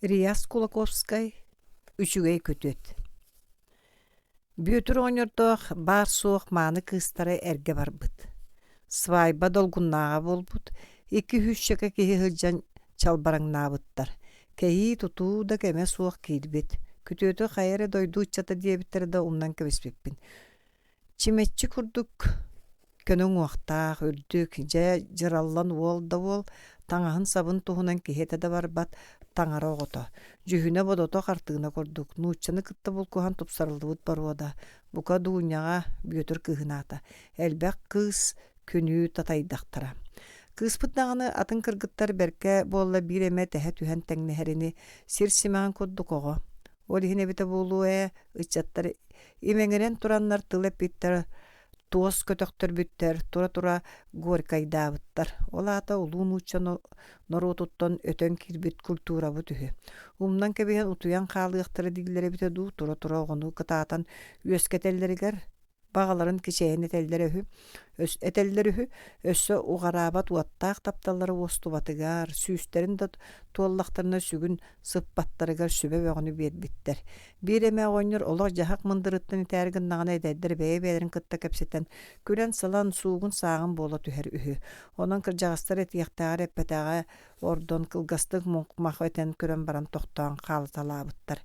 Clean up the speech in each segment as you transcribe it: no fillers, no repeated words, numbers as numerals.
Riyas Kulakovskay, üçügey kötüet. Büyütür oynurduk, bar soğuk manı kыстары erge barbıt. Svayba dolgunnağa bolbut, iki hüşşeke kehi hılcan çalbarаңnaabıttar. Kehi tutu da keme soğuk kirbit. Kötüetü hayere doydu çata diyebitteri da umdan kebespekpin. Çimetçi kurduk, könün uaqtaq, öldük, jırallan wol da wol, taŋaһын sabın tuhunan kihete de barbat, taŋara oҕото. Жүһүнэ бодото хартыына курдук. Нууччаны кытта булкуһан тупсарылдыбыт баруода. Бука дууняҕа бүөтүр кыыһынаата. Элбэх кыыс күнүү татайдахтара. Кыыспыт даҕаны атын кыргыттар берке буолла биир эмэ тэһэ түһэн тэҥнэһэрини сир симэҕин курдук оҕо. Ол иһин эбитэ буолуу ычаттар имэҥирэн тураннар тыл эппиттэр туос көтөхтөрбүттэр тура-тура горькайдаабыттар. Олаата улуун уучча норуутуттан өтөн кирбит культурабы түһү. Умнан кэбиһэн утуян хаалыахтары дигилэр эбитэ дуу тура-тура оҕону кытаатан үөскэтэллэригэр бағаларын кичэйэн этэллэр үһү өссө уҕараабат уаттаах тапталлары уостубатыгар, сүүстерин да туоллахтарына сүгүн сыппаттарыгар сүбэ бөҕөнү биэрбиттэр. Биир эмэ оҕонньор олох дьаһак мындырыттан итээригин наҕына эдэддэр бэйэ-бэйэлэрин кытта кэпсэтэн күрэн сылан суугун сааҕын буола түһэр үһү. Онон кырдьаҕастар этиэхтээҕэр эппэтээҕэ ордон кылгастык муҥмах этэн көрөн баран тохтоон хаалаталаабыттар.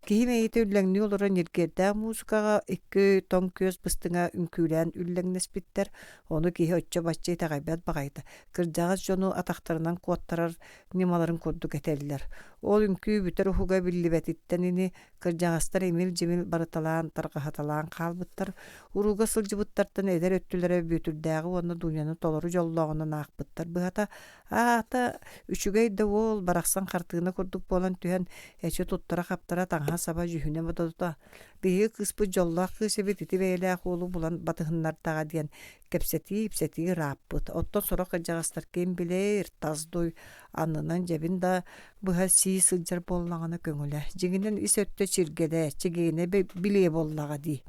Киһи мэйите үллэҥни олорон иргэрдээ музыкаға икки тоң көс быстыҥа үҥкүүлээн үллэҥнэспиттэр, ону киһи оччо баччы итаҕайбат баҕайда. Кырдьаҕас дьону атахтарынан куоттарар нималарын курдук этэллэр. Ол үҥкүү бүтэр уһуга биллибэтиттэн ини кырдьаҕастар имил-дьимил барыталаан, тарҕаһаталаан хаалбыттар. Уруга сылдьыбыттартан эдэр өттүлэрэ бүтүрдээҕи уонна дууняны толору дьоллоҕунан аахпыттар. Быһата аата үчүгэй да уол барахсан хартыына курдук буолан түһэн эчи туттара хаптара таҥаһа саба жүһүнэ бодота. Биһиги кыыспыт дьоллоох кыыс эбит ити бэйэлээх уолу булан батыһыннартаҕа диэн кэпсэтии рааппыт. Оттон сорох кырдьаҕастар ким билээр таздуй аннынан дьэбин да быһа сии сылдьар буоллаҕына көҥүлэ. Дьиҥинэн ис өттө чиргэдэ, чигиине билие буоллаҕа дии.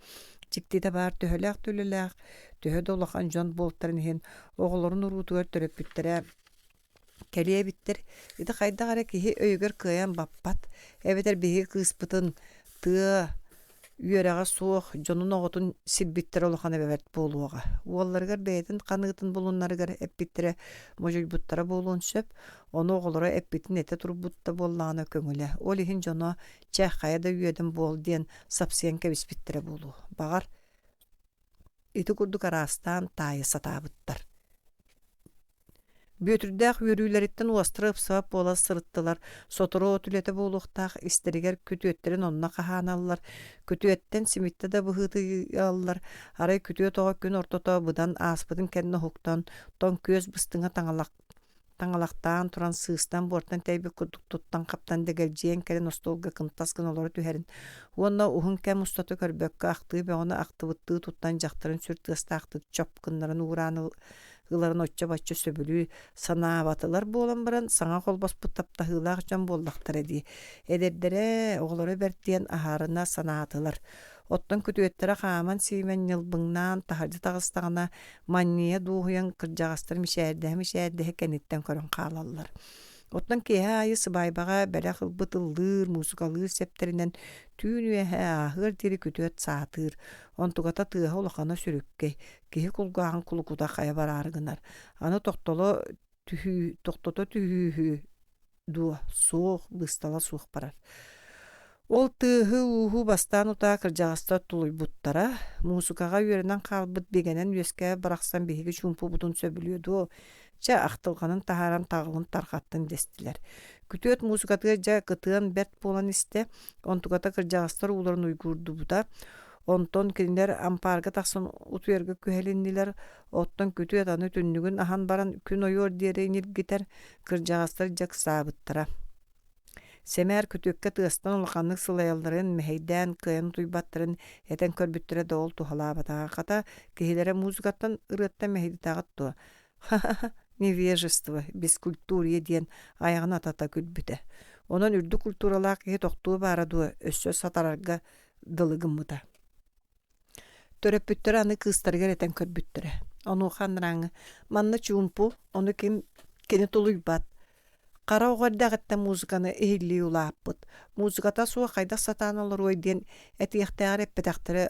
Чиктите баар төһөлээх төһө долахан дьон буолтарын иһин оҕолорун уруутугар төрөппүттэрэ кэлиэбиттэр. Ити хайдаҕара киһи өйүгэр кыайан баппат. Эбэтэр биһиги кыыспытын тыа үөрэҕэ суох дьонун оҕотун сирбиттэр улахан эбэбэт буолуоҕа. Уолларыгар бэйэтин ханыытын булуннарыгар эппиттерэ мужуйбуттара буолуун сөп, ону оҕолоро эппитин эте турбутта буоллаҕына көҥүлэ. Ол иһин дьоно чэххайа да үөдөн буол диэн сапсыйан кэбиспиттерэ буолуу. Баҕар ити курдук араастаан таайа сатаабыттар. Бүөтүрдээх үөрүүлэриттэн уостара ыпсаап буола сырыттылар. Сотороо түлэте буолуохтаах истеригэр күтүөттерин онна хаһааналлар. Күтүөттэн симитте да быһыытыаллар. Арай күтүөт оҕо күн ортото быдан ааспытын кэннэ хуктан тон күөс быстыҥа таҥалахтаан туран сыыстан буортан тэйбик курдук туттан хаптан дэгэлдьиэн кэлэн остуолга кынтас гынолору түһэрин. Уонна уһун кэм устаты көрбөккө ахтыы бөҕөнө ахтыбыттыы туттан дьахтарын сүртыастаахтык чоп кыннарын угурааны ыларын оччо баччо сөбүлүү санаабатылар буолан баран саҥа холбоспут таптаһыылаах дьон буоллахтар эдии. Эдердэрэ оҕолоро бэртиэн аһаарына санаатылар. Оттон күтүөттэрэ хааман сиимэн ньылбыҥнаан таһырдьа таҕыстаҕына манньыйа дууһуйан кырдьаҕастар мичээрдэһэ кэнниттэн көрөн хаалаллар. Оттон киэһэ айы сыбайбаҕа бэлэх ылбыт ыллыыр, музыкалыыр септеринэн түүн үөһэ ааһыар диэри күтүөт саатыыр. Онтугата тыаһа улахана сүрүккэй. Киһи кулгааһын кулукута хая бараарыгынар. Аны тохтото түһүүһү дуо суох быстала суох барар. Ол тыаһы уһу бастаан утаа кырдьаҕастар тулуйбуттара. Музыкаға үөрэнэн хаалбыт бигэнэн үөскэ барахсан биһиги чуумпу бутун сөбүлүө дуо. Жа ахтылганын таһааран тағылын тархаттын дестилер. Күтүөт музыкатыга жа кытыан бэрт буолан истэ, онтугата кырдьаҕастар уларын уйгуурдубута. Онтон кинилэр ампаарга тахсан утуерге күһэлиннилэр. Оттон күтүөт аны түннүгүн ахан баран күн ойуор диэри иниргитэр кырдьаҕастар жак саабыттара. Сэмээр күтүөккэ тыастан улаханнык сылайалларын мэһэйдээн кыайан туйбаттарын этэн көрбүттэрэ доол тухалаабатаға хата киһилэрэ музыкаттан ырыаттан мэһэйдитаҕат туа. Ха-ха-ха, невежество, бескультурье диэн аяҕын атата күлбүтэ. Онон үрдү культуралаах киһи тохтуу баара дуо өссө сатарарга дылыгыммыта. Төрөппүттөрө аны кыыстарыгар этэн көрбүттөрэ. Ону ханныраңы манна чуумпу, ону кини тулуйбат. Кара оҕордагытта музыканы эхилли улааппыт. Музыката суа хайда сатаан олор ойден этиэхтээҕэр эппэтэхтэрэ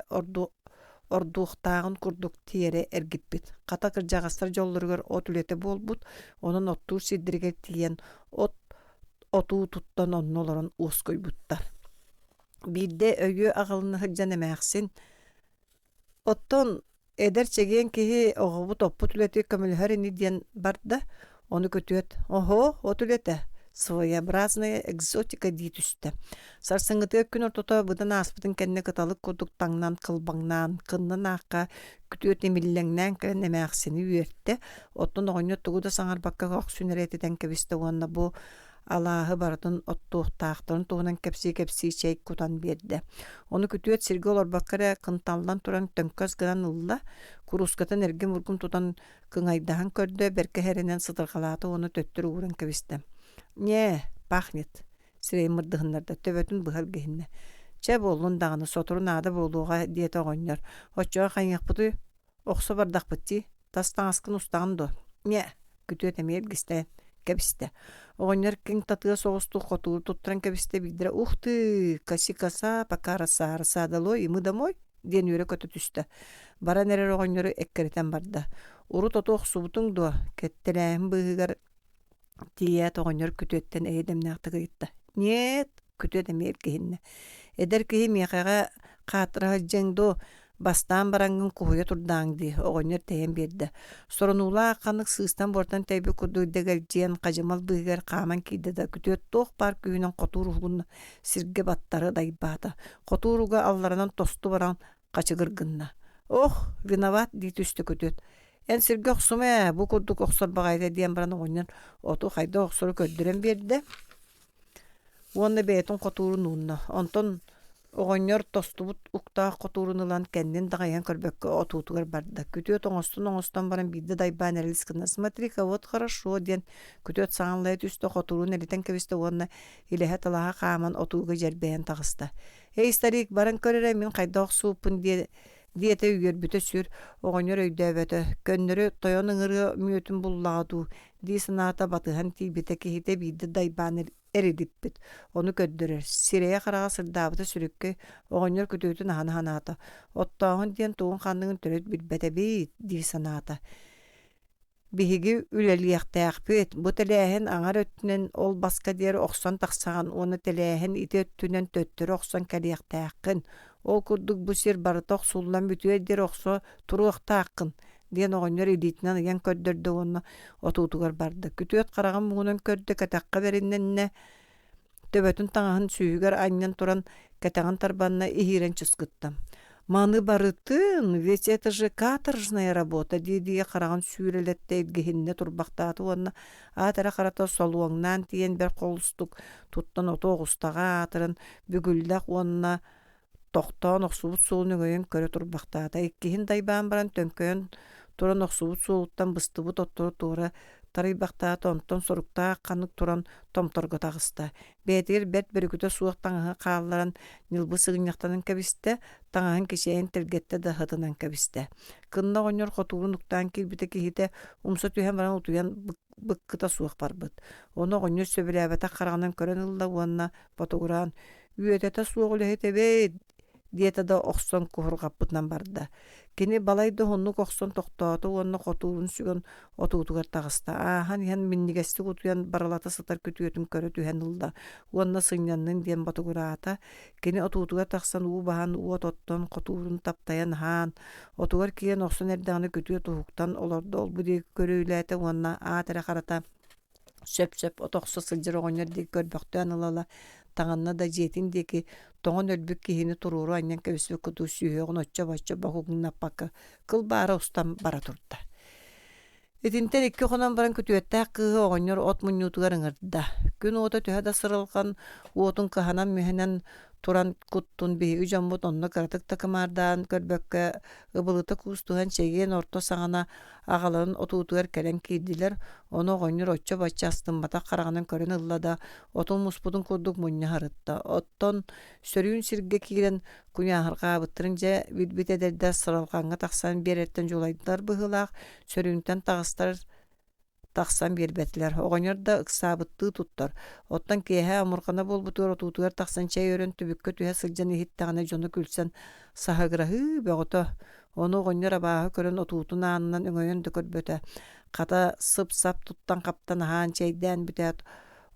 ордуухтаагын курдук тиэре эргиппит. Ката кырдьаҕастар дьоллоругар от үлэте буолбут, онон оттуур сиддиригэр тиийэн отуу туттан оннолорон уоскойбуттар. Биирде өйүө аҕылына сылдьан эмээхсин. Оттон эдер чегиэн киһи оҕобут оппут үлэти көмөлөһөр ини диэн барда, ону көтүөт. Охо, от үлэте. Своеобразная экзотика диит үстэ. Сарсыҥҥытыа күн ортото быдан ааспытын кэнне кыталык курдук таңнан кылбаңнаан, кыннан аакка күтүөт эмиллэҥнээн кэлэн эмээхсини үөртэ, оттон оҕонньор тугу да саҥарбакка ох сүнэрээтитэн кэбистэ уонна бу алааһы барытын оттуухтаахтарын туһунан кэпсии чэйик кутан биэрдэ. Ону күтүөт сиргэ олорбаккара кынталлан туран төҥкөс гынан ылла, куруускатын эрге мургум тутан кыҥайдаһан көрдө берке хэринэн сытырҕалааты ону төттөр ууран кэбистэ. Не, пахнет. Сирей мырдыһыннарда төбөтүн быһар гиһинне. Чэ буоллун даҕаны соторун аада буолууга диэте оҕонньор. Оччоҕа хайыахпыты охсо бардахпытти, тас таҥаскын устаҕын дуо. Не, күтүөт эмиэт гистээн кэбистэ. Оҕонньор киң татыа соҕустуу хотуур туттаран кэбистэ бигдэрэ ухты, каси-каса, пока раса далой, имы домой диэн үөрэ көтө түстэ. Баран эрэр оҕонньору эккэритэн барда. Урут оту охсубутуң дуо, кэттэлээһин быыһыгар тиийэт оҕонньор күтүөттэн эйэдэмнээхтыгыйытта. Нет, күтүөт эмиэт киһинне. Эдэр киһи миэхэҕэ хаатыраһыдьаң дуо бастаан барангын куһуйа турдааҥ дии, оҕонньор тэйэн биэрдэ. Соронуулаа акканнык сыыстан бортан тэйби курдуйдагар диэн хажымал быыгар хааман киирдэда күтүөт туох паар күүнэн хотуур уһугунна сиргэ баттары дайбаата. Хотууруга алларынан тосту баран качыгыргынна. Ох, виноват диит үстө күтүөт. Эн сиргэ охсума бу курдук охсорбаҕайда диэн баран оҕонньор оту хайда охсору көрдүрэн биэрдэ. Уонна бэйэтин хотуурун уунна. Онтон оҕонньор тостубут уктаах хотуурун ылан кэннин даҕайан көрбөккө отуутугар барда. Күтүөт оҥостон баран биирде дайбаан эрэлискына. Смотри-ка, вот хорошо диэн күтүөт саҥаллайа түстө хотуурун эритэн кэбистэ уонна илэһэ талаһа хааман отууга дьэрбэйэн таҕыста. Эй, старик, баран көрөрэ мин хайда охсууппун диэте үгөрбүтэ сүр оҕонньор өйдөөбөтө. Көннөрү тойон ыҥырыа мүөтүн буллаатуу дии санаата батыһан тиибитэ киһитэ биирде дайбаан эридиппит. Ону көддөрөр. Сирэйэ хараҕа сырдаабыта сүрүккэ оҕонньор күтүөтүн аһана-ханаата. Оттооһун диэн тугун ханныгын төрөт билбэтэбит дии санаата. Биһиги үлэлиэхтээхпит. Бу тэлээһин аҥар өттүнэн ол баска диэр охсон тахсаҕан, уону тэлээһин ити өттүнэн төттөрү охсон кэлиэхтээххин. Ол курдук бу сир барытох суллан бүтүөр диэр охсо туруохтааххын диэн оҕонньор илиитинэн ыйан көрдөрдө уонна отуутугар барда. Күтүөт хараҕын муунан көрдө кэтэххэ бериннэнне төбөтүн таҥаһын сүүһүгэр анньан туран кэтэҕин тарбанна иһиирэн чыскыттам. Маны барытын, ведь это же каторжная работа, дии хараҕын сүүрэлэттэй гиһинне турбахтааты уонна аатара харата солуоҥнаан тиэн бэр холустук туттан ото оҕустаҕа аатырын бүгүллэх уонна тохтоон охсубут суул нүгөйөн көрө турбахтаата. Иккиһин дайбаан баран төңкөйөн туран охсубут суулуттан быстыбыт оттуру туора тарыйбахтаата онтон соруктаа канык туран томторго тагыста. Бээтигэр бэрт бөрүкүтэ суох таҥаһы хаалларан ньылбы сыгыньахтанан кэбистэ, таҥаһын кичэйэн тэргэтте да хатынан кэбистэ. Кынна оҕонньор хотуурун уктаан киирбитэ киһитэ умса түһэн баран утуйан быккыта суох барбыт. Ону оҕонньор сөбүлээбэтэ хараҕынан көрөн ылла уонна ботугураан үөтэтэ суох үлэһитебэт диэта да охсон куһурҕаппытынан барда. Кини балайда хоннук охсон тохтооту уонна хотуурун сүгөн отуутугар тагыста. Аахан иһэн миннигэстик утуйан баралата сытар күтүөтүн көрө түһэн ылда. Уонна сыҥнаннын диэн батугураата. Кини отуутугар тахсан уу баһан уу ототтон хотуурун таптайан хаан. Отугар киен охсон эрдэҕини күтүөт уһуктан олордо олбу дии көрөйлээте уонна аатара харата сөп-сөп отохсо сылдьар оҕонньор дии көрбөхтөөн ылала. Таҥанна да дьиэтин диэки тоҕон өлбүк киһини турууру анньан кэбиспит кутуу сүүһөҕүн оччо бахугуннаппакка кыл баара устан бара турда. Итинтен икки хонон баран күтүөттээх кыыһы оҕонньор от мунньуутугар ыҥырда. Күн уота түһэ да сырылхан уотун кыһанан мүһэнэн туран куттун биһиги дьоммут онно кыратык такымаардаан көрбөккө ыбылыта куустуһан чегиэн орто саҥана аҕаларын отуутугар кэлэн киирдилэр. Ону оҕонньор оччо бачча астыммата хараҕынан көрөн ыллада отун муспутун курдук муньа харытта. Оттон сөрүүн сиргэ киирэн куняаһыргаабыттырын дьэ билбит эдэрдэ сыралҕаҥҥа тахсан биэрэттэн дьулайдылар быһыылаах сөрүүнтэн таҕыстар тахсан бербетилер. Оҕоньор да ыксаабытты туттар. Оттан киэһэ амурхана болбутугар отуутугар тахсан чэй өрөн түбүккө түһэ сылдьан иһиттаҕына дьону күлсэн саһыгыраһыы бөҕото. Ону оҕоньор абааһы көрөн отуутун аанынан өҥөйөн да көрбөтө. Хата сып-сап туттан каптан аһаан чэйдээн бүтэät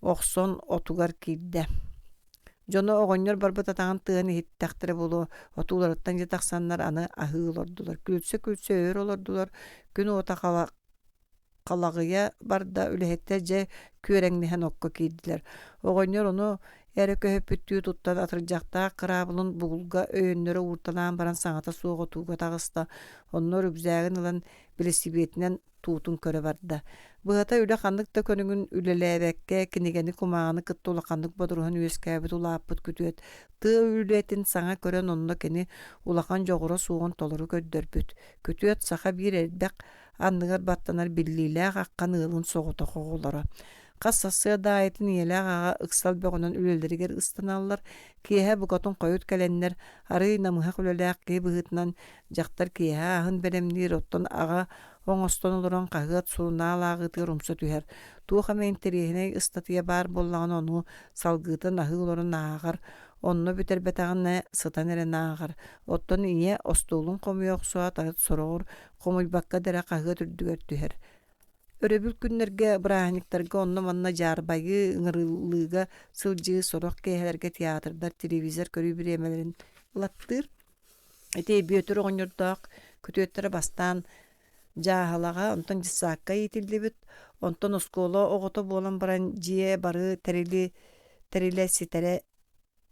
охсон отугар киирдэ. Дьону оҕоньор барбыт атаҕын тыан иһиттэхтэрэ болу отууларыттан дьатахсаннар аны аһыы олордулар. Күлсө өр олордулар. Күн уота халагыйа барда үлэһэтэ дьэ күөрэҥниһэн окко киирдилэр. Оҕоньор ону эрэ көһөппүттүү туттан атырдьахтаах кыраабылын бугулга өйөннөрө уурталаан баран саҥата суоҕотууга тагыста. Оннор үбзээгин ылан билисибиэтинэн туутун көрө барда. Быһата үлэ ханнык да көнүгүн үлэлээбэкке кинигени кумааҕаны кыттуулаханнык бодуруһун үөскээбит улааппыт күтүөт. Тыа үлүэтин саҥа көрөн онно кини улахан жоҕура суоҕун толору көддөрбүт. Күтүөт саха биир элбэх анныгар баттанар биллиилээх аккан ыалын соҕутох оҕолоро. Хас сассыа даайытын иэлээх аҕа ыксал бөҕөнөн үлэлэригэр ыстаналлар. Киэһэ букотун хойут кэлэннэр арый намыһа үлэлээх кии быһытынан дьахтар киэһэ аһын бэлэмниир оттон аҕа оҥостон олорон хаһыат сурунаалааҕытыгар умса түһэр. Туох эмэйин тэриэһинэй ыстатыйа баар боллаҕын ону салгыытан аһыы олорон ааҕар. Онно бүтэрбэтэҕинэ сытан эрэн ааҕар. Оттон ийэ остуулун хомуйохсуат ат сороҕур хомуйбакка дэрэ хаһыат үрдүгэр түһэр. Өрөбүл күннэргэ бырааһыниктарга онно манна жаарбайы ыҥырыллыыга сылдьыы сорох киэһэлэргэ театрдар телевизор көрүү бириэмэлэрин ылаттыыр. Эти бүөтүр оҕоньордоох күтүөттэрэ бастаан жааһалаҕа онтон дьысаакка иитиллибит. Онтон оскуола оҕото буолан баран дьиэ бары тэрилэ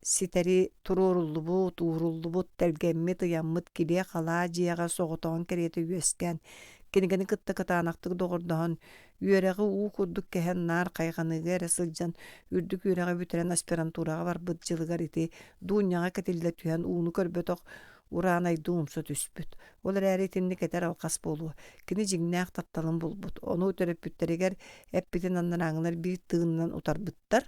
ситери турууруллубут, ууруллубут, телгэммит, ыйаммыт, килиэ халаа дьиэҕэ соҕотоҕун кэриэтэ үөскään. Кинигени кытта кытаанахтык доҕордоһон үөрэҕи уу курдук кэһэн наар хайҕаныыга эрэ сылдьан үрдүк үөрэҕи бүтэрэн аспирантурага барбыт дьылыгар ити дууньяҕа кэтиллэ түһэн ууну көрбөтөх ураанайдуу умса түспүт. Ол эрээри итинник этэр алхас болуу. Кини дьиҥнээх тапталын булбут. Ону төрөппүттэригэр эппитин аннарааҥнар биир тыыннан утарбыттар.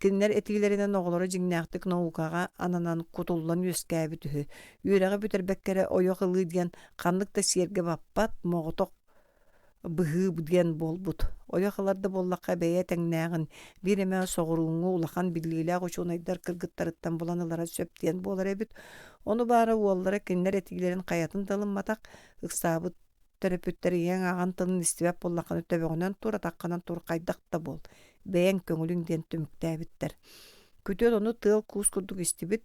Кинилэр этигилэринэн оҕолоро дьиҥнээхтик наукаҕа ананан кутуллан үөскээбит үһү. Үөрэҕи бүтэрбэккэрэ ойох ылыы диэн ханнык да сиэргэ баппат моҕотох быһыы диэн буолбут. Ойох ыларда буоллахха бэйэ тэҥнээҕин биир эмэ соҕуруuҥҥу улахан биллиилээх учуунайдар кыргыттарыттан булан ылара сөп диэн буолар эбит. Ону баара уоллара кинилэр этигилэрин хайатын талымматах ыксаабыт төрөпүттэр ийэң ааган тылын истибэп буллаххан өттөбөҕүнэн тур атахханан тур хайдах да буол. Бэйэн көҥүлүң диэн түмүктээбиттэр. Күтүөт ону тыал куус курдук истибит.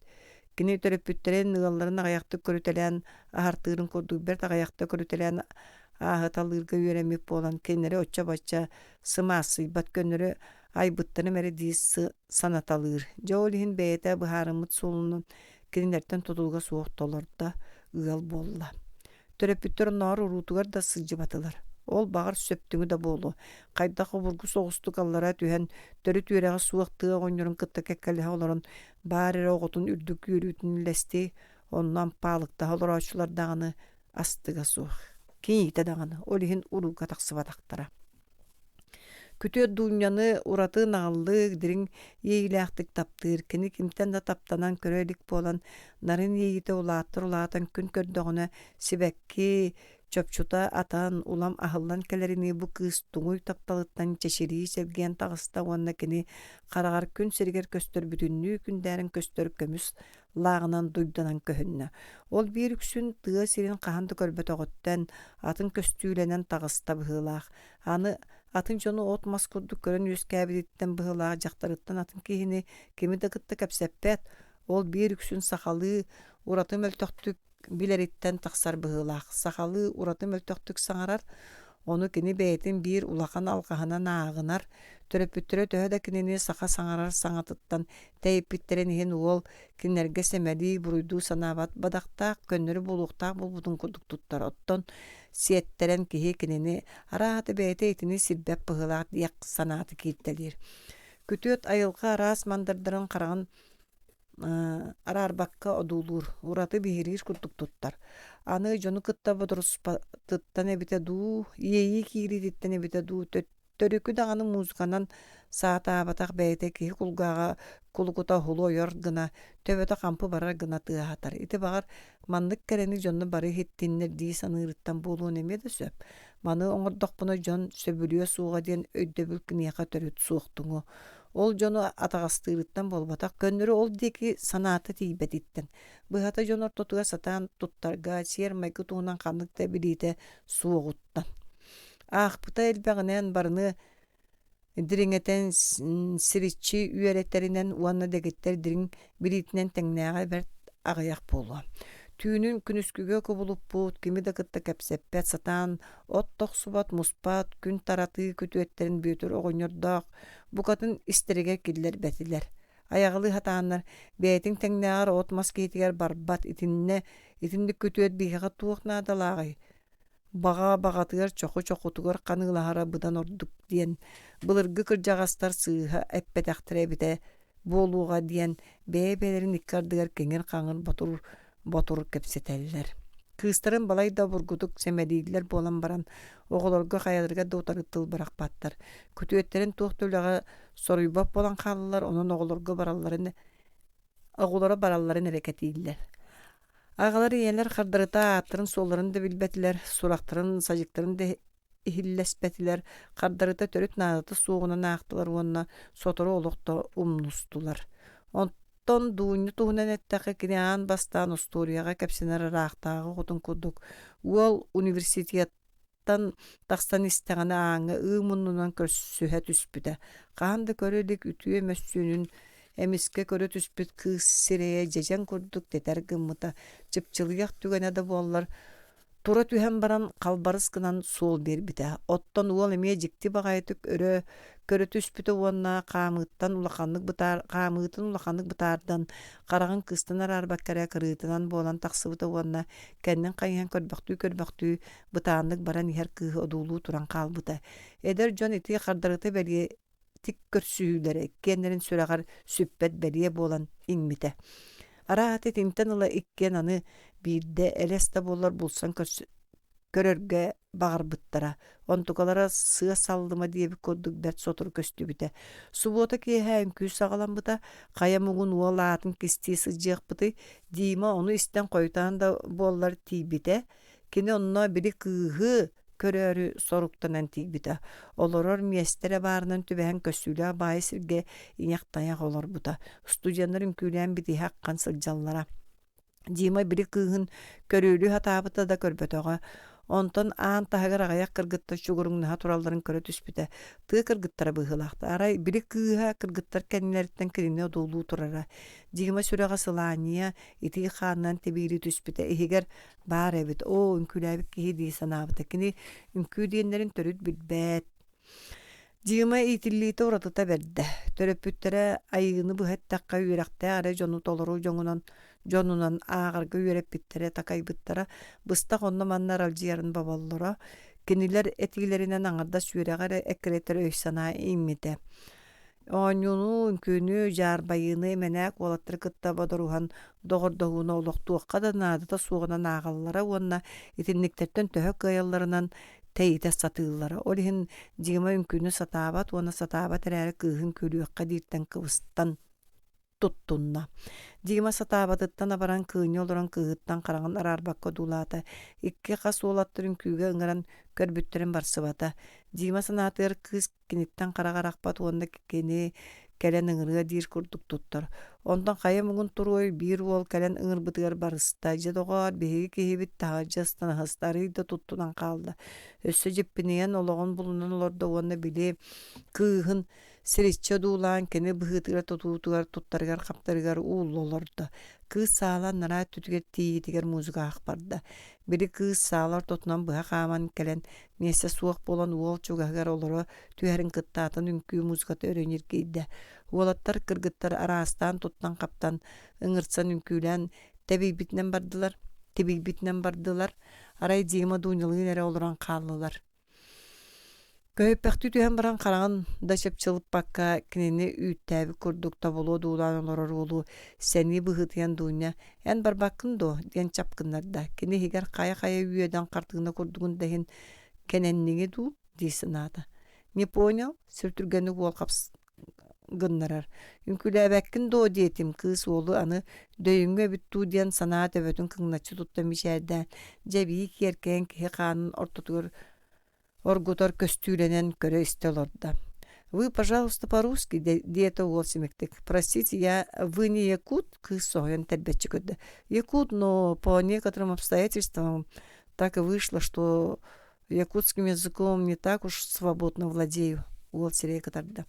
Кини төрөпүттэрин ыалларын аҕаяхтык көрүтэлээн аһартыырын курдук берт аҕаяхта көрүтэлээн ааһыталыырга үөрэммип буолан кинилэри оччо-бачча сымаасыйбат көннөрү айбыттарын эре диис санаталыыр. Дьоолиһин бэйэтэ быһаарыммыт суулунун кинилэртэн тутулга суох толорда ыал буолла. Төрөпүттөр ноор уруутугар да сылдьыбатылар. Ол багар сөптүңү да буолу. Хайдах обургу соҕустук аллара түһэн төрү түөрэҕи суохтыа оҕонньорун кытта кэккэлэһэ олорон баар эрэ оҕотун үрдүк үөрүүтүн лэсти оннан паалыктаһа олороочулар даҕаны астыга суох. Киñиитэ даҕаны олиһин урууга тахсыбатахтара. Күтүөт дууньяны ураты наҕаллыык дириҥ иэйилээхтик таптыыр. Кини кимтэн да таптанан көрөөлик буолан нарын иэйите улаатан күн көрдөҕүнэ сибэкки чөпчута атан улам аһыллан кэлэрини бу кыыс туҥуй тапталыттан чэширии сэлгиэн таҕыста уонна кини хараҕар күн сиригэр көстөрбүтүннүү күндээрин көстөр көмүс лааҕынан дуйданан көһүннэ. Ол биир үксүн тыа сирин хаһанды көрбөтөҕөттэн атын көстүүлэнэн таҕыста быһыылаах. Аны атын дьону от мас курдук көрөн үөскээбититтэн быһыылаах дьахтарыттан атын киһини кими да кытта кэпсэппэт. Ол биир үксүн сахалыы ураты мөлтөхтүк билэриттэн тахсар быһыылаах. Сахалыы ураты мөлтөхтүк саҥарар. Ону кини бэйэтин биир улахан алҕаһына нааҕынар. Төрөпүттөрө төһө да кинини саха саҥарар саҥатыттан тэйиппиттерин иһин уол кинилэргэ сэмэлии буруйдуу санаабат бадахтаах көннөрү булуухтаах булбутун курдук туттар. Оттон сиэттерэн киһи кинини арааты бэйэтэ итини сирбэп быһыылаах диэк санааты кииртэлиир. Күтүөт айылга араас мандардарын хараҕын араарбакка одуулуур. Ураты биһириир курдук туттар. Аны дьону кытта бодуруспатыттан эбитэ дуу, иэйии киирититтэн эбитэ дуу Төрүкү даганы музыканан саатаабатах бэйте киһи кулгаага кулукута хулуойор гына төбөтө кампы барар гына тыаһатар. Ити багар маннык керени дьонно бары хиттиннер дии саныырыттан буолуун эмиэ да сөп. Маны оҥордохпуно дьон сөбүлүө сууга диэн өйдөбүл кыниэхэ төрүт суохтуҥу. Ол дьону атаҕастыырыттан болбатах, көннөрү ол диэки санаата тиийбэтиттэн. Быһата дьон ортотуга сатаан туттарга сиэр майгы туһунан ханнык билиите суоҕуттан. Аахпыта элбэҕинэн барыны дириҥэтэн сириччи үөрэттеринэн уанна дэгиттэр дириҥ билиитинэн тэҥнээҕэ бэрт аҕыйах буолуо. Түүнүн күнүскүгө кубулуппут, кими да кытта кэпсэппэт сатаан от тохсубат, муспат, күн тараты күтүөттерин бүөтөр оҕонньордоох, букатын истеригэр киллэр бэтилэр. Аяҕылыы хатааннар, бэйэтиҥ тэҥнээҕэр от мас киһитигэр барбат, итинник күтүөт биһиҕэ туох наадалааҕый. Баҕа-баҕатыгар чоху-чохутугар каныылаһара быдан ордук диэн, былыргы кырдьаҕастар сыыһа эппэтэхтэр эбитэ буолууга диэн бэйэ-бэйэлэрин икки ардыгар кэҥир хаҥыр ботур кэпсэтэллэр. Кыыстарын балай да бургутук сэмэлиилэр буолан баран оҕолорго хайалырга дуутарыттыл барахпаттар. Күтүөттерин туох төлөҕө соруйбап болан хааллар, онон оҕолора баралларын эрекетииллэр. Аҕалар иэлэр хардарыта ааттарын суолларын да билбэтилэр, сурахтарын, сажыктарын да иһиллэспэтилэр, хардарыта төрүт наадаты суоҕуна наахтылар уонна сотору олохто умнустулар. Онтон дуунню туһунан эттэхэ кириаан бастаан Остуорияга кэпсинэр араахтааҕы хотун курдук. Уол университеттан тахсан истэҕинэ ааҥҥа муннунан көрсүһэ түспүтэ. Хаан да көрөлүк үтүө мөссүүнүн эмиске көрө түспүт кыыс сирэйэ дьэдьэҥ курдук тетэр гыммыта чыпчылыйах түгэнэ да буоллар. Тура түһэн баран халбарыс гынан суол биэрбитэ. Оттон уол эмиэ дьикти баҕайытык өрө көрө түспүтэ уонна хаамыытын улаханнык бытаардан хараҕын кыстан араарбаккара кырыытынан буолан тахсыбыта уонна кэннин хайыһан көрбөхтүү бытааннык баран иһэр кыыһы одуулуу туран хаалбыта. Эдэр дьон ити хардарыта бэлиэ тик көрсүүлэрэ киэннэрин сүрэҕэр сүппэт бэлиэ буолан иҥмитэ. Арааты тимтэн ыла иккиэн аны биирдэ элэс да буоллар булсан көрөргө баҕарбыттара. Онтукалара сыа саллыма диэбик курдук бэрт сотур көстүбүтэ. Субуота киэһэ үҥкүү саҕаламбыта, хая мугун уол аатын кистии сылдьыахпыты, Дима ону истэн хойутаан да буоллар тиибитэ. Кини онно били кыыһы көрөөрү соруктанан тиибитэ. Олорор миэстерэ баарынан түбэһэн көссүүлээх баайы сиргэ иñахтаях олорбута. Студияннар үҥкүүлээн битиһэ аккан сылдьаллара. Дима били кыыһын көрүүлүү хатаабыта да көрбөтөҕө. Онтон аан таһыгар аҕайах кыргыттар чугуруҥнаһа туралларын көрө түспүтэ. Тыа кыргыттара быыһылаахта. Арай били кыыһа кыргыттар кэннилэриттэн кирине одуулуу турара. Дима сүрэҕэ сылаанньа итии хааннан тебиили түспүтэ. Иһигэр баар эбит. Үҥкүүлээбик киһи дии санаабыта. Кини үҥкүү диэннэрин төрүт билбэт. Дима итиллиите уратыта бердэ. Төрөппүттэрэ айыыны быһаттакка үөрэхтэ арай дьону толоруу дьонунан ааҕарга үөрэппиттерэ такайбыттара быстах онно маннар алдьыйарын бабаллара. Кинилэр этигилэринэн аҥарда сүөрэҕэр эккирэттэр өй санаа ииммите. Ооньуну үҥкүүнү жаарбайыыны эмэнээк уолаттар кытта бодоруһан доҕордоһууна олохтуохха да наадата суоҕунан ааҕаллара уонна итинниктерден төһө кыайалларынан тэйитэ сатыыллара. Ол иһин Дима үҥкүүнү сатаабат, уонна сатаабат эрээри кыыһын күлүөххэ дииртэн кыбыстан туттунна. Дима сатаабатыттан абаран кыыñы олорон кыыһыттан хараҕын араарбакка дуулаата. Икки хас уолаттар үҥкүүгэ ыҥаран көрбүттэрин барсыбата. Дима санаатыгар кыыс киниттэн хараҕарахпат уонна кини кэлэн ыҥырыа диир курдук туттар. Онтон хая мугун туруой биир уол кэлэн ыҥырбытыгар барыста. Дьадоҕоор биһиги киһибит таһаадьас танаһастарый да туттунан хаалла. Өссө дьиппинийэнологон булунан олордо уонна били кыыһын сириччэ дуулаан кини быһыытыгар тутуутугар туттарыгар хаптарыгар ууллолордо. Кыыс саалан нараа түтүгэр тиитигэр музыкаах барда. Били кыыс саалар тотунан быһа хааман кэлэн миэсэ суох болан уол чугаһыгар олоро түһэрин кыттаатын үҥкүү музыката өрөөнир киирдэ. Уолаттар кыргыттар араастаан туттан хаптан ыҥыртсан үҥкүүлээн тебийбитинэн бардылар. Арай Дима дууньалыын эрэ олорон хааллылар. Көйөппөхтүү түһэн баран хараҕын да чыпчылыппакка кинини үүттээби курдук табылуу дуулаан олорор уолу сэни быһытыйан дууньа эн барбаккын дуо диэн чапкыннарда. Кини хигэр хая үөдөн хартыгына курдугун дэһин кэнэнниги дуу дии санаата. Не понял? Сүртүргені ол қапс гыннарар. Үнкүләбәккин до диетим кыз олу аны дөйүнгө бүттүү диэн санаа төбөтүн кыңначы тутта мишәрдән. Жәби керкен ки ханын ортотур оргутор көстүүренен көрө истелорда. Вы, пожалуйста, по-русски, диета уолсимектик. Простите, вы не якут, кыз соген тербетчи көдді. Якут, но по некоторым обстоятельствам так и вышло, что якутским языком не так уж свободно владею. Уолсирей катарда.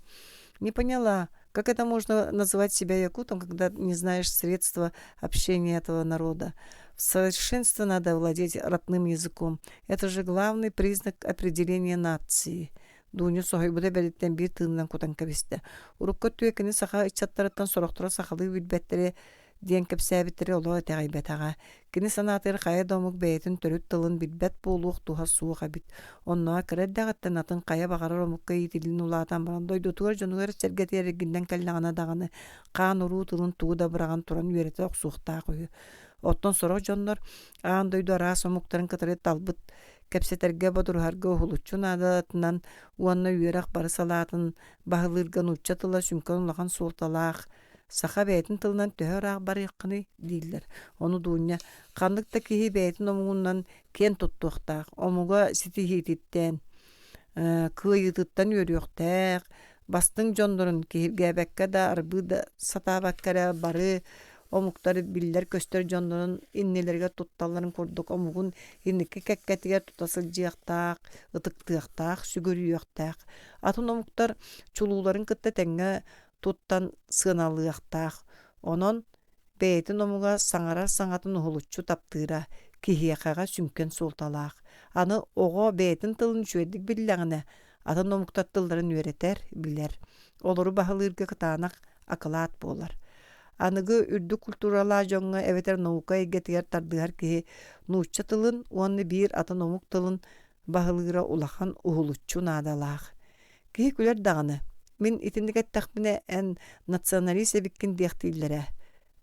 Не поняла, как это можно называть себя якутом, когда не знаешь средства общения этого народа. В совершенстве надо владеть родным языком. Это же главный признак определения нации. Дуñu sohuybuda belitten bir tığından kutan kabiste. Urukka tüyekini sağa içattarıttan soroktura saxalı bilbetleri diyen kapsabitleri oluğa teğaybetağa. Kini sanatır kaya domuk beytin törüt tılın bilbet boluq tuha suuq abit. Onnağa kıraddağıttan atın kaya bağarar omukka yitilin ulağatan baran doydu tuğar jonuğar sergeti eriginden kallağına dağını qaan uru tılın tuğu da bırağın turan üyerete oqsuuqtağı koyu. Otton soruq jonlar ağan doydu aras omuktarın kıtırı talbıt Кәпсетерге бодурхарга ухулуччун адаатынан уанна үйерак бары салаатын бағылырган учча тыла сүмкөн улахан суолталаах саха бәйтин тылынан төһөр барыйққыны дииллер. Ону дууння қандыкта киһи бәйтин омугуннан кен туттуохтаах, омуга ситихиититтен, кыйытыттан үйөрүөхтәэх, бастың жондорун киһиргээбэкке да арбы да сатаабаккара бары омуктары биллер көстөр жондорун иннелерге тутталларын курдук омугун инникке кеккетигер тутасылжыяктаак, ытыктыяктаак, сүгөрүяктаак. Атын омуктар чулууларын кытта теңге туттан сыналыяктаак. Онон бэйтин омуга саңарар саңатын ухулуччу таптыыра киһиякага сүмкен суолталаак. Аны ого бэйтин тылын үчүэдик биллэҕине атын омуктар тылларын үөретер билер. Олору баһылыырга кытаанак акылаат буолар. Аныгы үрдү культуралаа жоңга эветер наука эгетигер тардыгар киһи нуучча тылын уонны биир атын омук тылын баһылыыра улахан ухулуччу наадалаах. Киһи күлэр даҕаны. Мин итинникэттахпине эн националист эбиккин диэхтииллэрэ.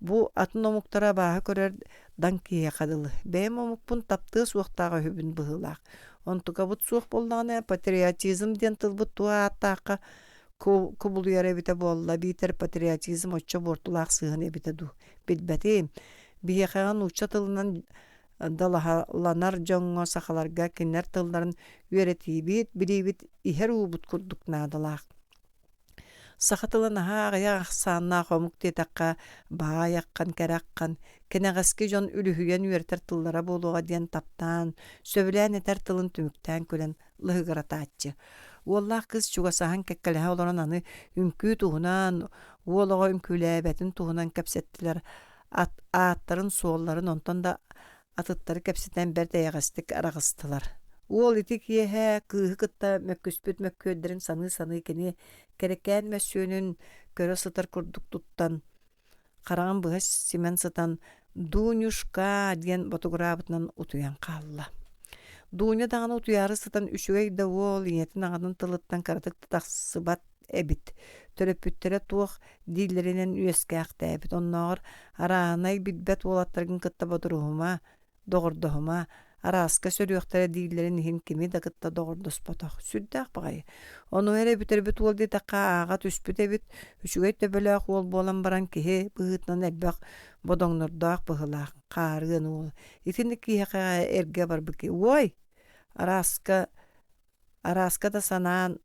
Бу атын омуктара бааһы көрөр дан киһи кадылы. Бэйэм омукпун таптыы суохтаага хүбүн быһылаах. Онтука бут суох боллаҕына патриотизм диэн тылбыт туа аттаакка кубулуяр эбите болла битер патриотизм оччо бортулаах сыһын эбите ду. Билбэти биэхаан учча тылынан далахаланар жоңго сахаларга киннер тылларын үөретиибит билибит ихер уубут курдук наадалаах. Сахатылан ағая ақсаанна қомук тетаққа баа яққан кәраққан кенеғаске жон үліхүйен үертер тыллара болуға ден таптан сөбілән етер тылын түміктен көлен лығырататчы. Уоллах кыз чугасахан кеккелеһе олорон аны үмкүү туһунан уолого үмкүүлээбэтин туһунан кэпсеттилер ааттарын суолларын онтон да атыттары кэпсетен бердэйэҕэстик арагыстылар. Уол ити киэһэ кыыһы кытта мөккүспүт мөккүөддөрүн саны кини кереккээн мэссүүнүн көрө сытар курдук туттан хараҕан быһас симен сытан дуунюшка диэн ботугураабытынан утуян хаалла. Дууня дағаны утуяры сытан үшүгэй да уол иñэтин аҕатын тылыттан каратык тахсыбат эбит. Төрөппүттэрэ туох дииллеринен үөскээхтэ эбит. Онноогор араанай билбэт уолаттаргын кытта ботуруһума, доҕордоһума, арааска сөрүөхтэрэ дииллерин иһин кими да кытта доҕордоспотох. Сүрдээх баҕайы. Ону эрэ бүтэрбит уол дитакка ааҕа түспүт эбит. Үчүгэй төбөлөөх уол буолан баран киһи быһыытынан элбэх бодоҥнордоох быһылаах. Хаарыан уол. Итинник киһэхэ эргэ барбыки. Уой! Араска да санаан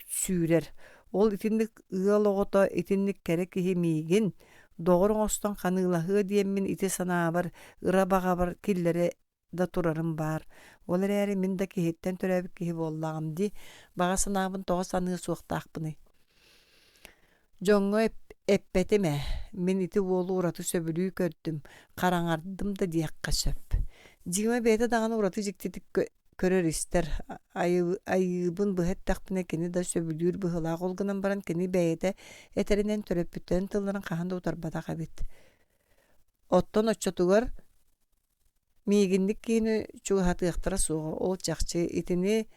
сүүрер. Ол итинник ыал оҕото итинник кэре киһи миигин доҕор оҥостон ханыылаһыа диэммин ити санаабар ыра баҕабар киллери да турарым бар. Ол эрээри мин да киһиттен төрөбүк киһи буоллаҕым ди баҕа санаабын тоҕо саныы суохтаахпыны. Жоңҥо эппетиме мин ити уолу ураты сөбүлүү көрдүм, хараҥардым да диэххэ сөп. Дигиме бэйэ даҕаны ураты дьиктитик көрөр истер айыбын быһаттахпына кини да сөбүлүүр быһылаах олгунан баран кини бэйэтэ этеринен төрөппүттэн тылларын хаһан да утарбатах эбит. Оттон оччотугар миигинник киини чугаһатыахтара суоҕа ол чахчы итини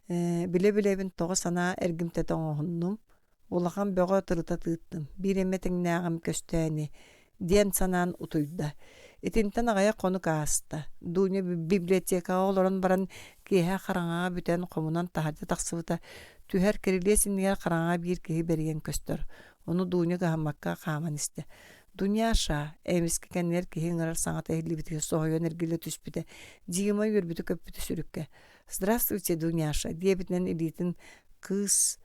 биле-билебин тоҕо санаа эргимтэ тоҥоһуннум улахан бөҕө тырыта тыыттым бииремме тэҥнээҕим көстөөни диэн санаан утуйда. Итинтен аҕая хону кааста. Дууня библиотекаға олорон баран киэһэ хараҥаҕа бүтэн хомунан таһырдьа тахсыбыта Tüher kerилесиннер қараңа bir киһи берген көстөр. Onu duňa gahammakka qaman iste. Dünya şa, emiski kenner kihi ŋarar saňata ehli soğuyon ergile tüspüte. Diýima yürübütü köpütü sürükke. Здравствуйте, Дуняша, diýebitinen ilitin kız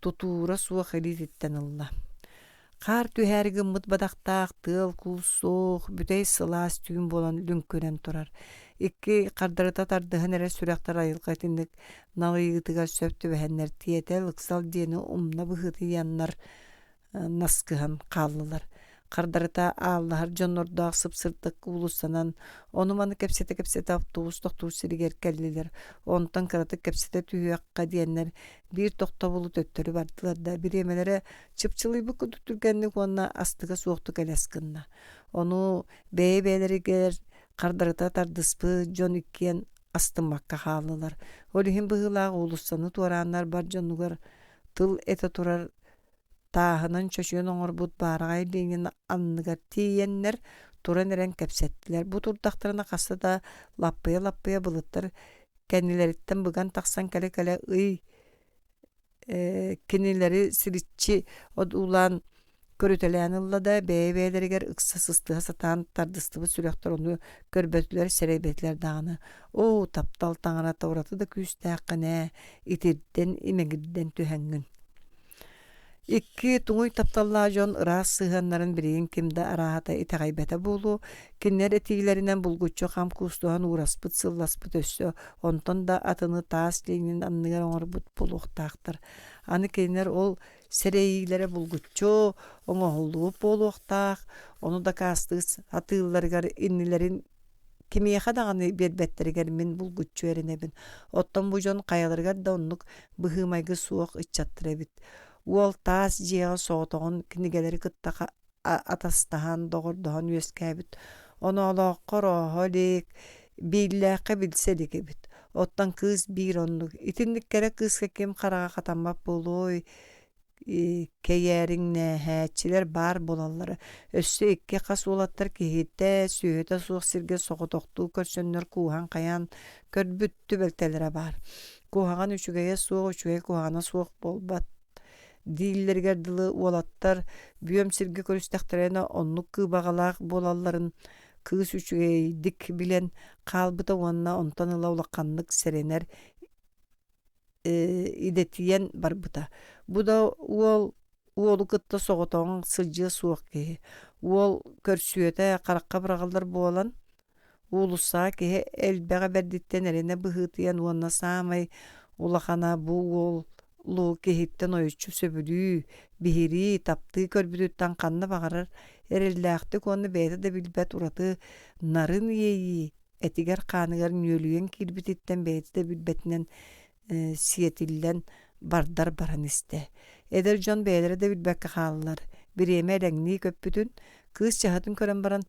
tutura suwak elititten ılla. Kar tühäri gımmıt badaqtaq, tıl, kul, soğuk, bütey sılas tüğün bolan lünkkönen turar. Iki kardarıta tardıhın ere sürektar ayılqa etindik nalıйгытыга söptü behenler tiyetel ıksal diýeni umna bıhıtı yanlar naskıhan qallılar. Kardarıta ağlar jonordaq sıpsırtık ulusanan onu manı kepsete avtobus doktor siriger kelliler. Ondan karatık kepsete tüyakka diýenler bir tokta bulut öttörü bardılar da bir emelere çıpçılıyı kudutturgenlik ona astıga soğuktu keleskınna. Onu beybeleri gelir kardarıta tardıspı jon ikkiyen astımmakka halılar. Olihin bıhılağı ulusanı tuaranlar bar jonugar tıl ete turar tahının çöşüyen oňor but baragay diýen annygar tiýenler turan eren kepsetdiler. Bu turdaktaryna kassa da lappaya bulytlar kendileritten bıgan taksan kale ıy kinileri siritçi od ulan körütelen ılla da beýeleriger yksa systığa satan tardystyby sürekter onu körbetler serebetler dağını. O taptal taňara tawratı da küstäkine itirden imegidden tühengün. İki tuňuy taptalla jon ıras sığanların biriň kimde arahata itaýbete bolu, kinner etiýlerinden bulguççu ham kustuhan uraspyt syllaspyt össö, ondan da atyny taas diýen annygar oňorbut buluqtaqdyr. Any kinner ol sereýilere bulguççu, oňohuldup boluqtaq, onu da kastys atyllargar innilerin kimiye hadagany berbetlerger min bulguççu erenebin. Otdan bu jon kayalargar da onnuk bıhımaygy suwak içatdyrabit. Wol tas jiga soğutoğun kinigeleri kıtta atastahan doğurdoğun üyeskabit. Onu ala koroholik billaqe bilselik ebit. Ottan kız bir onluk. İtindikkere kız kim karağa katanmak boluy. Keyerin nähäçiler bar bolalları. Össü ikke kas olatlar kihite, sühete suğuk sirge soğutoktu, körsönler kuhan kayan, körbüttü beltelere bar. Kuhagan üçügeye suğuk, üçügeye kuhana suğuk bolbat. Diller dılı olattar büyüm sirge körüstekterine onluk kıbağalaq bolalların kız üçügeydik bilen kalbıda onna ontan ıla ulaqanlık serener idetiyen barbıda. Bu da uolu kıtta soğutoğun sılcığı suğuk kehi. Uol körsüyete qarakka bırağallar bolan ulusa kehi elbeğe berditten erine bıhıtıyan onna samay ulaqana bu uol lu kehitten oyuçu söbülü bihiri taptığı körbütütten kanna bağırır erellähti konu beyde de bilbet uratı narın yeyi etiger kanıgar nölüyen kirbititten beyde de bilbetinden siyetillen bardar baran iste. Eder jon beylere de bilbekka halılar. Bireme rengni köpütün kız çahatın kören baran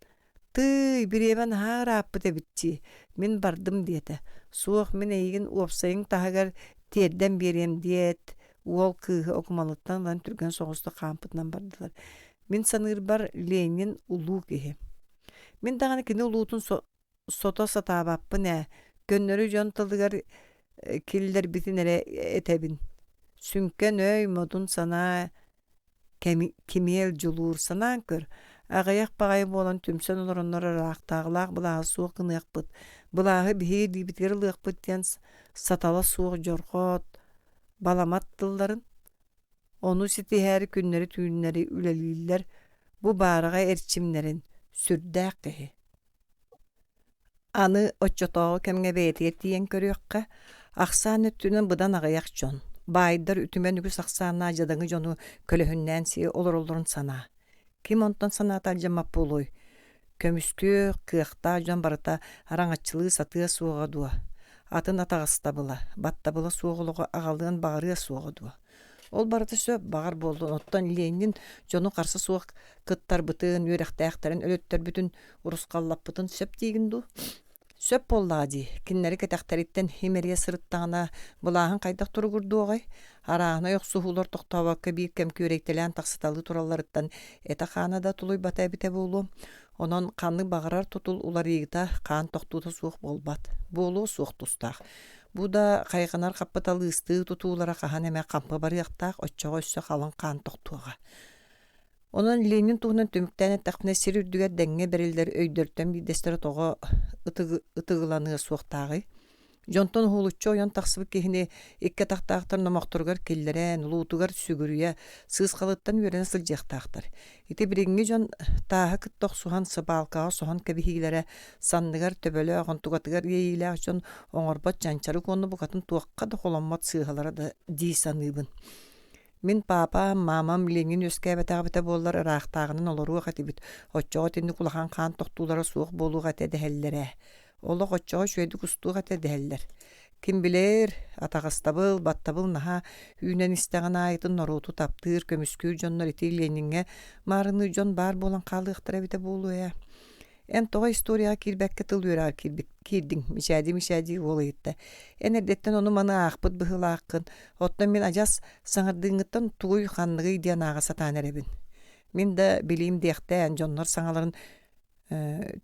tıy biremen ha rapı debitçi min bardım diyete. Suğuk min eygin uopsayın tahagar terden berem diyet. Uol kıhı okumalıktan lan türgen soğusta kampıtnan bardılar. Min sanır bar Lenin ulu kehi. Min dağını kini ulutun soto satabapı ne? Gönleri jon tıldıgar killer bitinere etebin. Sünken öy modun sana kimiyel julur sana kör. Ağayak bağayı bolan tümsen olurunlara raqtağılaq bulağı soğuk ınıqpıt. Bulağı bihi dibitgeri lıqpıt diyen satala soğuk jorqot balamat dılların. Onu siti her günleri tüyünleri üleliyler bu bağırağa erçimlerin sürdäq kehi. Anı oçotoğu kemge beytiyet diyen körüyokka Aksan öttünen bıdan ağayak jon. Baydar ütümen ügüs aksana jadаңы jonu kölöhünnen siye olurun sana. Kim ondan sana atalcamap boluy. Kömüskü kıyakta jon barata araŋatçılığı satıya suğa dua. Atın atağısta bula. Batta bula suğuluğu ağaldığın bağırıya suğa dua. Ol barata söp bağır boldu. Ottan ileyinin jonu karşı suğuk kıttar bıtın, yörektäktärän ölöttär bütün uruskallap bıtın söp diýgin du. Söp bolladı. Kinleri ketekteritten himeriye sırıttağına bulağın kaydak turgurdu oğay. Arağına yok suhular toktavakka bir kem körektelen taksıtalı turallarıttan etakana da tuluy batay bite bolu. Onan kanlı bağırar tutul ular yigita kan toktuda suğuk bolbat. Bolu suğuk tustaq. Бу да кайгынар каппыталы ысты тутуулара кахан эме кампы барыяктаак оччого өссө калын каан тохтуога. Онон Ленин туһунан төмүктәне тахна сирүрдүгә дәңге берилдер өйдөртөн бидестер того ытыгыланы суактагы. Жонтон хулуччо ойон тахсыбы кихини икке тахтаактар номоктургар келлерен, луутугар сүгүрүя, сыз калыттан үйрен сылжактаактар. Ити биринги жон тааһы кыттох сухан сыбалкаға сухан кебихилere санныгар төбөлө агонтугатыгар ейилээх жон оңорбот жанчары конну букатын туакка да холоммот сыыгалара да дии саныыбын. Мин папа, мамам Ленин өскәбәтәгәбәтә боллар ырахтагынын олоруга хатибит. Оччого тинди кулахан каан тохтуулары суох болууга тәдәһәлләре. Оло оччого шөйдү кустууга тәдәһәлләр. Ким билер, атагастабыл, баттабыл наха үйнен истәгән айтын норуту таптыр, көмүскүр жоннор ити Ленинге марыны жон бар болан калыктыра бите болуя. Эн тога историяга кирбәккә тыл үрәр кирдиң, мишәди олыйытта. Эн эрдеттен ону маны акпыт быһылааккын. Оттон мин ажас саңардынгыттан туй ханныгы диэн ага сатан эребин. Мин да билим диэхтән жоннор саңаларын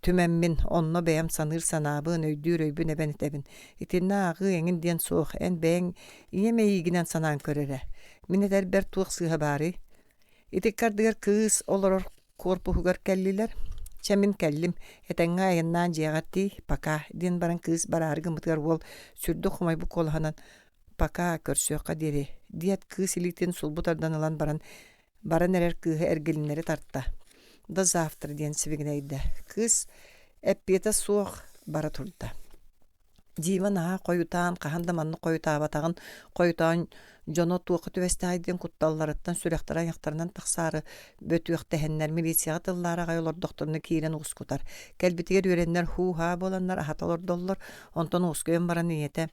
түмәммин онно бәям саныр санабын өйдүр өйбүн эбен этебин. Итинна агы эңин диэн суох эн бәң иеме игинен санаан көрөрө. Мин этер бер туох сыха бары. Итиккардыгар кыз олорор корпугар келлилер. Чамин келлим этеңга айыннан жиягатти пока ден баран кыз бараргы мытыр бол сүрдө хумай бу колханан пока көрсөкка дере. Диет кыз илитен сулбутардан алан баран эрер кыһы эргелиннери тартта. Да завтра ден сибигнейде. Кыз эппета суох бара турда. Диван коютан каханда манны коютабатагын коютан жоно туокы төбестайден кутталларыттан сүрәхтара яктарынан тахсары бөтүөхтә хәннәр милицияга тыллара гайлар докторны кирен ускутар. Кәлбитигер үреннәр хуха боланнар ахаталар доллар онтон ускөйөн бара ниете.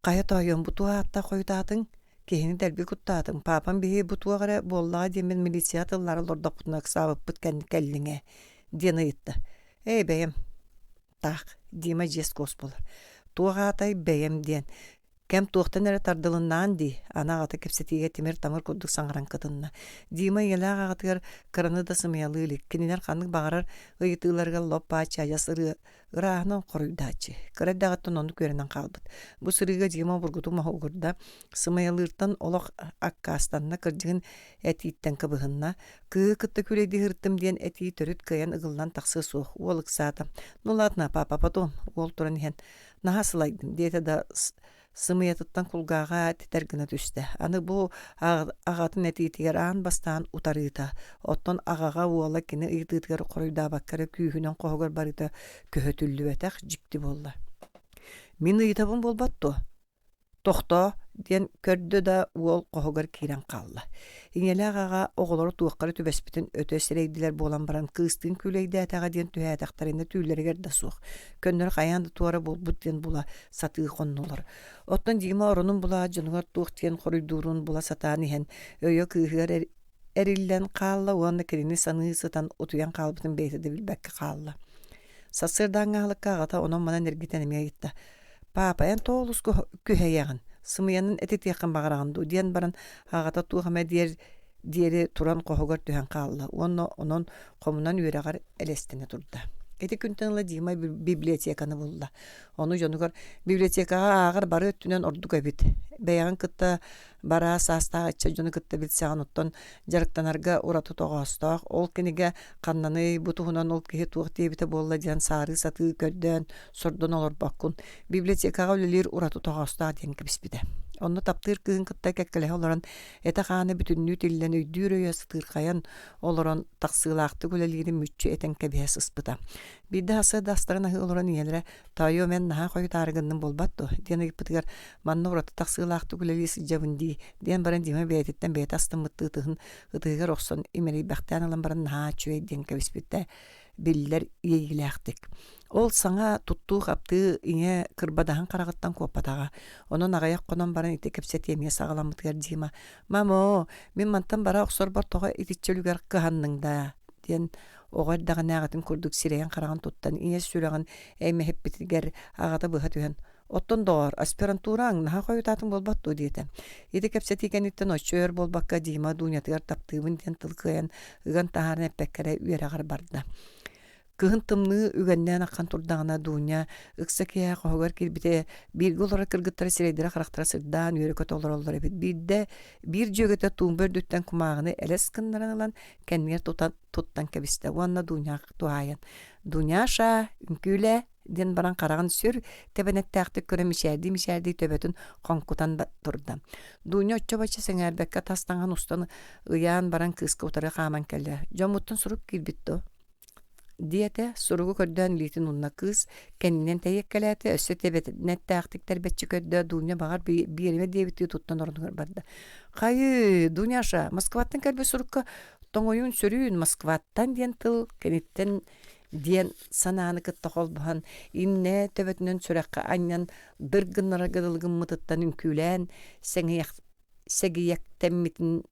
Кайта йон бутуа атта коютатын кехини дәрби куттатын. Папам бихи бутуа гара боллага демен милиция тыллара лордокутна сабып бүткән кәллиңе дені итті. Эй бәйем так дима жес кос болар. Туга атай бәйем ден. Кем туохтан эре тардылыннан ди, ана ата кепсетиге темир тамыр кудук саңаран кытынна. Дима елага агатыгар кыраны да сымыялыылы, кининер ханнык багарар ыйытыыларга лоппа чаяс ырахынан коруйдачы. Кырайдагаттан ону көренен калбыт. Бу сырыга Дима бургуту махугурда сымыялыртан олох аккастанна кырдыгын этиттен кыбыгынна, кытты күрейди хырттым диен эти төрүт кыян ыгыллан таксы суох, ол ыксата. Ну ладно, папа, потом, ол туран хен, нахасылайдым, дейте да сымыятыттан кулгага тетергіна түсті. Аны бу ағатын әтейтігер аан бастан утарыта. Оттон ағаға уала кені ыйтытығар қоройда баккары күйхінен қоғығар барыта көһөтүллі бәтәк жикті болла. Мен ыйтабын болбатты. Тохто ден көрді да уол қоғығар кейрен қалла. Инелі ағаға оғылары туаққары түбәспітін өте сірейділер болан баран кыстың күлейді әтаға ден түйә әтақтарында түйілерігер да суық. Көннер қаянды туары болбыт ден була сатығы қоннулар. Оттан Дима орынын була жонығар туық ден қорыйдурын була сатаны хен өйі күйгер әрілден қалла уанна керені саны сытан утуян қалбытын бейтеді білбәкке қалла. Сасырдан ғалыққа ағата онын манан әргетенеме етті. Папа, ән тоғылыз күхәйяғын. Сымыянын әтет яқын бағарағынды. Диен баран ағата туғаме диері туран қоғығар түйен қалла. Онын қомынан үйерағар әлестіне тұрды. Эти күнтенла Дима библиотеканы булла. Оны жонугар библиотекага агар бары өттүнөн ордук эбит. Бәян кытта бара саста ача жону кытта билсаган оттон жарыктанарга урату тогостак. Ол кениге каннаны бутугунан ол кихи туак дебите болла диан сары саты көрдөн сордон олор баккун. Библиотекага өлелер урату тогостак диен кебиспиде. Онны таптыр кыын кытта кеккеле олорон эта хааны бүтүннүү тиллен өйдүүрөйө сытыркаян олорон таксыылаакты көлелерин мүччү этен кебиэс ыспыта. Бидde hası dastırına hılıran yerlere tayo men naha koyu targının bolbatto. Diyen gipitigar manna urata taksılaktı gülelisi javındi. Diyen baran dime beytitten beyt astım mıttıtığın ıtıgar okson imeri baktan alan baran naha çöy diyen kebispitte biller yeğilektik. Ol sana tuttuğu kaptığı ine kırbadahan karagıttan kopatağa. Onun ağayak konan baran ite kepset yemeye sağlamıtgar dima. Mamo, min mantan bara oksor bar toğa ititçölügar kıhannında. Diyen oğar dağı nağıtın kurduk sireyen karagan tuttan iye süreğin eyme hep bitiger ağata bıha tühen. Otton doğar aspiranturang naha koyutatın bolbattu diyete. Iti kepsetiken itten oçöör bolbakka dima dunyatıgar taptığımın diyen tılkıyan ıgan taharın epekkere üyere ağar barda. Кыһын тымны үгеннән аккан турдагына дуня ыкса кия хогар кирбите бирге олора кыргыттара сирейдера характара сырдан үйрөкөт олор эбит бирде бир жөгөтө тумбөр дүттен кумагыны элес кыннаралан кеннер туттан кебисте уанна дуня туаян дуняша үмкүле ден баран караган сүр тебенеттәкти көрөмишәрди төбөтүн конкутан турда дуня оччобача сеңербекке тастанган устан ыян баран кыска утары каман келе жомуттун суруп кирбитто диете суругу көрдөн литин унна кыз кеннен тейеккелете өссө тебенеттәктиктер бетчи көрдө дуня багар бириме дебити туттан ордуңар барда кайы дуняша Москваттан келбе сурукка тоңоюн сөрүүн Москваттан диен тыл кенеттен диен санааны кыттахол бахан инне төбөтүнөн сүрөккө аннан дыргыннара гыдылгын мытыттан үмкүлэн сегияк теммитин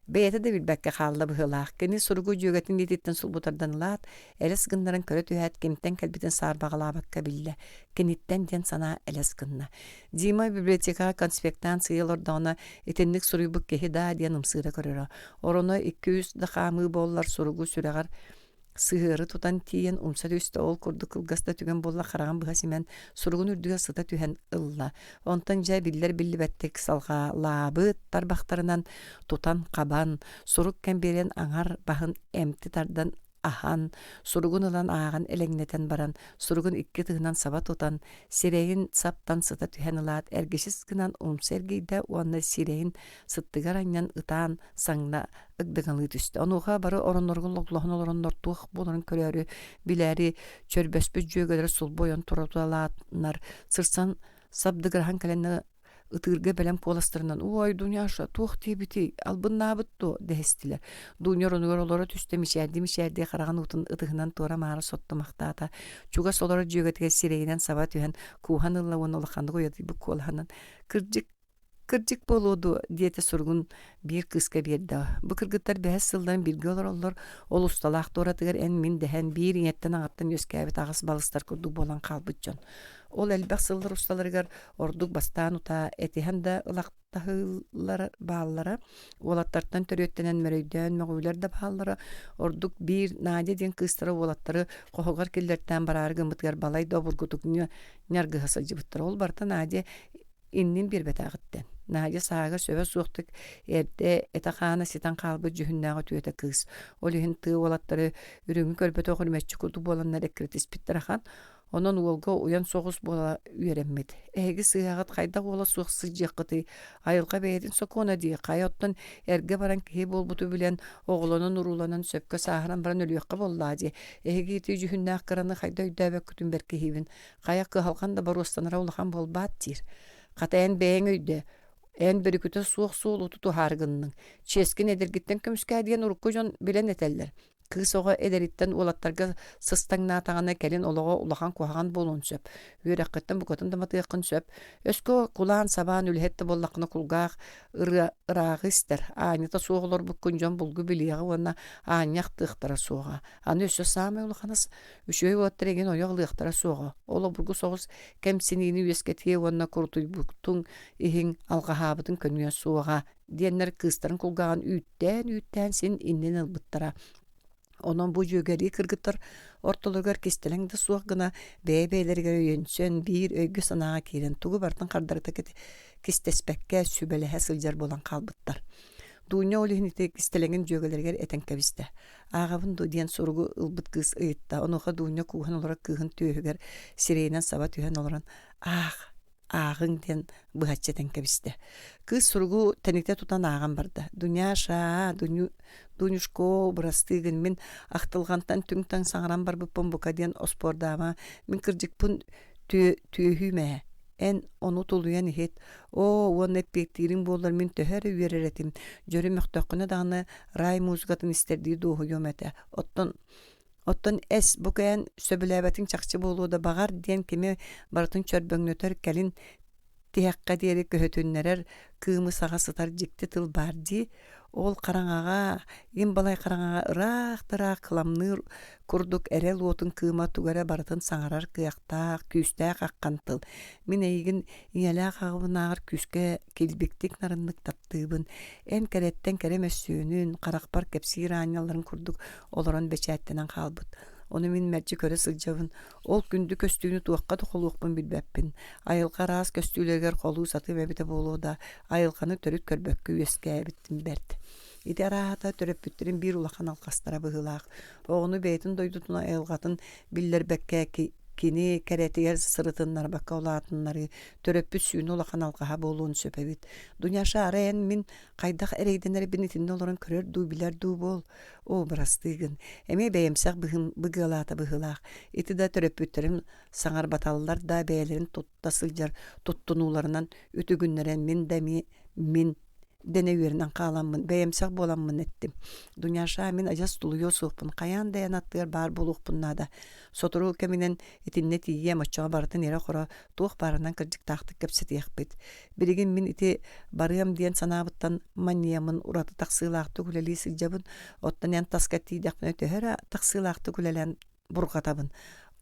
бейте де билбекке халла быһылаах кини суругу жөгөтүн дититтен сулбутардан лаат элес гыннарын көрө түһәт кенттен кэлбитин саарбагалаабакка билле кениттен диен сана элес гынна дима библиотека конспектан сыйылордоона этенник суруйбук кеһи да диен ымсыыра көрөрө ороно 200 дахаамыы боллар суругу сүрэгар сыыры тутан тиен умса төстө ол курду кылгаста түген болла караган быха симен сургун үрдүгө сыта түһен ылла онтан жа биллер биллибеттик салга лаабы тарбактарынан тутан кабан сурук кемберен аңар бахын эмти тардан ахан сургун ылан ааган элеңнетен баран сургун икки тыгынан саба тутан сирейин саптан сыта түһен ылаат эргешис гынан умсергейде уанна сирейин сыттыгар аннан ытаан саңна ыгдыганлыы түстө онуха бары оронноргун логлохун ороннортух боларын көрөрү билери чөрбөспү жөөгөлөр сулбойон туруталаатнар сырсан сабдыгархан каленна ытырга белем поластырынан ой дуняша тух тибити албыннаабытту дехестилер дуня ронугоролора түстө мишерди караган утун ытыгынан тура маары соттумактаата чуга солора жөгөтге сирейинен саба түһен куухан ылла онолахандык уятыбы колханан кырдьык болууду диете сургун бир кыска берди бу кыргыттар бэс сылдан бирге олор ол усталаах туратыгар эн мин дехен бир иеттен аңаттан өскәбит агыс балыстар курдук болан калбыт жон ол элбэх сыллар усталарыгар ордук бастаан ута этиһен да ылактахылар бааллара уолаттартан төрүөттенен мөрөйдөн мөгүйлер да бааллара ордук бир Надя ден кыстары уолаттары кохогар киллерден бараар гымытыгар балай добургутук няргыхаса жыбыттар ол барта Надя иннин бир бетагыттен Надя саага сөбө суоктук эрде этахана ситан калбы жүһүннага түөтө кыз ол ихин тыы уолаттары үрүңү көрбөтө хөрмөтчү курду боланнар эккретис биттирахан онон уолга уян согус бола үйренмет эги сыягат кайда ола суоксы жакыты айылга бэйдин сокона дии кайоттон эрге баран кии болбуту билен оголонун уруланан сөпкө сааран баран өлүөккө боллаади эги ти жүһүннаак кыраны кайда үйдөбөк күтүн беркихибин кая кыхалган да барустанара улахан болбаат тир катайын бэйин өйдө эн бөрүкүтө суок суул утуту харгынның ческин эдергиттен көмүскә диен урукку жон билен этеллер кыз ого эдериттен улаттарга сыстаңнаатагана келин олого улахан куаган болун сөп үйрөккөттөн букотун даматыаккын сөп өскө кулаан сабаан үлхетте боллакына кулгаах ыраагыстер аанята суоголор буккун жон булгу билиягы уонна ааньяк тыахтара суога аны өссө саамай улаханас үчөй уоттареген ойог лыахтара суога оло бургу согус кемсинини үескетие уонна курутуйбуктуң иһиң алгаһаабытын көнүө суога диэннер кыстарын кулгааган үүттэн син иннин ылбыттара онон бу жөгери кыргыттар ортолоргар кистелеңде суак гына бэбэлерге өйөнсөн бир өйгө санаага кирен тугу бартын кардарыта кистеспекке сүбелеһе сылжар болан калбыттар дуня олихните кистелеңин жөгөлергер этен кебисте агабын диен суругу ылбыт кыз ыйытта онуха дуня куухан олора кыыхын түйөгөр сирейнен саба түһен олорон аагың ден быхаччетен кебисте кыз суругу теникте тутан ааган барды дуняша дунюшко бурастыгын мен ахтылгантан түңтан саңаран бар буппун бука диен оспордаама мен кырдьыкпун түйөһүмэ эн ону тулуян ихет уон эппектирин боллар мен төһөр үйереретим жөрөмөктөккүнө даганы рай музыкатын истердии дуохуйум эте оттон эс букаян сөбүлэбэтин чакчы болууда багар диен кеме бартын чөрбөңнөтөр келин тиякка диэри көһөтүннерер кыымы сага сытар жикти тыл барди ол караңага ин балай караңага ыраак кыламныр курдук эрел уотун кыыма тугара бартын саңарар кыяктаак күүстаак аккан тыл мен эйигин иялаак агыбынаагар күскө килбиктик нарыннык таптыыбын эн кереттен керемөссүүнүн каракпар кепсир ааняларын курдук олорон бечээттенен хаалбыт Onu min merci köre sılcavın. Ol gündü köstüğünü tuakka toxuluqpun bilbäppin. Ayılqa ras köstüğüleger kolu satı bebite bolu da ayılqanı törüt körbökkü üeskeye bittim bert. İti arahata töröp büttirin bir ulakan alqastara bıhılaq. Oğunu beytin doydutuna ayılqatın biller bekke kini keretiyer sırıtınlar bakka olatınları töröp bütsüğünü ulakan alqaha bolun söpebit. Dünya şarayan min qaydak ereydenleri binitinde olaran körör du biler du bol. O brastığın. Eme beyemsek bıgılata bıhılaq. İti da töröp büttirin sanar batalılar da beylerin tutta sılcar tuttunularından ütü günleren min dene yerinden kalanmın, beyemsek bolanmın ettim. Dünya şamin acas duluyor soğupun, kayan dayanattılar bar buluqpunna da. Soturu keminen itinne tiyye maçağa barıtın yere kora tuğ barından kırcık taxtık kepset yakbet. Birigin min iti barıyam diyen sanabıttan manyamın uratı taksığılaqtı güleli silcabın, ottan yan taskati dakna ötehera taksığılaqtı gülelen burgatabın.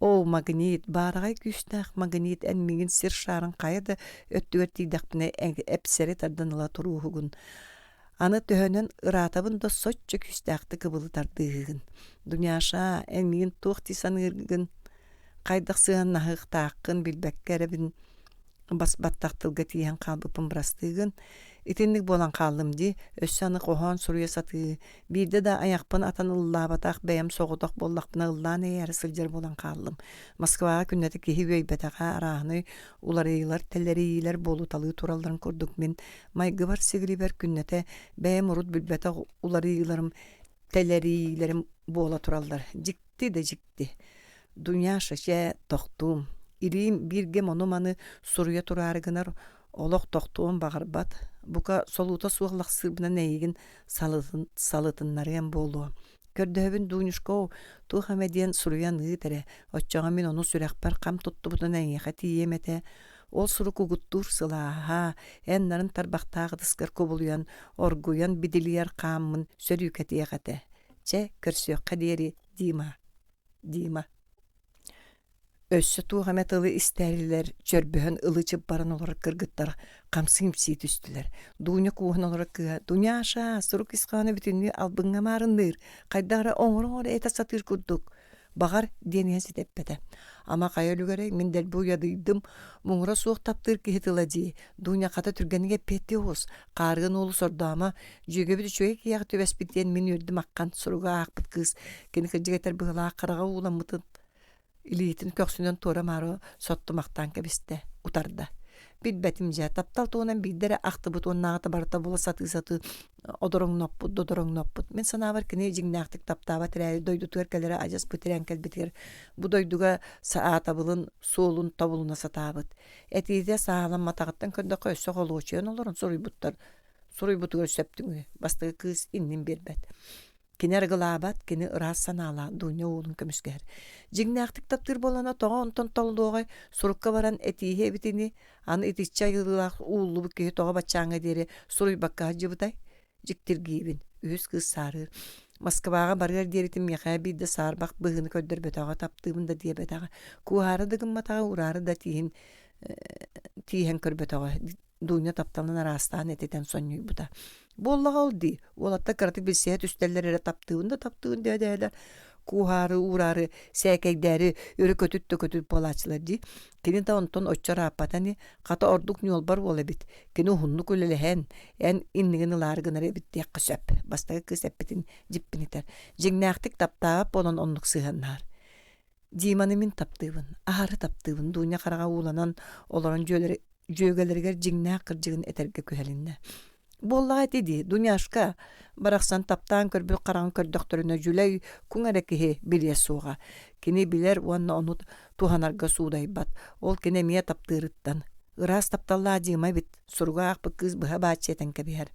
O magnit baragay güçnäq magnit en migin sir şarın qayda öttüverti dakna epsere tardanıla turuhugun. Anı töhönün ıratabın da soçça küstäqti kıbılı tardığın. Dünyaşa en migin tuğti sanırgın qaydak sığan nahıq taqın bilbekkerebin battaqtılga tiyen qalbıpın brastığın. İtinlik bolan qaldım di, össanı qohan suruya satı. Birde da ayaqpın atan ıllabataq beyam soğudaq bollaqpına ıllan eyeri sılcar bolan qaldım. Moskvaga künneti kehi göybetaqa arağını ularıylar, telleriyiler bolu talı turalların kurduk min. Maygı var sigriber künnete beyam urut bilbeta ularıylarım, telleriyilerim bola turallar. Cikti de cikti. Dünya şaşe toxtum. İriyim birge monumanı suruya turarıgınar oloq toxtuğum bağırbat. Buka soluta suğlaq sırbına neyigin salıtınlarıyam bolu. Kördöhübün duynuşko tuğha mediyen suruya nııtere. Otçağa min onu sürekber kam tuttu budan enyeqati yemete. Ol suru kuguttur sılaha. Enların tarbaqtağı dıskar kubuluyan, orguyan bidiliyar kamın sörükati yeqate. Çe körsüyok kaderi dima. Össü tuğamet ılı isterliler, çörbühün ılıçıp baran olarak kırgıtlar, kamsıyım siyt üstüler. Dunya kuğun olarak kığa, dünya aşağı, suruk iskanı bütünlüğü albınga marındır. Kaydara oğru eta satır kurduk. Bağar deniyen siteppete. Ama kayölü göre mindel bu yadıydım, muğra soğuk taptır ki hitilacı. Dünya kata türgenige peti oğuz. Kargın oğlu sordu ama, jöge bir çöğe ki yağı tüves bitiyen min yördüm akkan, suruga akbıt kız. Keni kırcı getir bığıla karağa uğlan mıtın. İliyitin köksünden tora maro sottumaktan kebiste utarda. Bilbetimce taptal toğunan bildere aktı onun nağıta barıta bula satı odorong nopput. Men sana var ki ne jignaktik taptaba tirayı doydu tüerkelere ajas bitiren kel bitir. Bu doyduga saata bulun soğulun tavuluna satabıt. Etiyde sağlam matağıttan könde koysa kolu uçuyon olurun soruy butu görseptüğü. Bastığı kız innin birbet. Kini argılabat, kini ıras sanala, dünya oğlun kömüsker. Jignaktik taptır bolana toğa onton tolduğu surukka varan etihe bitini, anı etişçe yılılak uğullu bükkeyi toğa batçağına deri, suruy bakka hacı butay, jiktir giyibin, üz kız sarır. Moskvaga bargar deritim yaqa bir de sarbaq bığını köddür betağa taptığımında diye betağa. Kuharı dıgın matağa urarı da tihen kör betağa. Dünya taptalının arastan eteten sonyu bu da. Bolla oldu. Olatta karatık bir seyahat üstellerine taptığında derler. Kuharı, uğrarı, sekekleri, yürü kötüt bolaçlar di. Kini de onton oçça rapatani, kata orduk yol bar ola bit. Kini hunnuk ölelehen, en inligini largınarı bit yakı söp. Bastaki kız epitin jippin iter. Jignaktik taptağıp onun onluk sığınlar. Dimanı min taptığın, aharı taptığın, dünya karağa uğlanan olan jögeleriger jignak kırjığın eterge köhelinne. Bollaha dedi, dünyaşka, baraksan taptan körbül karan kör doktoruna jüley kungarekihi bilye suğa. Kini biler wanna onu tuhanarga suuday bat. Ol kine miye taptırıttan. Iras taptalla jimay bit, surga akbı kız bıha bahçeten kebiher.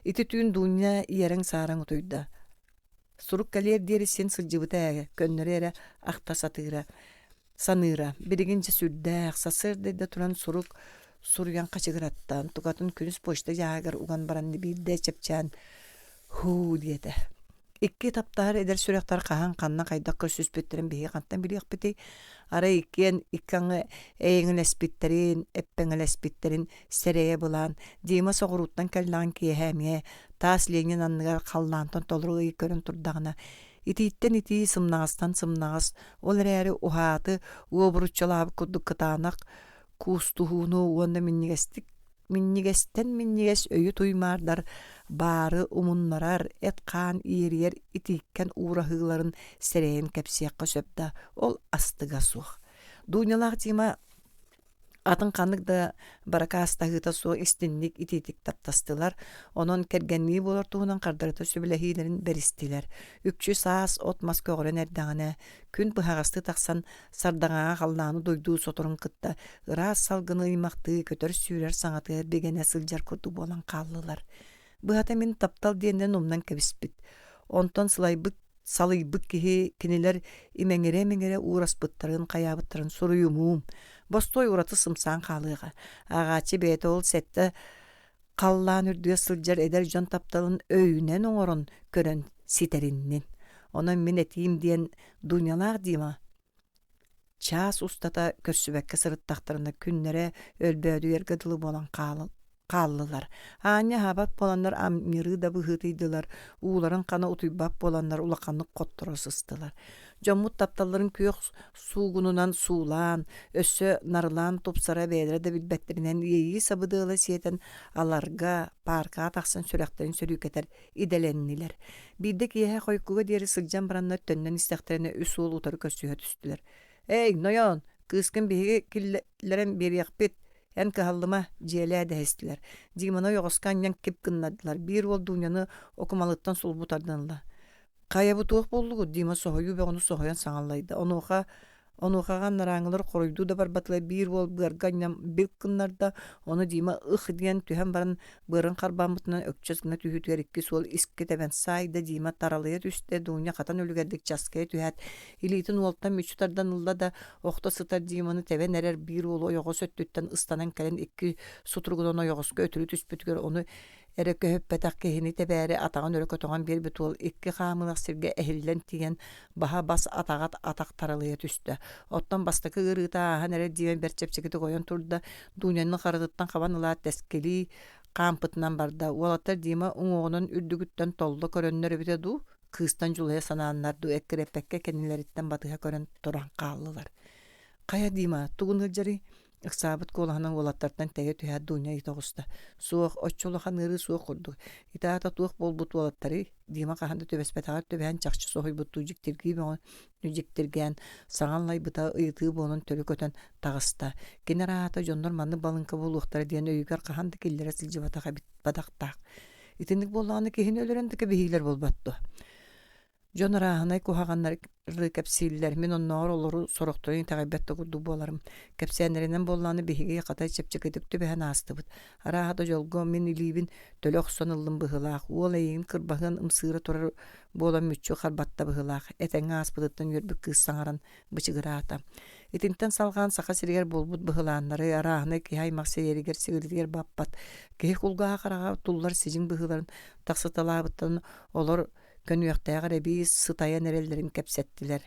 İti tüyün dünya iyeren saran utuyda. Suruk kaliyer deri sen sılcıbıta könnörere akta satıra. Sanıra, birigince sürdäq, sasır dedi turan suruyan kaçıgırattan, tukatın künüs poşta yağır ugan barandı bir de çepçen hu diyete. İki taptar eder sürektar kahan kanna kaydak kırsüz bütlerin bihi kantan biri yakbeti. Ara ikan eğin espitlerin, eppen espitlerin sereye bulan, dima soğuruttan kellan ki hemiye, tas lenyen anlıgar kallantan tolruğu körün turdağına, Итиitten ити сымнағастан сымнағас, ол әрі ухаты уобуручалабы курдук кытаанак кустуһууну уонна миннигес өйү туймаардар баары умуннарар эт хаан иериер итииккен уурахыыларын серэйин кэпсиэкка сөпда ол астыга суох. Дуунялаах тима атын каннык да баракаастагыта суо истинник ититик таптастылар. Онон кергеннии болар туһунан кардарыта сөбүлэһиилерин беристилер. 300 саас от маскөгөрөн эрдäҕинэ күн быһагасты тахсан сардаҥаға халлааны дойдуу соторун кытта ыраас салгыны ыймакты көтөр сүүрэр саҥаты бегене сылдьар курдук буолан хааллылар. Быһата мин таптал диэнден умнан кэбиспит. Онтон салыйбык киһи кинилер имэҥере уораспыттарын каяабыттарын суруйумуум. Бостой ураты сымсаан хаалыга. Агаачы бэйэ ол сетте қаллаан үрдүө сылдьар эдер дьон тапталын өйүнен оҥорон көрөн ситериннин. Онон мен этиим диэн дуунялаах диима. Чаас устата көрсүбэкке сырыттахтарына күннере өлбөөдүер гыдылы болан хааллылар. Аня хабат боланнар амниры да быһытыйдылар. Ууларын кана утуйбап боланнар улаканнык котторо сыстылар. Жоммут тапталларын күйөк суугунунан суулаан, өссө нарылаан тупсара бэйдэр да билбэттеринен ийи сабыдыыла сиэтен аларга парка тахсан сүрэхтерин сөрүүкетер иделеннилер. Бидде киэхэ хойкуга диэри сылдьан баранна төннөн истэхтерине үс уол утары көссүһө түстүлэр. Эй, ноён, кыыскын биһиги киллерен бериэхпит, эн кыһаллыма дьиэлээ дэһистилэр. Димана йоҕоскан нян кип гыннадылар. Биир уол дууньяны окумалыттан сулбутардынла. Кайабы туох боллугу дима соһойу беҕону соһойан саҥаллайда. Онуухаҕан нарааҥылар хоройдуу да барбатылар биир уол быарганнам бик кыннарда ону дима ых диэн түһэн баран быарын харбааммытынан өкчөс гына түһүтүгэр икки суол иске тэбэн сайда дима таралыя түстэ дуунья хатан үлүгэрдик чаская түһэт илиитин уолтан мүчүтардан ылла да охто сытар диманы тэбэн эрэр биир уол ойоҕос өттүттэн ыстанан кэлэн икки сутургунан ойоҕоска өтүрү түспүтүгэр ону эре көһөппэтак киһини тэбээри атаҕын өрө көтөҕөн биэрбит уол икки хаамылах сиргэ эһиллэн тиийэн баһа бас атаҕат атак таралыя түстэ. Оттон бастакы ырыыта ааһан эре диэн берчепчигити койон турда дууньянны харытыттан хабан ылаат тэскели хаампытынан барда. Уолаттар дима уҥуоҕунан үрдүгүттэн толло көрөннөр эбите дуу кыыстан жулайа санааннар дуу эккиреппекке кеннилериттен батыһа көрөн туран хааллылар. Кая дима тугун ылдьары ыксаабыт куолаһынан уолаттартан тэгэ түһээт дуунья итоҕуста. Суох оччулахан ыры суох курдук. Итаата туох болбут уолаттары дима каханда төбэспэтаҕар төбэһэн чахчы соһуйбут тужиктиргии бөҕөн нүжиктиргэн саҥаллайбыта ыйытыы буонун төлү көтөн таҕыста. Кинераата дьоннор манны балынка булуохтара диэн өйүгэр каханда киллере сылдьыбатаҕа бадахтаах. Итинник боллаҕаны киһини өлөрөн тыка биһиилэр болбатту. Дьон арааһынай куһаҕаннары кэпсииллэр мин онноор олору сорохторун таҕайбэтте курдук буоларым. Кэпсиэннэринэн боллааны биһиги хатай чэпчэкитик түбэһэн аастыбыт. Араахата дьолго мин илиибин төлө охсон ыллым быһылаах. Уол эйигин кырбаһын ымсыыра турар буолан мүччү харбатта быһылаах. Этэҥҥэ ааспытыттан үөрбүк кыыс саҥаран бычыгыраата. Итинтен салгаан саха сиригэр болбут быһылааннары арааһынай киһи аймак сэйэригэр сигилиригэр баппат. Киһи кулгаһа хараҕа туллар сиҗиң быһыларын тахсыталаабыттан олор көнүөхтээгэр эбии сытайан эрэллэрин кэпсэттилэр.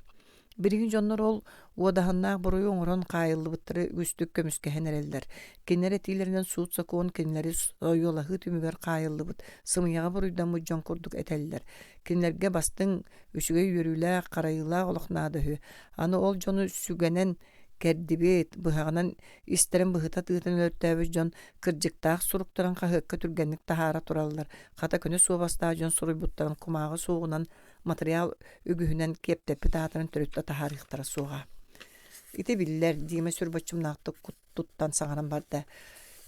Биригин дьоннор ол уодаһыннаах буруйу оҥорон хаайыллыбыттары үстүк көмүскэһэн эрэллэр. Кинилэр этиилэринэн суут сокуон кинилэри ойуолаһыы түмүгэр хаайыллыбыт сымыйаҕа буруйдан муддьон курдук этэллэр. Кинилэргэ бастыҥ үчүгэй үөрүүлээх харайылаах олохнаадаһы. Аны ол дьону сүгэнэн кэрдибит быһаҕынан истэрэн быһыта тыытан өлөртөөбүс дьон кырдьыктаах суруктаран хаһыакка түргэнник таһаара тураллар. Хата көнө суобастаа дьон суруйбуттарын кумааҕы суугунан материал үгүһүнэн киэптеппи таатарын төрүттэ таһаарыахтара суоҕа. Ити биллэр диэме сүрбөччүмнаахтык туттан саҥаран барда.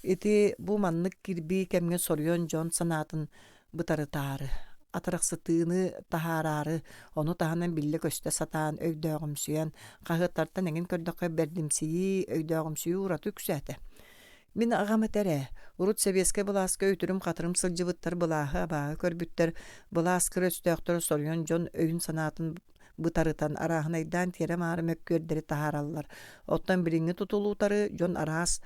Ити бу маннык кирби кэмҥэ соруйон дьон санаатын бытарытаары. Атырахсытыыны таһаарары, ону таһанан билле көстө сатаан өйдөөҕүмсүйэн, хаһыаттартан эҥин көрдөккө бердимсии өйдөөҕүмсүйүү ураты үксүэтэ. Мин аҕама тэрэ, урут Советская былааска өйтүрүм хатырым сылдьыбыттар былааһы абааһы көрбүттэр, былааскыр өстөөхтөр соруйон дьон өйүн санаатын бытарытан арааһынайдаан тиэрэ маары мөккүөрдэри таһаараллар. Оттон бириҥҥи тутулуутары дьон араас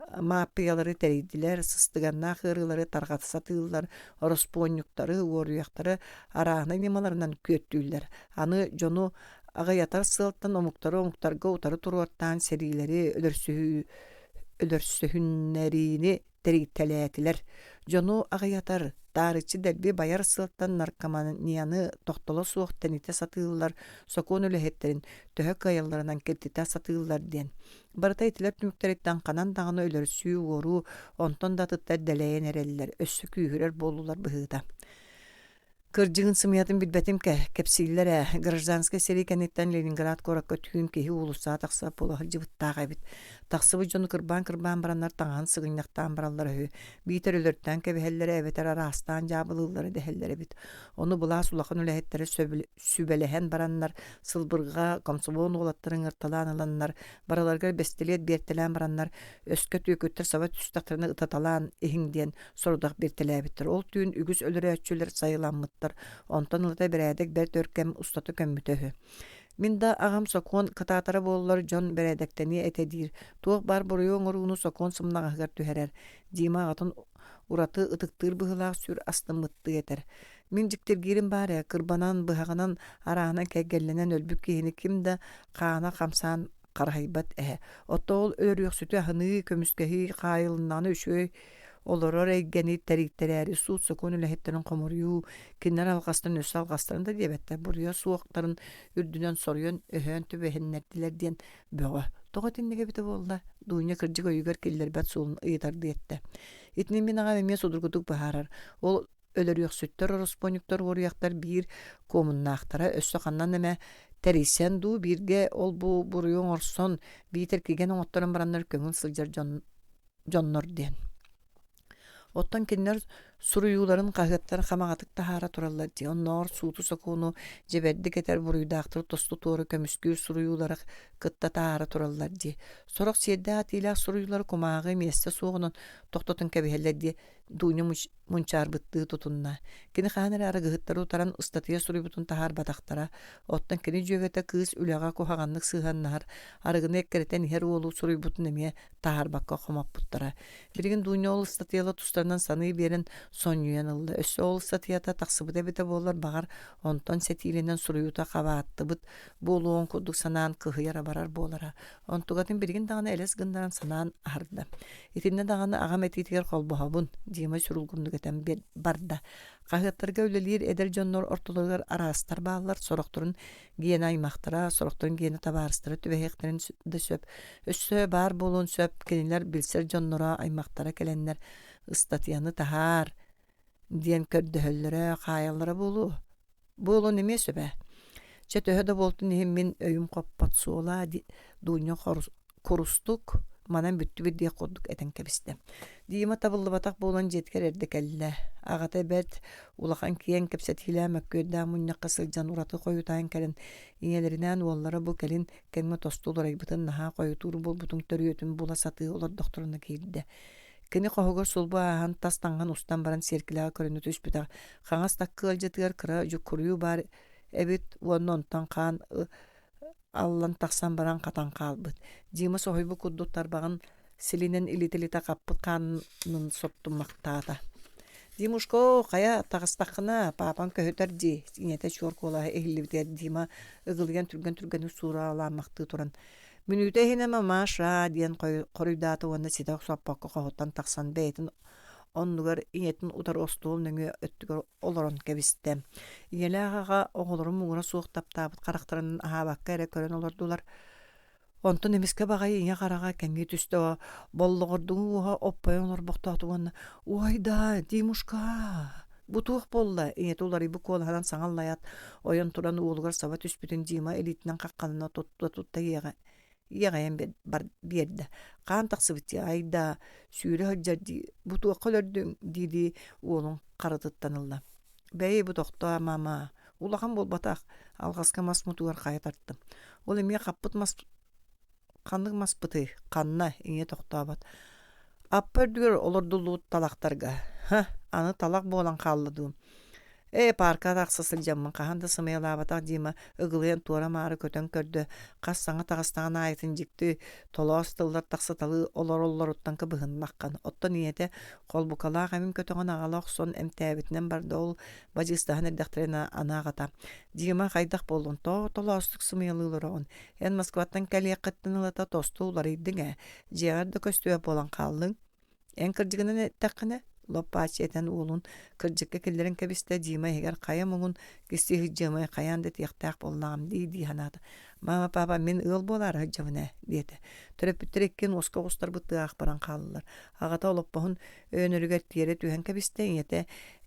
мааппыялары тэрийдилэр, сыстыганнаах ырылары тарҕатсатыыллар, ороспуонньуктары, уоруйахтары арааһынай нималарынан күөттүүллэр. Аны дьону аҕайатар сыалтан омуктарга утары туруаттаан сериилери өлөрсөһүннэрини тэрийттэлээтилэр. Дьону аҕайатар Тарычы дәлби байар сылттан наркоманияны тоқтоло суох тәните сатыылар, сокуон өлөһеттерин төһө кайалларынан кертите сатыылар ден. Барыта итилер түмүктәриттен канан дағаны өлөрсүү уору, онтон да тыттар дәләйен эреллер, өссө күйүрер болулар быһыыта. Кырдьыгын сымыятын билбетим кепсиллер гражданский серикенеттен Ленинград коракка түүн кеһи улуса тахса полоһа жыбыттаага бит. Тахсыбы жону кырбан бараннар таңан сыгыннактан бараллар хүй. Битер өлөрттен кебехеллере эбетер арастан жабылылары дехеллере бит. Оны була сулахан үлэхеттері сүбелehen бараннар сылбырга комсомол уолаттарын ырталан аланнар, бараларга бестелет бертелен бараннар, өскө түйөкөттөр саба түстактарына ытаталан эхиңден сорудак бертелебиттер. Ол түүн үгүс өлөрөчүлөр сайыламмыттар. Онтон ылыта берәдек бер төркем устаты көммүтөһү. Минда агам сокон кытаатара боллар жон берәдектени этедир. Туох бар бурuyuң оруну сокон сымнагагар түһәрәр. Дима атын ураты ытыктыр быһылаах сүр астыммытты этер. Мин жиктергирим бары кырбанан быһаганан араана кәгелленен өлбүк киһини кимда каана камсан карахайбат Отол өрүөх сүтү ханы көмүскеһи кайылнаны үшөй олорор эйгени териктерәри суут сокон үлэһеттерин комуруу киннер алгастан өс алгастан да дебеттер бурья суоктарын үрдүнөн сорuyон өһөн түбэһиннердилер диен бөҕө тоҕо тиннеге бите болла дуйня кырдьык өйүгөр киллербет суун ыйытарды этте. Итнин мин ага эмиэ судургутук баһаарар. Ол өлөрүөх сүттөр ораспонюктор уруяктар бир комуннаахтара өссө ханнан эме терисен дуу бирге ол бу бурuyуң орсон биитер киген оңотторун бараннар көңүл сылдьар дьоннор диэн. Оттан киннер суруюларын кагыттар хамагатык тахара тураллар ди. Оннор сууту сокуну жеберди кетер буруйдаактыр тосту туору көмүскүр суруюлары кытта тахара тураллар ди. Сорок сиэдде атыйлаах суруюлары кумаагы месте суогунун токтотун кебиһеллер ди. Дуйну мунчаарбытты тутунна. Кини хаанары арыгыһыттары утаран ыстатыя суруйбутун тахар батактара. Оттан кини жөбөтө кыыс үлэҕа кухаганнык сыыһаннаар арыгыны эккеретен ихер уолу суруйбутун эмиэ тахар бакка хомаппуттара. Биригин дуйну ол ыстатыяла тустарынан саныы берин соньюян ылла. Өссө ол ыстатыята тахсыбыта бите болар багар онтон сетииленен суруйута кабааттыбыт буолуон курдук санаан кыһыяра барар буолара. Онтугатын биригин дагана элес гындаран санаан аһырда. Итинне дагана агам этиитигер холбоһобун диема сүрүлгүндүгэтен барда. Кагыттарга үлелиир эдер дьоннор ортолоргар арастар баалар сорокторун гиен аймактара, сорокторун гиени табаарыстара түбэһиэхтерин да сөп. Өссө бар болуун сөп кинилер билсер дьоннора аймактара келеннер ыстатыяны тахаар диэн көрдөһөллөрө каяллара болу. Болу неме сөбэ. Чөтөһө да болтун иһин мин өйүм коппот суола дуйня курустук манан бүттүбүт дие курдук этен кебисте. Диема табыллыбатак болан жеткер эрдекелле. Агата бет улахан киен кепсетиле мәккөдда муннакка сылжан ураты коютайын келин иңелеринен уоллара бу келин кемме тостулар айбытын наха коютур болбутун төрүөтүн була саты олар докторуна киирде. Кини кохогор сулба ахан тастанган устан баран серкилага көрүнү түспүтэ. Хаңас таккы алжатыгар кыра жуккуруу бар эбит уоннонтан каан аллан тахсан баран катан калбыт. Дима сохойбу куддуттар баган силинен илителите каппыт канын соттуммактаата. Димушко кая тагыстакына папан көһөтөр ди. Инете чоркола эхилибите Дима ыгылган түргөн сура аламакты туран. Мүнүтэ хинема маша диен корuydaаты уонна сидак саппакка кохоттан таксан бейтин оннугар иетин утар остуул нөңө өттүгөр олорон кебисте. Иелаагага оголорун мугура суох таптаабыт карактарын аһаабакка эре көрөн олордулар. Онтон эмиске багай ине карага кемги түстө боллогордуга оппой олорбоктоотуган уайда Димушка бутух болла иет улары бу колханан саңаллаят ойон туран уулугар саба түспүтүн Дима элитинен какканына тутта Ягаен бар берді. Қан тақсыбытты айда сүйрі хаджарди бұту ақылырдың диди уолун қарытыттанылла. Бәйі бұтоқта мама. Улахан бол батақ алғасқа мас мұтуғар қайытарттым. Ол еме қаппыт мас қандық мас бұты қанна ене тоқта бат. Аппырдығыр олырдылуыт талақтарға. Аны талақ болан қалыдым. Парка тақсысыл жаммын қағанды сымайлабатақ Дима ұғылыян туара мары көтен көрді. Қассаңа тағыстағына айтын жікті тола астылдар тақсыталы олар ұттан кыбығын наққан. Оттан ниеті қолбукала ғамин көтіған ағалақ сон әмтәбітінен барды ол бажыстағын әрдіқтеріне анағата. Дима қайдақ болуын тола астық сымайлылыр оғын. Ән Москваттан кәлия қыттынылата тосты олар үйдің жиғарды көстуе болан қалдың. Ән кірдігінен әттәқіне Loppaç eten oğlun kırcıkka killerin kebiste Dima heger kayam oğun kisi hıcamay kayan det yaktaq bollağım di hanada. Mama papa men ıl bolar hıcamına diyete. Töröpütterekken oska ostar bıttı akbaran kallılar. Ağata olopпahын önürüger tiyere tühen kebiste yete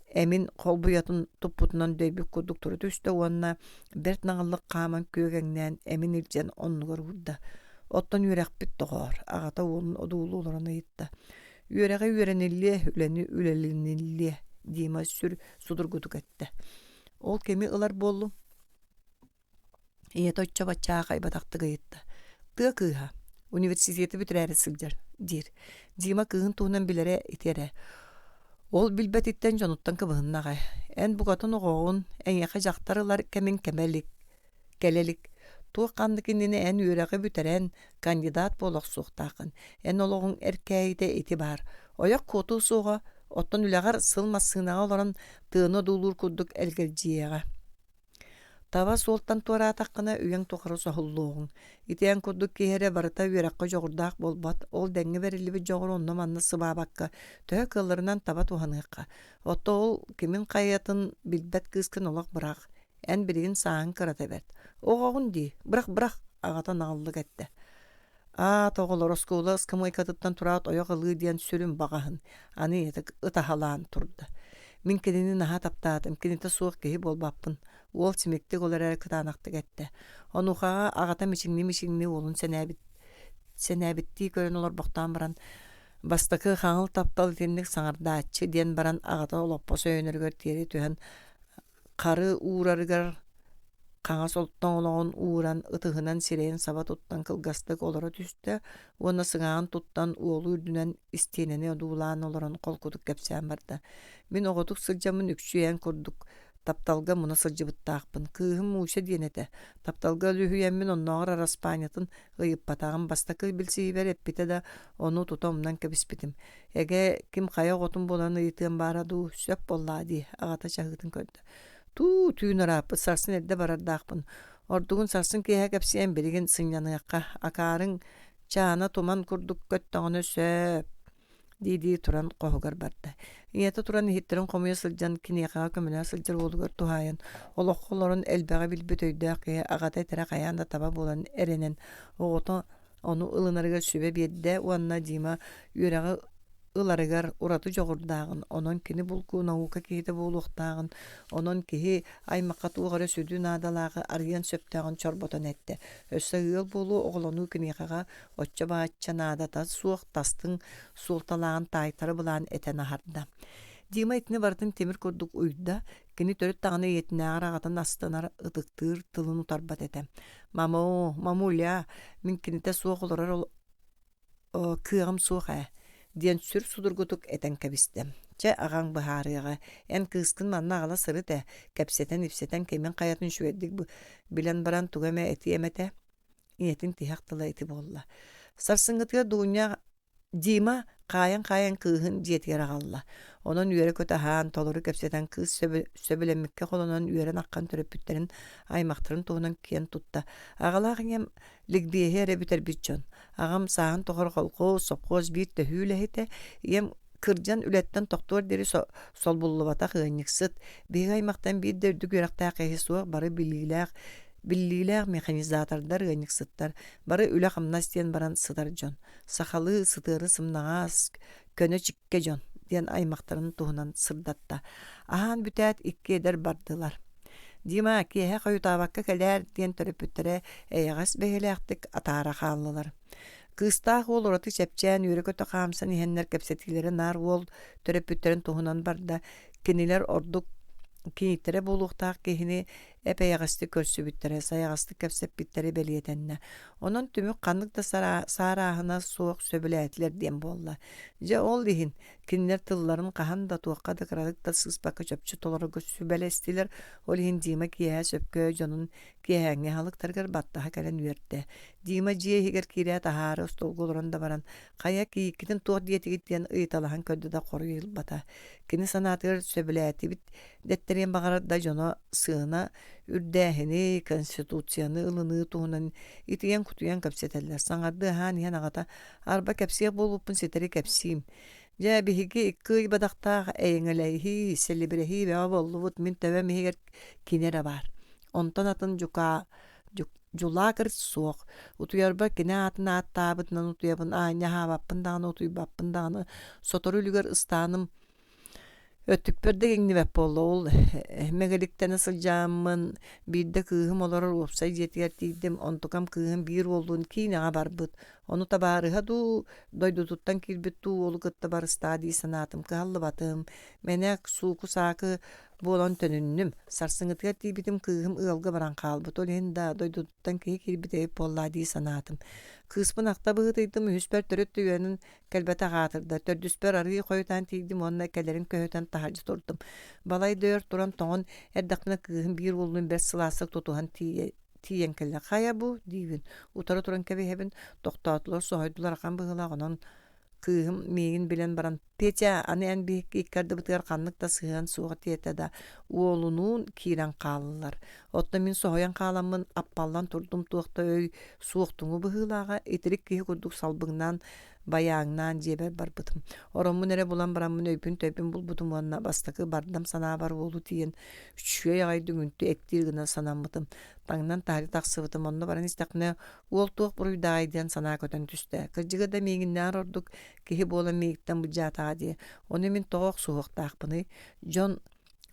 emin kolbuyatın tupputundan döybük kuduk turu düştü onna bert nağıllık kaman kögengnen emin ilcen onnugar hurda. Ottan yürek bit doğar. Ağata oğlun oduğulu olarına yitti. Yüreğe yürenilliye üleni ülelinilliye dima sür sudurguduk etti. Ol kemi ılar bollu. İyet otça batçağa kaybadaktı gıyıttı. Tığa kıha. Üniversiteti bitireri sılcar. Dir. Dima kığın tuğunan bilere itere. Ol bilbet itten jonuttan kıbığınnağa. En bugatın oğun en yaka jaktarılar kemin kemelik. Gelelik. Tuğ kandıkinini en yüreğe büteren kandidat bolak soğtaqın. En oloğun erkeği de itibar. Oyak kotu soğa, ottan üleğer sılma sığınağa olan tığını dulur kudduk elgelciyeğe. Tava soltan tuara taqına üyen toqarı soğulluğun. İteyen kudduk kehere barıta yüreğe joğurdaq bolbat, ol denge verili bir joğur onunla manna sıbabakka, töhe kıllarından tava tuhanıqqa. Otta ol kimin kayatın bilbet kıskın olaq bırak. En birinin sağın kırata bert. Oğun di, bırak, ağata nağıllık etti. Toğular oskula ıskımı katıttan turaat oyak ılığı diyen sürüm bağahın. Anı yetik ıtahalan turdu. Min kedini naha taptaatım, kenite soğuk kehi bol bappın. Ol çimektik olar erkıtanaktık etti. Onu uxağa ağata miçingli olun senäbittiği gören olar boktan baran. Bastakı xağıl taptal etenlik saŋardaatçı diyen baran ağata oloppa söýönörgör tiyeri tühen qarı uğrarıgar kaňa soltdan olaň uğran ытыһынан sireyen saba tuttan kılgastyk olara düştü. Ona sıňagan tuttan oğlu ürdünen isteneni odulan olaran kolkuduk gepsen barda. Min ogotuk sıljamın üksüyen kurduk. Taptalga muna sılcıbıttaaqpın. Kıhım muşa diyenete. Taptalga lühüyenmin onnağır araspaniyatın ıyıp batağın bastakı bilsiyi verip bite de onu tutamdan kebispitim. Ege kim kaya gotun bolan ıyıtığın baradu söp bolla di. Ağata çahıtın kördü. Tüyün arapı sarsın elde barardaqpın. Ordugun sarsın kehe kepsiyen berigin sınyanıqqa. Akarın çağına tuman kurduk göttağını söp. Didi turan qohugar barda. İyete turan hittirin qomuya sılcan kiniyaqa kömüne sılcar olugar tuhayan. Oloqoların elbağa bilbet öydaqe ağata etere qayanda taba bolan erenen. Oğuta onu ılınarıga sübe bedde uanna dima yüreğe ılarıgar uratı joğurdağın, onon kini bulku nauka kihide buluqtağın, onon kihi aymaqat uğara südü nadalağı arıyan söptağın çorbotan etti. Össe ıyıl bulu oğlanu kiniqağa otça bağatça nadata suaq tastın sultalağın taytarı bulan eten aharda. Dima etini bardın temir kurduk uyda, kini törüt tağını yetine ağrağatan astınar ıdıktır tılın utarbat etem. Mamulya, min kinite suaq olarar kığam suaq diyen sür sudurgutuk eten kebistem. Ce ağan baharıga en kıskın manna ağla sırı de kepseten ipseten kemin kayatın şüveddik bu bilen baran tugame eti emete inetin tihaqtıla eti bolla. Sarsıngıtıga dunya dima kayan kıhın diyetiyara galla. Onun üyere köte haan toluru kepseten kız söbülemikke kolonan üyeren akkan töröpütlerin aymaqtırın tuğunan kiyen tutta. Ağalağın yem ligbiye here biter bitçon. Ağam sağın toğur kolqo sopqoz bir tehüyle hete yem kırcan ületten doktor deri sol bullubata hınyıksıt. Bir aymaqtan bir derdük yöreqtağ qehi barı Billiler mekanizatorlar ganyıksıtlar. Barı üle hamnastiyen baran sıdar jon. Sahalı sıdırı sımnağaz köne çikke jon. Diyen aymaqtarın tuğunan sırdatta. Ahan bütät iki eder bardılar. Dima ki he koyu tabakka keler diyen töröpüttere eyagas behelektik atara qallılar. Kıstaq ol oratı çepçen yürek öte qamsan ihenler kepsetileri nar ol töröpütterin tuğunan barda kiniler orduk kinitere buluqtaq kehini epe yağıstı körsü bittere, sayağıstı kepsep bittere beliyetenne. Onun tümük kanlık da sarahına soğuk söbületler diyen bolla. Je ol dihin, kinler tılların qahan da tuaqqa da kıradık da sısbaka çöpçü toları gösübele estiler, ol dihin dima kiyehe söpkö jonun kiyehenge halık targar battaha kalen üyerte. Dima jiye higer kiriyat ahara ustolgoloranda baran, kaya kiyikitin tuaq diyeti gittiyen ıytalahan kördü da koru yılbata. Kini sanatır söbületi bit, detterien bağarar da jona sığına, ürdähini, konstitusiýany ılını tuğunan itiyen kutuyan kapseteller. Saňardy han yan agata arba kapsiýa bolupyn seteri kapsiyim. Ja bihigi ikki badaqta eğengelehi selibrehi ve bollubut min tebe mihiger kinere var. Ondan atın julakır soğuk. Utuyarba kine atın attabıt nan utuyabın ayna havapın dağını utuyubappın dağını sotorülüger ıstanım. Ötükperde gengni bep bollu ol. Megelikte nasıl camın bir de kığım olar olsa yetiyer diydim. Ontukam kığım bir olduğun ki ne haber bıt. Onu tabarı hadu doydu tuttan kirbit tu olu gıtta bar stadi sanatım kıhallı batım. Menek suku sakı bolan tönünnüm. Sarsıngıt gerdi bitim kığım ılgı baran kalbıt. Olen da doydu tuttan ki kirbit eyip bolladi sanatım. Kıspın akta bığıtıydım. Hüsper törüt düğünün kelbete hatırda. Tördüsper arıyı koyutan tiydim. Onunla kelerin köhüten tahacı turdum. Balay dör duran toğun erdakına kığın bir oğlunun bir sılasık tutuhan tiyen kelle. Kaya bu divin. Utara turan kebi hebin doktatlılar sohaydular akan bığılağının kığım meyin bilen baran. Peça anı en büyük ikkardı bıtıgar kanlık da sığan suğa tiyete da oğlunun kiren kalılar. Otla min sohayan kalamın appallan turdum tuğda öy suuqtuğu bığılağa etirik kihi kurduk salbığından bayağından jeber barbıtım. Oromu nere bulan baramın öpün töpün bulbutum onunla bastakı bardam sana bar oğlu tiyen. Şüye ay düngüntü ektir gına sanamıtım. Tağından tahri taqsıvıtım onunla baran istakne uoltuq buruy dağıydan sana köten tüste. Kırcıga da meğinden orduk kihi bolan meğitten bu jatağa diye. Onu min toğuk soğuk taqpını. John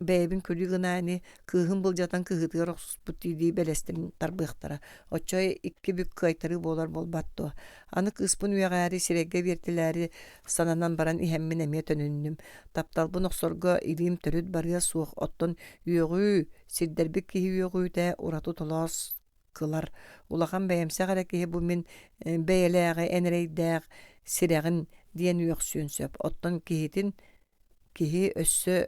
Bäbin külü gınani kıhın buljatan kıhıtı roxsus putti belestin tarbıqtara. Oçoy ikki bük kaytarı bolar bolbatto. Anı kıspın üyagari sirege vertileri sananan baran ihemmin emye tönünnüm. Taptal bu noxsorga ilim törüd barıya soğuk otton üyögü sirderbik kihi üyögü de uratu tolos kılar. Ulaqan bäyemse gara kihi bu min beyleği enreydäq siregin diyen üyöksün söp. Otton kihitin kihi össö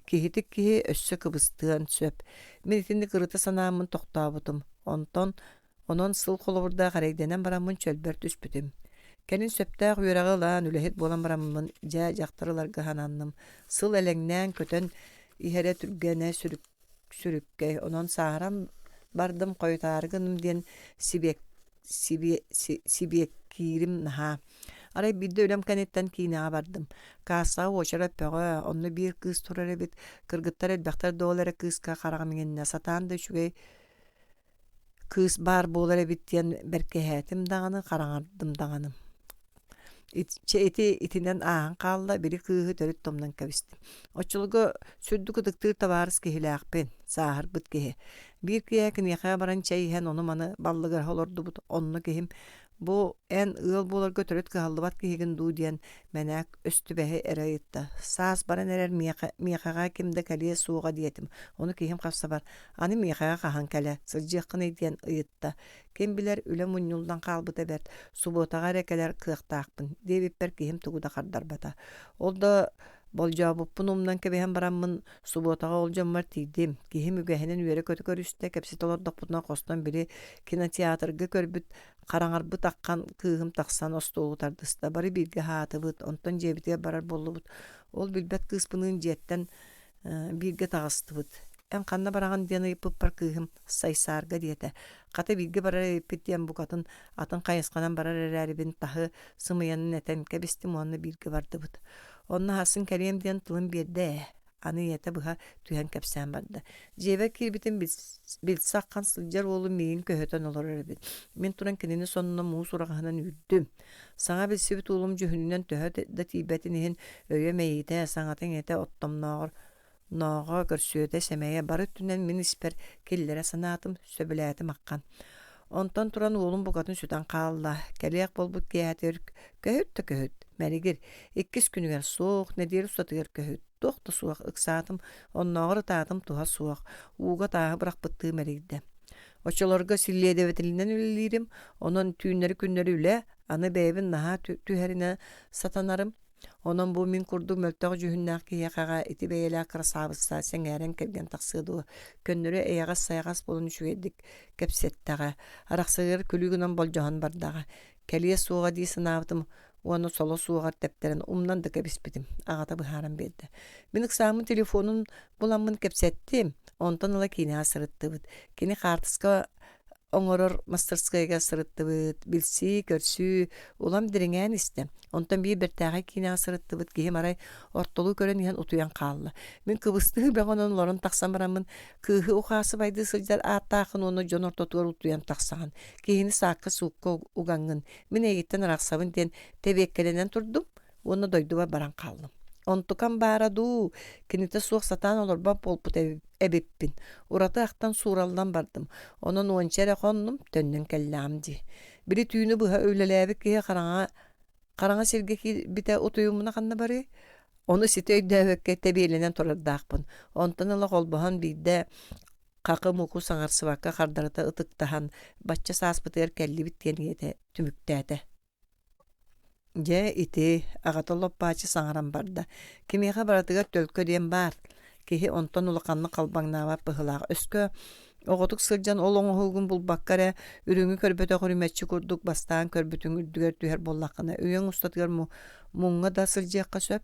kihitik kihi össö kıbıstığın söp. Militini kırıtı sanamın toqtabıtım. Onon sıl koloburda garaydenen baramın çölber tüspütüm. Kelin söptäq üyerağı lan ülehet bolan baramın ja jaktarılar gahanannym. Sıl eleňnän köten ihere türgene sürükke. Onon saharam bardım koytargınım diyen sibek kirim ha. Aray bir de ölem kanetten kine bardım. Kasa oşara pöge onnu bir kız turar ebit kırgıttar elbaktar dolara kız ka karagamenне satan da şugay kız bar bolar ebit diyen berke hetim dağını karangardım dağını. Itinden ağın kalla biri kıhı törüt tomdan kavistim. Oçulugu sürdü kıdıktır tavarız kihilakpen sahar bıt kihi. Bir kiyakin yaka baran çay hen onu manı ballıgar holordu but onnu kihim. Bu en ığıl bolar götürüt kıhallıbat kihigin du diyen menek östübehe erayıtta. Saz baran erer miyakaga kimde kaliye suuğa diyetim. Onu kihim kapsa bar. Ani miyakaga kahan kale. Sıcıqın ediyen ıyıtta. Kim biler üle munyuldan kalbı tebert. Subotaga rekeler kıqtaqpın. Devipper kihim tuguda kardar bata. Olda boljabuppun umdan kebehem baramın subotaga oljam var tiydim. Kihim ügehinin üyere kötü körüste kepsit olordak butuna kostan biri kinoteatrga körbüt karangar bıt akkan kığım taksan ostolu tardısta bari bilgi hatı bıt ondan jebite barar bollu bıt. Ol bilbet kıspının jetten bilgi tağыстı bıt. En kanna baragan diyana yapıp par kığım saysarga diyete. Kata bilgi barar yapıp diyen bu katın atın kayıskanan barar ereribin tahı sımıyanın eten kebistim onunla bilgi vardı bıt. Onna hasın kalem diyen tılın bir de anı yete bıha tüyen kapsan bardı. Jebe kirbitin bilsak kan sılcar oğlu meyin köhöten olur erbit. Men turan kinini sonuna muğ surağından ürdüm. Sana bir sivit oğlum cühününden töhö da tibetinihin öye meyite sanatın ete ottom nağa görsüyöde semeye barı tünen min isper kellere sanatım söbületim akkan. Ondan turan oğlum bu kadın süten kalla. Keliyek bol bu kiyatörk. Köhüt de köhüt. Merigir. İkis günüger soğuk. Nedir ustatıger köhüt. Dokta soğuk ıksatım. Onnağı tadım tuha soğuk. Uğga tağı bırak bıttığı merigde. Oçalarga silliye devetilinden ülelirim. Onun tüyünleri günleri üle. Anı beyvin naha tüherine satanarım. Onun bu min kurdu möltəq jühünnaq ki yaqağa iti beyela krasabıssa sengeren kelgen taqsıdı. Könnürü eyagas sayagas bolun şüyedik kepsettağa. Araqsagır külügünen boljahan bardağa. Keliye suğa di sınavdım. Onu solo suğa tepteren umdan da kebispidim. Ağata bıharam beddi. Min ıksamın telefonun bulanmın kepsettim. Ondan ala kini asırıttı bıd. Kini kartıska оңорор мастерскайга сырыттыбыт, билси, көрсү, улам дириңэн истем. Онтан bir бертәгә кине сырыттыбыт, киһи марай ортолу көрөн иһен утуян калла. Мен кыбысты бегонон лорон таксам барамын, кыһы ухасы байды сылжар аттахын оны жон ортотуар утуян таксаган. Киһини саакка суукка угаңын. Мен эгиттен араксабын ден тебеккеленен турдум, оны дойдуба баран калдым. Онтукан бараду, кините суох сатан олорба полпут эбиппин. Ураты ақтан суралдан бардым. Онон уончере хоннум, төннен келлам ди. Бири түйүнү быха өйлелээбик кие караңа сирге бите утуюмуна канна бары. Оны сите өйдөбөкке тебеленен турардаакпын. Онтон ыла колбохан бийде какы муку саңарсыбакка кардарыта ытыктахан бачча сааспытыгар келли биттиениете түмүктээте. Же ити агатолоп бачы саңаран барда. Кимеха баратыгар төлкө диен бар. Кихи онтон улаканны калбаңнаава пыхылаах өскө оготук сылжан олоңо хугун булбаккара үрүңү көрбөтө хурметчи курдук бастаан көрбөтүң үрдүгөр түһер боллакына үйөң устатыгар муңга да сылжыакка сөп.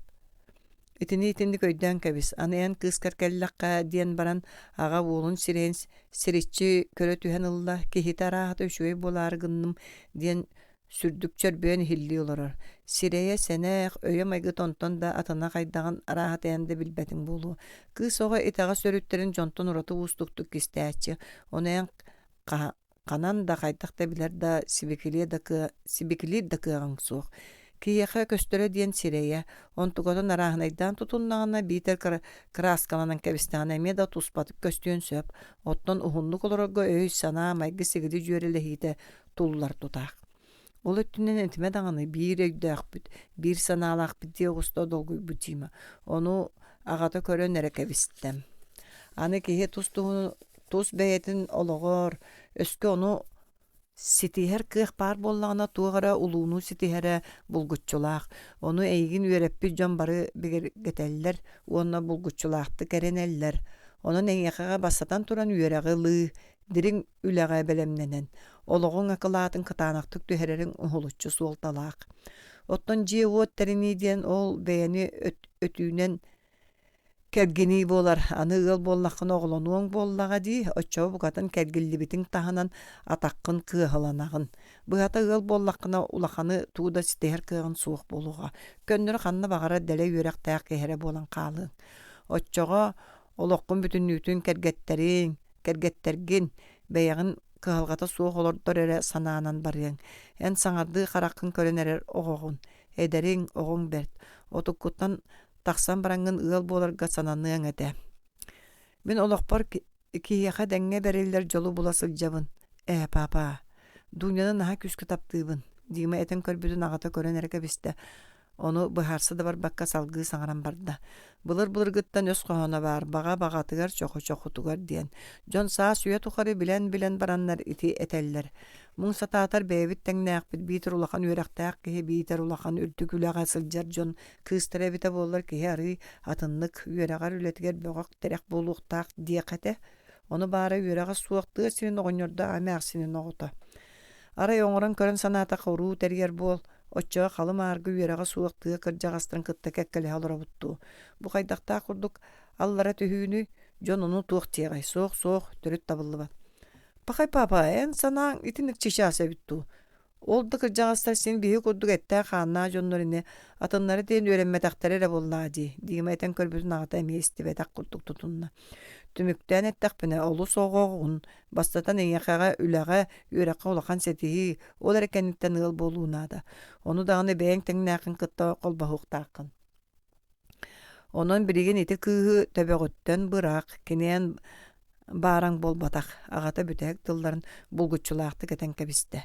Итини көйдөн кебис. Анаян кыскар келлакка диен баран ага уулун сирен сиричи көрө түһен ылла кихи тараахата үшөй болаар гынным диен сүрдүк чөрбөөн хилли олорор. Сирeye сенех өйө майгыт онтон да атына кайдаган араахат энде билбетиң болу. Кыз ога итага сөрүттерин жонтон ураты устуктук кистээчи. Онаян канан да кайдакта билер да сибикилир да кыаган суох. Киеха көстөрө диен сирeye онтуготон араахнайдан тутуннагана битер краскаланан кебистагана меда туспатып көстүөн сөп. Оттон ухунлук олорго өй сана майгы сигиди жүйөрелехите туллар тутаак. Ол өттүнен этиме даганы бир өйдөкпүт, бир санаалаакпыт дие густо долгуй бутима. Ону агата көрөн эрекебистем. Аны кихи тус бэйетин ологор, өскө ону ситихер кых пар боллагана тугара улууну ситихере булгутчулаак. Ону эйгин үйреппи жон бары бигергетеллер, уонна булгутчулаакты керенеллер. Онун эйяхага басатан туран үйрегылы, дирин үлэгэ белемненен. Ологоң акылаатын кытаанактык түһэрэрин ухулуччу суолталаак. Оттон жиевуоттерини диэн ол бэйэни өтүүнен келгини болар. Аны ыл боллакын оголонуоң боллага ди, оччоо бугатын келгиллибитин таханан атаккын кыахаланагын. Быгата ыл боллакына улаханы тууда ситехер кыагын суох болуга. Көннөрү ханна багара деле үйрек таяк кехере болан каалын. Оччого олоккун бүтүннүүтүн кергеттерген бэйэгин кыалгата суох олордор эре санаанан барыяң. Эн саңарды караккын көрөн эрер огогун. Эдериң огоң берт. Отуккуттан тахсан бараңын ыл боларга сананыяң эте. Мен олокпор киеха деңге береллер жолу буласыл жабын. Папа, дуньяны наха күскө таптыыбын. Дигиме этен көрбүтүн агата көрөн эреке бисте. Onu быһарсы да бар бакка салгыы саңаран барда. Былыр гыттан өс коһона бар, бага-багатыгар чоху-чохутугар диен. Жон саа сүйе тухары билен бараннар ити этеллер. Муң сатаатар бэбит теңнээкпит биитер улахан үөрактаак киһи биитер улахан үрдүк үлэҕэ сылдьар дьон кыыстара бите буоллар киһи арыы атыннык үөрэгэр үлэтигэр бөҕөк терэк буолуохтаах диэкэте. Onu баара үөрэҕэ суохтыгар синин оҕонньорда амээк синин оҕото. Арай оҥорон көрөн санаата хоруу терьер буол. Оччоға қалым арғы үйераға суықтығы кыржағастырын кытта кәккәлі халыра бұтту. Бұ қайдақта құрдық аллара түйіні жон оны туық тиегай. Соқ, түріт табылы ба. Пақай папа, ән санаң итінік чешасы бүтту. Олды кыржағастар сен бейі құрдық әтті қанна жонларыны атынлары дейін өремметақтары рә болла ди. Дегім әйтен көрбізін ағыта әместі бәтақ құрдық тұтынна. Түміктен әттәқпіне олу соғуғын, бастатан әйеқаға үләға үйрәққа олақан сәтігі, ол әрекәнеттен ыл болуынады. Оны дағыны бәйін тәңін әқін қытта қолбағуқтақын. Онын біреген еті күйі төбеғыттен бұрақ, кенен бараң бол батақ, ағата бүтәк тылларын бұлғытшылақты кәтен кәбісті.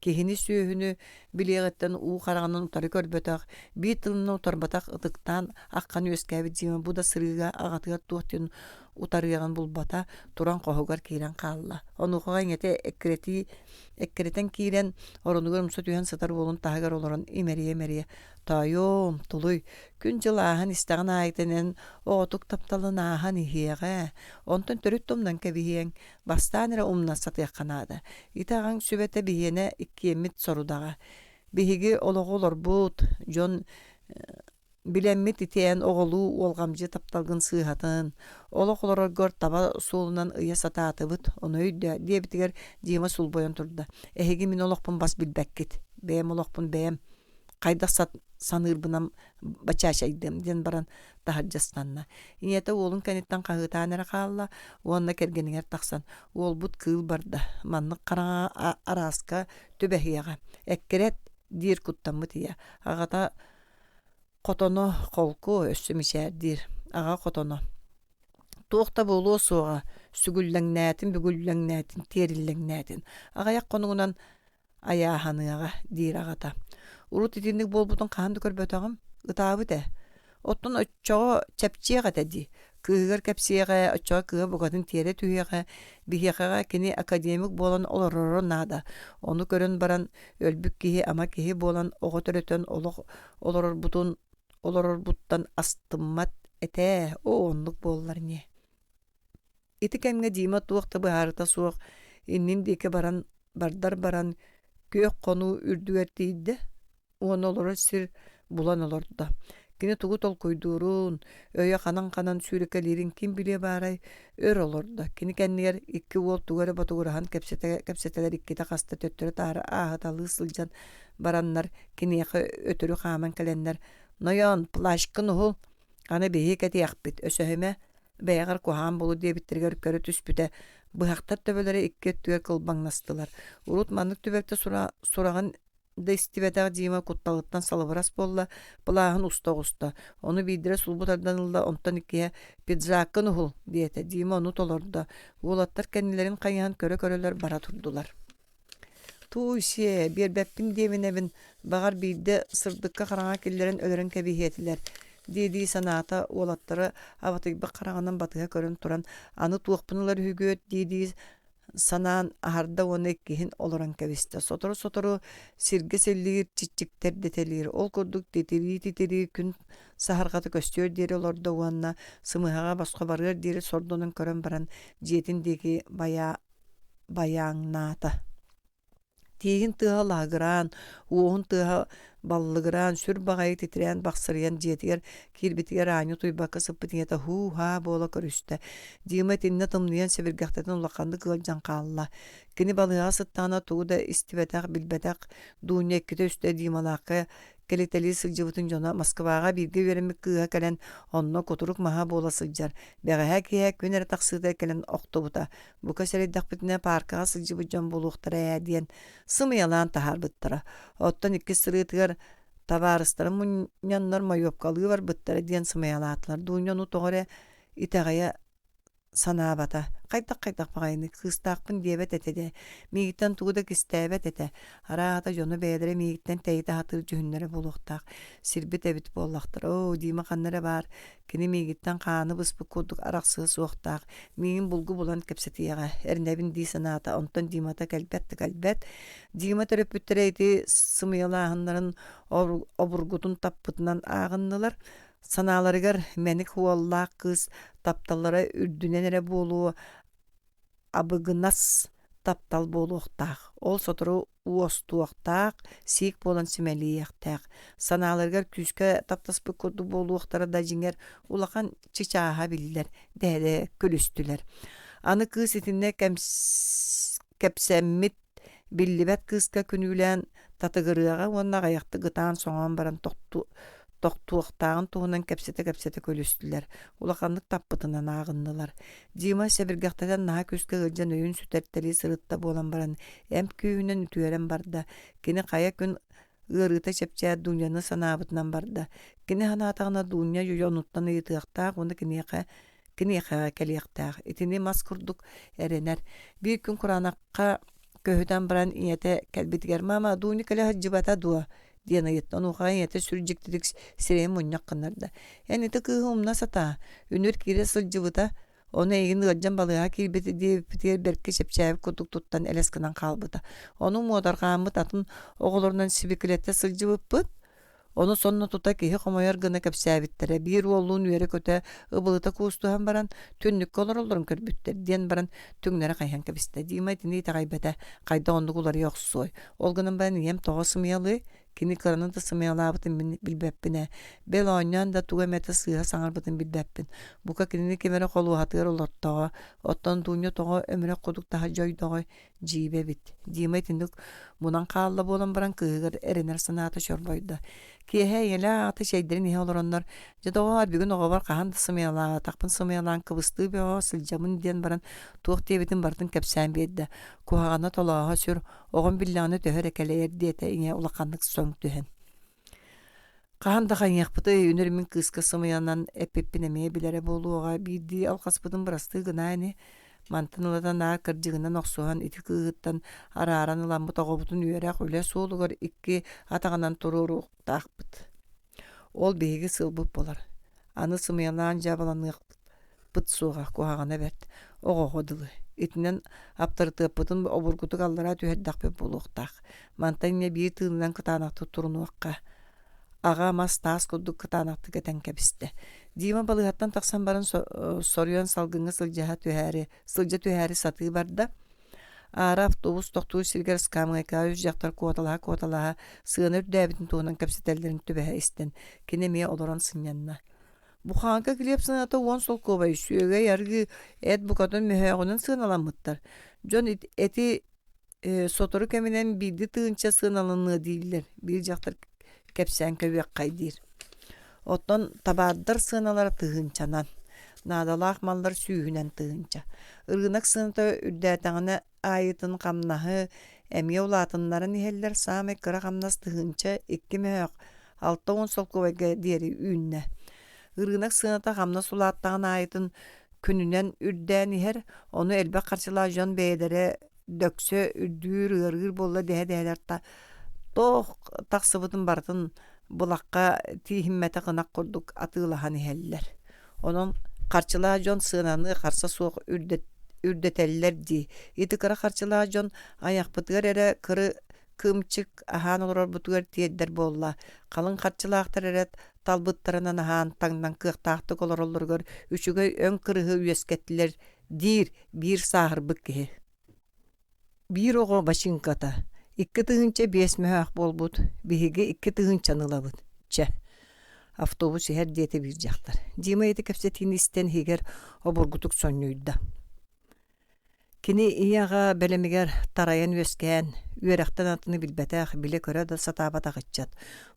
Кехини сүйіні білеғеттен уу қарағынан ұтары көрбөтақ, бей тылынан ұтар батақ ұтықтан аққан өскәбі деймін, бұда сырыға ағатыға туқтен утарыяған бұл бата туран қоғығар кейрен қалла. Оны қоған ете эккеретен кейрен орынығыр мұсы түйен сатар болын тағығар оларын имерие. Тайом, тұлый, күн жыл ағын істіған айытынен оғытық тапталын ағын ихеға. Онтын түріт томдан кәбіхең, бастан әрі умна сатыяқанады. Итағын сүбәті бігені иккемет сорудаға. Бігі олығы олар бұд, жон Bilenmit iten oğulu olgamcı taptalgın sığhatın. Olok oloror gör taba solundan ıya satatıbıt. Onu öydü diye bitiger diyema sul boyan turda. Ehegi min olokpun bas bilbekkit. Beyem olokpun beyem. Kayda sanır bunam baçaşaydım den baran taharjastanna. İnyete oğlun kanittan kahıtanera kalla. Oğanna kergeninger taksan. Oğul but kıl barda. Manlık karana araska tübehiyaga. Ekkeret dir kuttamı diye. Ağata Kotono kolku össümüşerdir. Ağa kotono. Tuğta bolu soğa. Sügüllennetin, bügüllennetin, terillennetin. Ağa yak konuğundan ayahanıga dir ağata. Urut itindik bol butun kahandı körbötağım. Gıtabı de. Ottun öççoğu çepçiyeğe dedi. Kığır kepsiyeğe, öççoğu kığı bugatın tere tüyeğe, biheğe kini akademik bolan olororo nada. Onu görün baran ölbük kihi ama kihi bolan oğu törötön oloror buttan astımmat ete o onluk bollar ne. Iti kemge dima tuğta bu harita soğuk. İnnin dike baran bardar baran kök konu ürdügertiydi. Onu oloror sir bulan olordu da. Kine tuğu tol koydurun, öye kanan sürükelerin kim bile baray ör olordu. Kine kendiler iki vol tuğara batugurahan kepseteler ikkite kasta töttürü tarı ahatalı sılcan baranlar kine ötürü kaman kalenler. Noyan plaşkın uhul, ana behi keti yakbit, ösöhüme beyagar kuhan bolu diye bittirger körü tüspüte. Bıhaktar töbelere ikke tüyer kılban nastılar. Urut manlık tübekte surağın da istiveta diyema kuttalıktan salıvaras bolla, bulağın usta. Onu bildire sulbutardan ılda ondan ikiye pidzakın uhul diyete diyema onu tolordu da. Uğulattar kendilerin kayan köreler bara turdular. Tuğuşe bir beppin demin evin bağır bilde sırdıkka karana killerin ölürün kebihiyetiler. Dedi sanata olatları avatıgba karananın batıga körün turan anı tuğpınılar hügöt dedi sanan aharda onu ekkihin oluran kebiste. Sotoru sirge sellir çiçikler detelir. Ol kurduk deteri gün sahargatı göstör deri olorda oğanna sımıhaga baska barır deri sordunun körün baran jetindeki bayanata. Тиһин тыһа лагыран, уоһун тыһа баллыгыран, сүр баҕайы титирэн бахсырыйан дьиэтигэр киирбитигэр аанньу туйбакка сыппытыҥета хуу-ха буола көрүстэ. Дьиэм этиннэ тымныйан сэбиргэхтэтин уллахханны кыалдьан хаалла. Кини балыыга сыттаана тугу да истибэтэх билбэтэх дуунья экките үстэ диималаакка келетели сылдьыбытын дьона Москваға бирге үөреммик кыыһа кэлэн онно кутурук маһа буола сылдьар. Бэҕэһэ киһэ күн эрэ тахсыыта кэлэн охтубута. Бука сэрэйдэхпитинэ паркаға сылдьыбыт дьон булуухтара диэн сымыялаан таһаарбыттара. Оттон икки сырыытыгар табаарыстарын мунньаннар майопкалыы барбыттара диэн сымыялаатылар. Дууньону тоҕоре итэҕэйэ санаабата. Кайдак багайны кыстаакпын диэбет этеде. Мигиттен тугуда кистээбет эте. Араата жону бээлере мигиттен тейте хатыр жүһүннере болуктаак. Сирбит эбит боллактар. О, дима каннары бар. Кини мигиттен кааны быспы курдук араксыгы суоктаак. Мигин булгу булан кепсетияга. Эрнебин ди санаата. Онтон димата кэлбет. Дима төрөпүттерейти сымыялаахыннарын обургутун таппытынан аагыннылар. Саналарыгар меник хуаллаак кыз тапталлара үрдүнен эре болуу абыгынас таптал болуктаак. Ол сотору уостуактаак, сик болан симелиектаак. Саналарыгар күскө таптаспы курду болуктары да жиңер улахан чичааха биллер, дээде көлүстүлер. Аны кыз итинне кепсеммит биллибет кызка күнүлен татыгырыга онна гаякты гытаан соңон баран тоқтуақтағын туғынан кәпсеті көлістілер. Улақанлық таппытынан ағыннылар. Дима сәбіргақтадан наға көске ғылжан өйін сүтәрттері сырытта болан баран. Әм күйінен үтуерен барда. Кені қая күн ғырыта чепчә дүнияны санабытынан барда. Кені ханатағына дүния юйонуттан ұйтықтақ, оны кенеға кәлияқтақ. Етіне мас күрдік әренер. Bir күн құранаққа көһүтен баран иете кәлбетігер. Мама, дүні кәлі хаджыбата дуа. Диана йыттан ухай эте сүрҗиктедик сирем муньяккыннарда. Яни те кыһымна сата. Үнүр кире сылҗыбыта. Оны эгин гыджан балыга килбети дип битер берке шепчәп кутук туттан элескенан калбыта. Оның модаргаамыт атын оголорунан сибикилетте сылҗыбыппыт. Оны сонна тута киһи хомояр гына кепсәбиттере. Bir оллун үере көтә ыбылыта кустуһан баран түннүк колороллорун көрбүттер. Ден баран түңнәре кайхан кебисте. Димай тини тагайбата. Кайда ондугулар йоксой. Ол гынан баран ем тогысым ялы Kini kırının da sımyalabıtın bilbeppine. Bel oynayan da tuğa mete sığha sanarbıtın bilbeppin. Buka kinini kemere kolu hatır olortağa. Ottan dunya toğa ömüre koduk daha joydağa jibe bit. Dime tindik bunan kalla bolan baran kığır erener sanata şorboyda. Kihe yele atı şeylerin ihe olur onlar. Jadağa bir gün oğa var kahan da sımyala. Takpın sımyalan kıvıstığı bir oğa silcamın diyen baran tuğ diyebitin bartın kepsen biyedde. Kuhağına tolağa sür. Oğun billahını töhör ekeleyer diyete ine ulaqanlık söng tühen. Kahan da kanyakpıtı ünerimin kıskasımı yanan epeppinemeye bilere boluğa bildi alqaspıdın bırastığı gınayını mantınıladan ağa kırcığından oqsuğan iti kığıttan araran ılanbıt oğubutun üyerak öyle soğulugar iki atağından tururu taqpıt. Ol beygi sılbıp bolar. Anı sımıyalan jabalanıq pıt soğuk kuhağına bert. Oğu dılı. Itinden aptırtıpıtın oburgutuk allara tüheddaq boluqtaq. Mantanya bir tığından kıtanaqtı turunuqqa. Ağa mas taas kudduk kıtanaqtı keten kebiste. Dima balıqattan taqsan barın soruyan salgınğı sılca tühäri satı barda. Ara avtobus toqtuğu silger skamıqa kaüz jaqtar kuotalaha sığınır däbitin tuğunan kapsitellerin tübehe isten. Kinemiye oloran sınyanna. Bu hanka kilip sınata on sol kovay süöge yargı et bu kadın mühäğinin sığınalanmıttar. John eti sotoru keminen bildi tığınça sığınalanlığı değiller. Bir jaqtar kepsen kövek kaydir. Ottan tabaddır sığınalara tığınçanan. Nadalaq mallar süyünen tığınça. Irgınak sığınata üddätäňine ayıtın kamnahı emiye ulatınların iheller sami kıra kamnas tığınça iki mühäq. Altta on sol kovayga diğeri ünnä. Irgınak sığınata kamnas ulattağın ayıtın күнүнен үрдән иһер, onu elbe karşılajan beylere dökse ürdüğür ırgır bolla dehe ta toh taksıbıtın bartın bulakka ti himmete kınak kurduk atılahan iheller. Onun karşılajan sığınanı karsa soğuk ürdeteller di. Iti kıra karşılajan ayak bıtır ere kırı kımçık ahan olur butugar tiyedder bolla. Kalın karşılaqtır eret talbıtlarından ahan tangdan kıqtaqtık olur olurgur. Üçüge ön kırığı üyeskettiler dir bir sahır bıkkı. Bir oğu başınkata. İkki tığınça beş mühaq bolbut. Bihige ikki tığınça nılabut. Çe. Avtobus her diyete bir jaqtar. Dima eti kapsetini isten higer oburgutuk sonnuyda. Kini iyaga belemiger tarayan üesken, üerekten atını bilbetäq bile köre da satabata gıççat.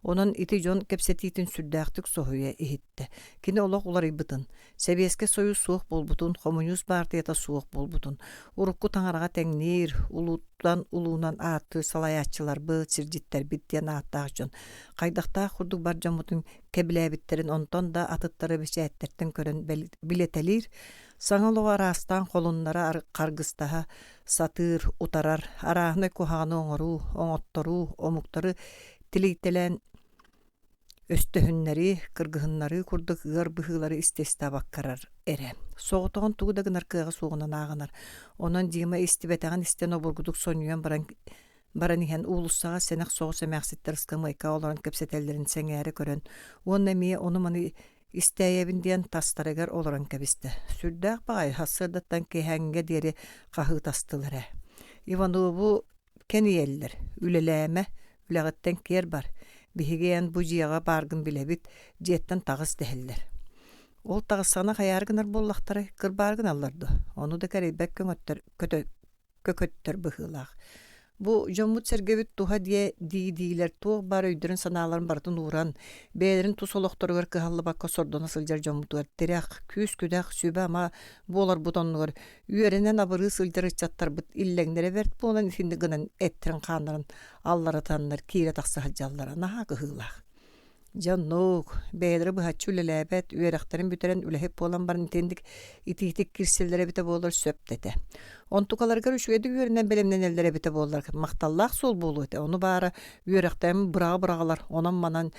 Onun iti jon kepsetitin sürdäqtük sohuya ihitte. Kini olaq ular ibıtın. Sebeske soyu soğuk bolbutun, Komünist partiyata soğuk bolbutun. Urukku taňaraga teňnir, ulutdan ulunan atı salayatçılar, bığıt sirjitler bittiyen attaq jon. Qaydaqta kurduk barjamutun kebilebitlerin onton da atıtları beşätterten kören biletelir. Saňalyg arastan kolunlara kargıstaha satır utarar, arahny kuhany oňoru, oňottoru, omukları tilitelen östehünleri, kırgıhınları kurduk ýar bıhylary istesta bakkarar ere. Soğutoğun tuğu da gınar kığa soğunan ağınar. Onan dima istibetäň isten oburguduk sonýan baran ihan ulussağa senek soğus emäksitler ıskamayka olaran kepsetellerin seňäri kören. On emi onu mani İsteyebin diyen tastaragar olaran kebiste. Sürdäq bagay hasırdattan kehenge deri qahı tastılara. Ivanovu keniyeliler. Üleleme, üleğitten kiyer bar. Bihigeyen bu jiyaga bargın bilebit, jetten tağız dehiller. Ol tağız sana hayargınar bollaqtara kırbargın allardı. Onu da kereybek kököttör bıhılaq. Bu Jomut sergebit tuha diye diýler tuğ bar öýdürün sanalaryn bartyn uğran. Beylerin tusoloktorgar kıhallı bakka sordona sıljar Jomutlar. Terek, küs-küdäk sübe ama bolar butonlar. Üýerenen abırı sıljar çattar bit illeňlere bert bolan isinde gınan ettirin kanlaryň allara tanlar kire taqsa haljallara naha gıhılaq. Jannok, beyleri bu haçülelebet, üyereklerin büteren ülehep bolan barın tendik iti-itik kirsellere bite bolar söp dede. Ontukalargar üşüyedi üyerinden belemden ellere bite bolar. Maktallaq sol bolu ete. Onu bara üyerekten bırağı-bırağalar, onan manan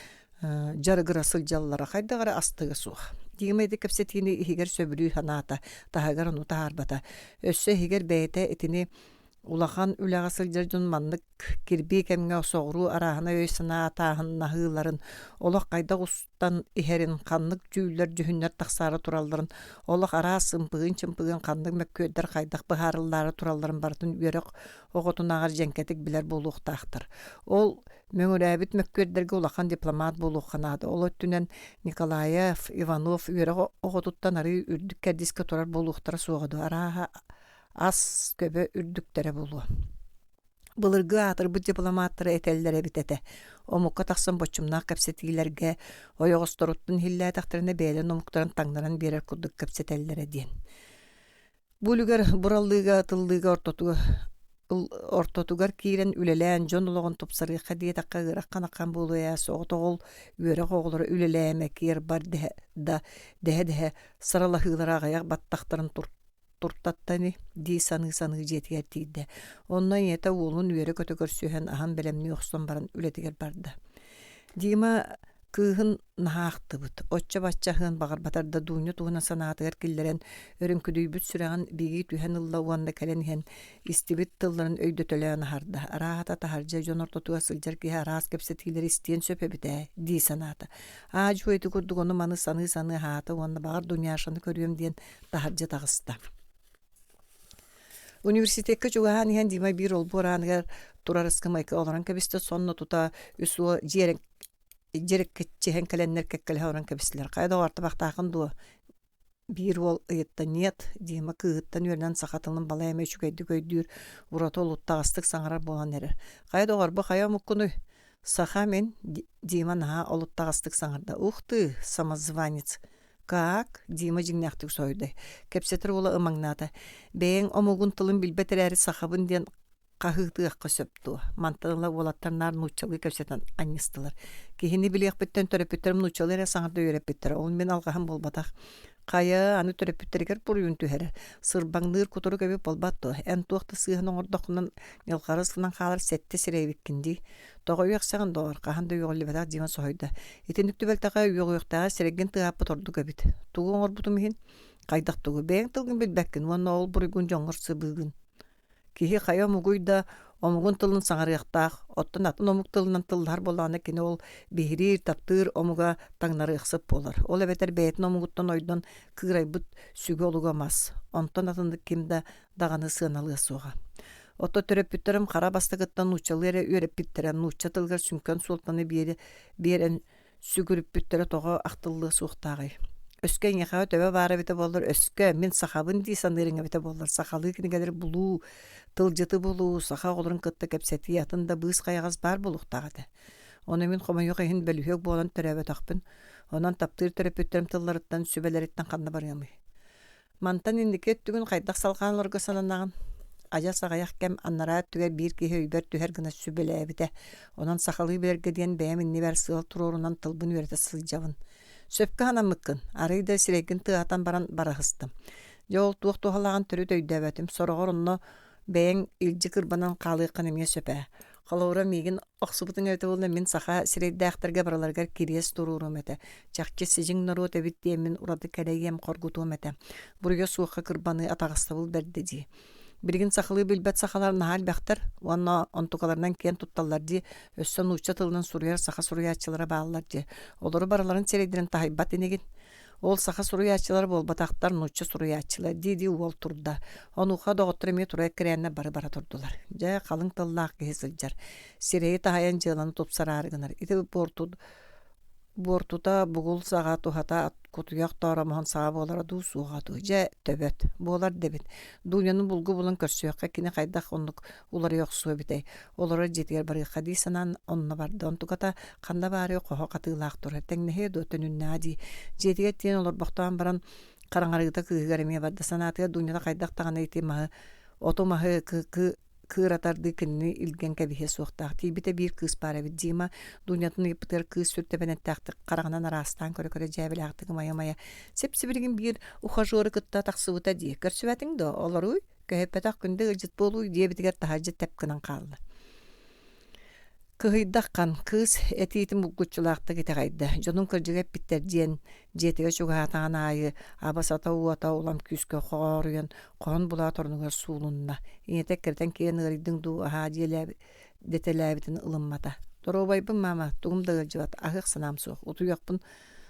jarıgıra sıljallara haydagara astığı suğa. Diyemedi kapsetini higer söbülü hanata, tahagar onu taharbata. Össe higer beyte etini Улахан үләға сылжырдың маннык кирби кемге соғыру арахына өйсіна атағын нахыларын, олақ қайда ұстан ихерін қанлық жүйілер жүхінлер тақсары туралдарын, олақ ара сымпығын чымпығын қанлық мәккөйдер қайдақ бұхарылары туралдарын бардың өрек оғытын ағар жәнкетік білер болуқтақтыр. Ол мөңірәбіт мәккөйдерге улахан дипломат болуқанады. Ол өттінен Николаев, Иванов өрек оғытыттан ары үрдік кәдіске турар болуқтары соғыды. Араға ас көбө үрдүктері болу. Былыргы атыр бұ дипломаттары этеллері бітеті. Омукка тақсын бочумнақ кәпсетігілерге ойоғыстыруттың хиллә тақтарына бәйлін омуктарын таңдаран берер күрдік кәпсетеллері дейін. Бұлігер бұраллыға тыллыға ортотугар киирен үлелән жон улоғын тупсарықа дие таққа ғыраққан аққан болуя соғыт оғыл өрек оғылары үлеләме киер бар дәе сыралахығылар ағаяқ баттақтарын туртаттаны дей саны жетігер тейді. Оннан ета олын үйері көті көрсүйен ахан бәлемні оқсан барын үлетігер барды. Дима кыһын нахақты бұд. Отча баччахын бағар батарда дуыны туғына санатығар киллерен өрін күдүй бүт сүрәғын беги түйен ұлла уанда кәленген истибит тылларын өйдөтөлән ахарды. Арахата тахаржа жон ортотуға сылжар кеге арас кепсетігілер истиен сөпе біте дей санаты. Ажу өйті күрдіғыны маны саны хааты уанна бағар дүнияшаны көруем дейін тахаржа тағысты. Университетке чугахан иһэн дима бир ол бураныгар турарыскы майка оларан кабисте сонно тута үсү жерек кетчехен каленнер кеккеле оран кабислер кайда арты бактакын ду бир ол ыйытта нет дима кыыттан үрнен сахатылын бала эме чугайды көйдүр урата олуттагыстык саңарар болан эрер кайда орбу кая муккуну саха мен дима на олуттагыстык саңарда ухты самозванец. Как? Дима жиңнақтық сойды. Кепсетір ола ымаңнаты. Бәйін омуғын тылын білбетер әрі сақабын ден қағықты аққа сөпту. Мантылы олаттарнар нұчалы кепсетен анныстылар. Кейіні білек біттен төрепеттерім нұчалы әрі саңырда өрепеттері. Ол мен алғағым болбатақ. Қая аны төрепеттерігер бұр үнтүхәрі. Сырбаңныр күтірі көбі болбатты. Ән туақты сығының ордақынан елқарысынан қалар сәтті сірейбеккінді. Тоға үйақсаған доғыр, қағанда үйғылы бәтақ диман сойды. Етіндікті бәлтаға үйғықтаға сіреген тұғапы тұрды көбіт. Туғын орбұты мейін, қайдақ тұғы. Бәйін тұлғын бәлбәккін, оны ол бұрыгын жоңғырсы бұғын. Кейі қая мұғыйда омуғын тылын саңарықтақ, оттын атын омуқ тылынан тылдар боланы кені ол бейрир, таптыр, омуға таңнары ұқсып болар. Ол әбетер бәйтін омуғыттан ойдан кығырай бұд сүгі олуға мас. Онтан атынды кемді дағаны сығаналы суға. Ото төрөпүттөрүм кара бастыгыттан учалыра өрөпүттөрүм уча тылгар сүнкөн султаны берен сүгүрүпүттөрө того актыллы суктагы. Өскөн яха төбө бары бите болdur өскө мен сахабын ди санырыңа бите болdur сахалы кинегедер булуу тылжыты булуу саха олорун кытта кепсети ятында быз кайгаз бар булуктагы. Оны мен комойга хин белүхөк болан төрөбө такпын. Онан таптыр төрөпүттөрүм тылларыттан сүбелериттен канна барымы. Мантан индикет түгүн кайдак салганларга сананаган Ажа сағаяқ кәм аннара түгер бір кейі өйбер түгер гына сүбелі әбіті. Онан сақалы берге дейін бәйімін небәр сығыл тұрорынан тылбын өрді сылжавын. Сөпкі хана мүккін, арыйда сірегін тығатан баран барахыстым. Жол туық туғалаған түрі дөйді әбәтім. Сорғыр онны бәйін илжі кырбанан қалықын еме сөпә. Қалауыра мейгін оқсыбытын өті болны мен сақа сірейді әқтірге бараларғар керес тұрурым әті. Чақчы сижің нұру өтебіт деймін ұрады кәлейем қоргутуым әті. Бұрыға суыққа кырбаны атағыстабыл бәрді дей. Бірген сақылы білбәт сақаларын хал бәқтір, оны онтуқаларынан кен тұтталар де, өссен ұча тылынан сұруяр сақа сұруячылары бағалар де. Олары бараларын серейдерін тахайбат енеген. Ол сақа сұруячылары бол батақтар ұча сұруячылар дейді ол тұрда. Онуға доғыттыры ме тұрай кірәніне бары-бара тұрдылар. Жа қалың тыллақ кесілжар. Серейі тахаян жыланы топсар арғынар. Иті бортута бұғыл саға тухата кутуяк тарамахан саға болара ду суға ду. Жа төбет, болар дебет. Дуняның бұлғы бұлын көрсүйаққа кені қайдақ онлық олары yoq суы бітей. Олары жетігер бары қадисанан онына барды. Онтуқата қанда бары қоға қатығылақ тұры. Тәңнеге дөтінінна ди. Жетігер тен олар бақтуан баран қараңарыгыта кығыгарыме барды. Санатыға дуняда қайдақ тағана етемағы, отомағы кыратарды кенни илген кебихе суқтақ. Тибите бир кыз бары бит дима дунятын ипытер кыз сүртебенет тақтық қарағынан арастан көрі жәбіл ақтығы мая-мая. Сеп-сепірген бир ухажоры кытта тақсыбыта дие. Көрсүбәтің до, олар уй, көйеппетақ күнді ұлжыт болуй, дие бітігер тахажы тәпкінен қалды. Кыһыйдаккан кыз этиитим булгуччулаакта китегайда. Жонун кырдьыга питтер диэн жетиге чугаатаан аайы абасата уата улам күскө хоорuyан хон була торнугар суулунна. Иңете кертен киен ырыйдың дуу аhaa детелээбитин ылыммата. Торобайбын мама тугум дагылжыбат ахык санам суох. Утуяқпын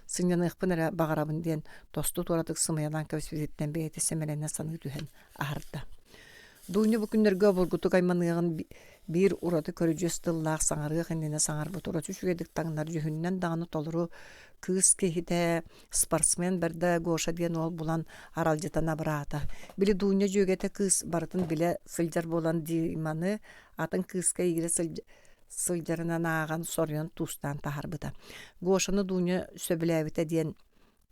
сыньяныхпын эре багарабын диэн тосту туратык сымыялан кэбиспититтен бэйэти семелене саны түһэн ахарда. Дууну бу күннерге бургутук айманыгын бир ураты көрүжөс тыллаах саңарыах эндене саңар бутура түшүгедик таңнар жүһүннен даганы толуру кыз кехите спортсмен берде гоша диэн ол булан аралжытана бараата. Били дууну жөгете кыз барытын биле сылжар болан диманы атын кызка игире сылжарынан ааган сорьон тустан тахарбыта. Гошаны дууну сөбүлэбите диэн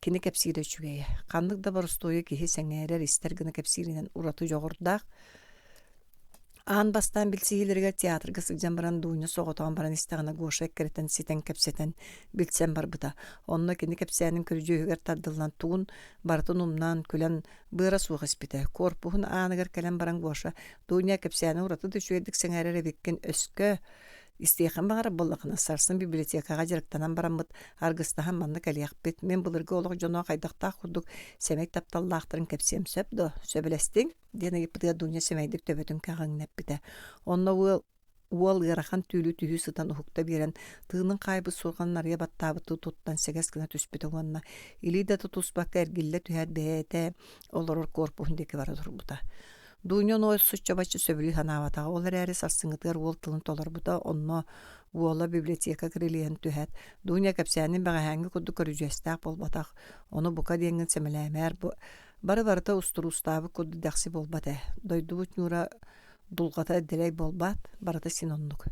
кини кепсире чүгeye. Каннык да барыстойы кихи сеңээрер истергіні кепсиринен ураты жоғырдақ. Аан бастан билсигилерге театрга сылжан баран дууну соғотоон баран истегана гоша эккеретен ситен кепсетен билсен барбыта. Онно кини кепсиянын көрүжөөгер тардылан тугун бартын умнан күлен быра суох испите. Корпухун aanыгар келен баран гоша дууну кепсиянын ураты дөшүедик сеңээрер эбиккен өскө истейхэн бағара боллақына сарсын библиотекаға жарықтанан барамыт аргыстахан манны кәлияқпет. Мен бұлырғы олық жоно қайдақтақ құрдық сәмек тапталлақтырын кәпсем сөпді. Сөбілестің, дені епідіға дуния сәмейдік төбетін кәғын нәппіді. Онна уол ғырахан түйлі түйі сытан ұхықта берен тығының қайбы сұрған нария баттабыты тұттан сәгәс кіна түспіті онна. Илида тұтуспаққа әргілі түйәд бәйеті олар корпуғындекі бара тұрбыта. Дуньон ой суччабачы сөбүлү ханаватага олар әри сарсыңытыгар уол тылын толарбыта онно уола библиотека кирилиен түһәт. Дуня кәпсәнин бәгәһәңге кудду көрүжәстәк болбатак. Оны бука диеңген сәмеләмәр бары-барыта устурустабы кудду дәхси болбата. Дойду бут нура дулгата дилей болбат барыта синоннук.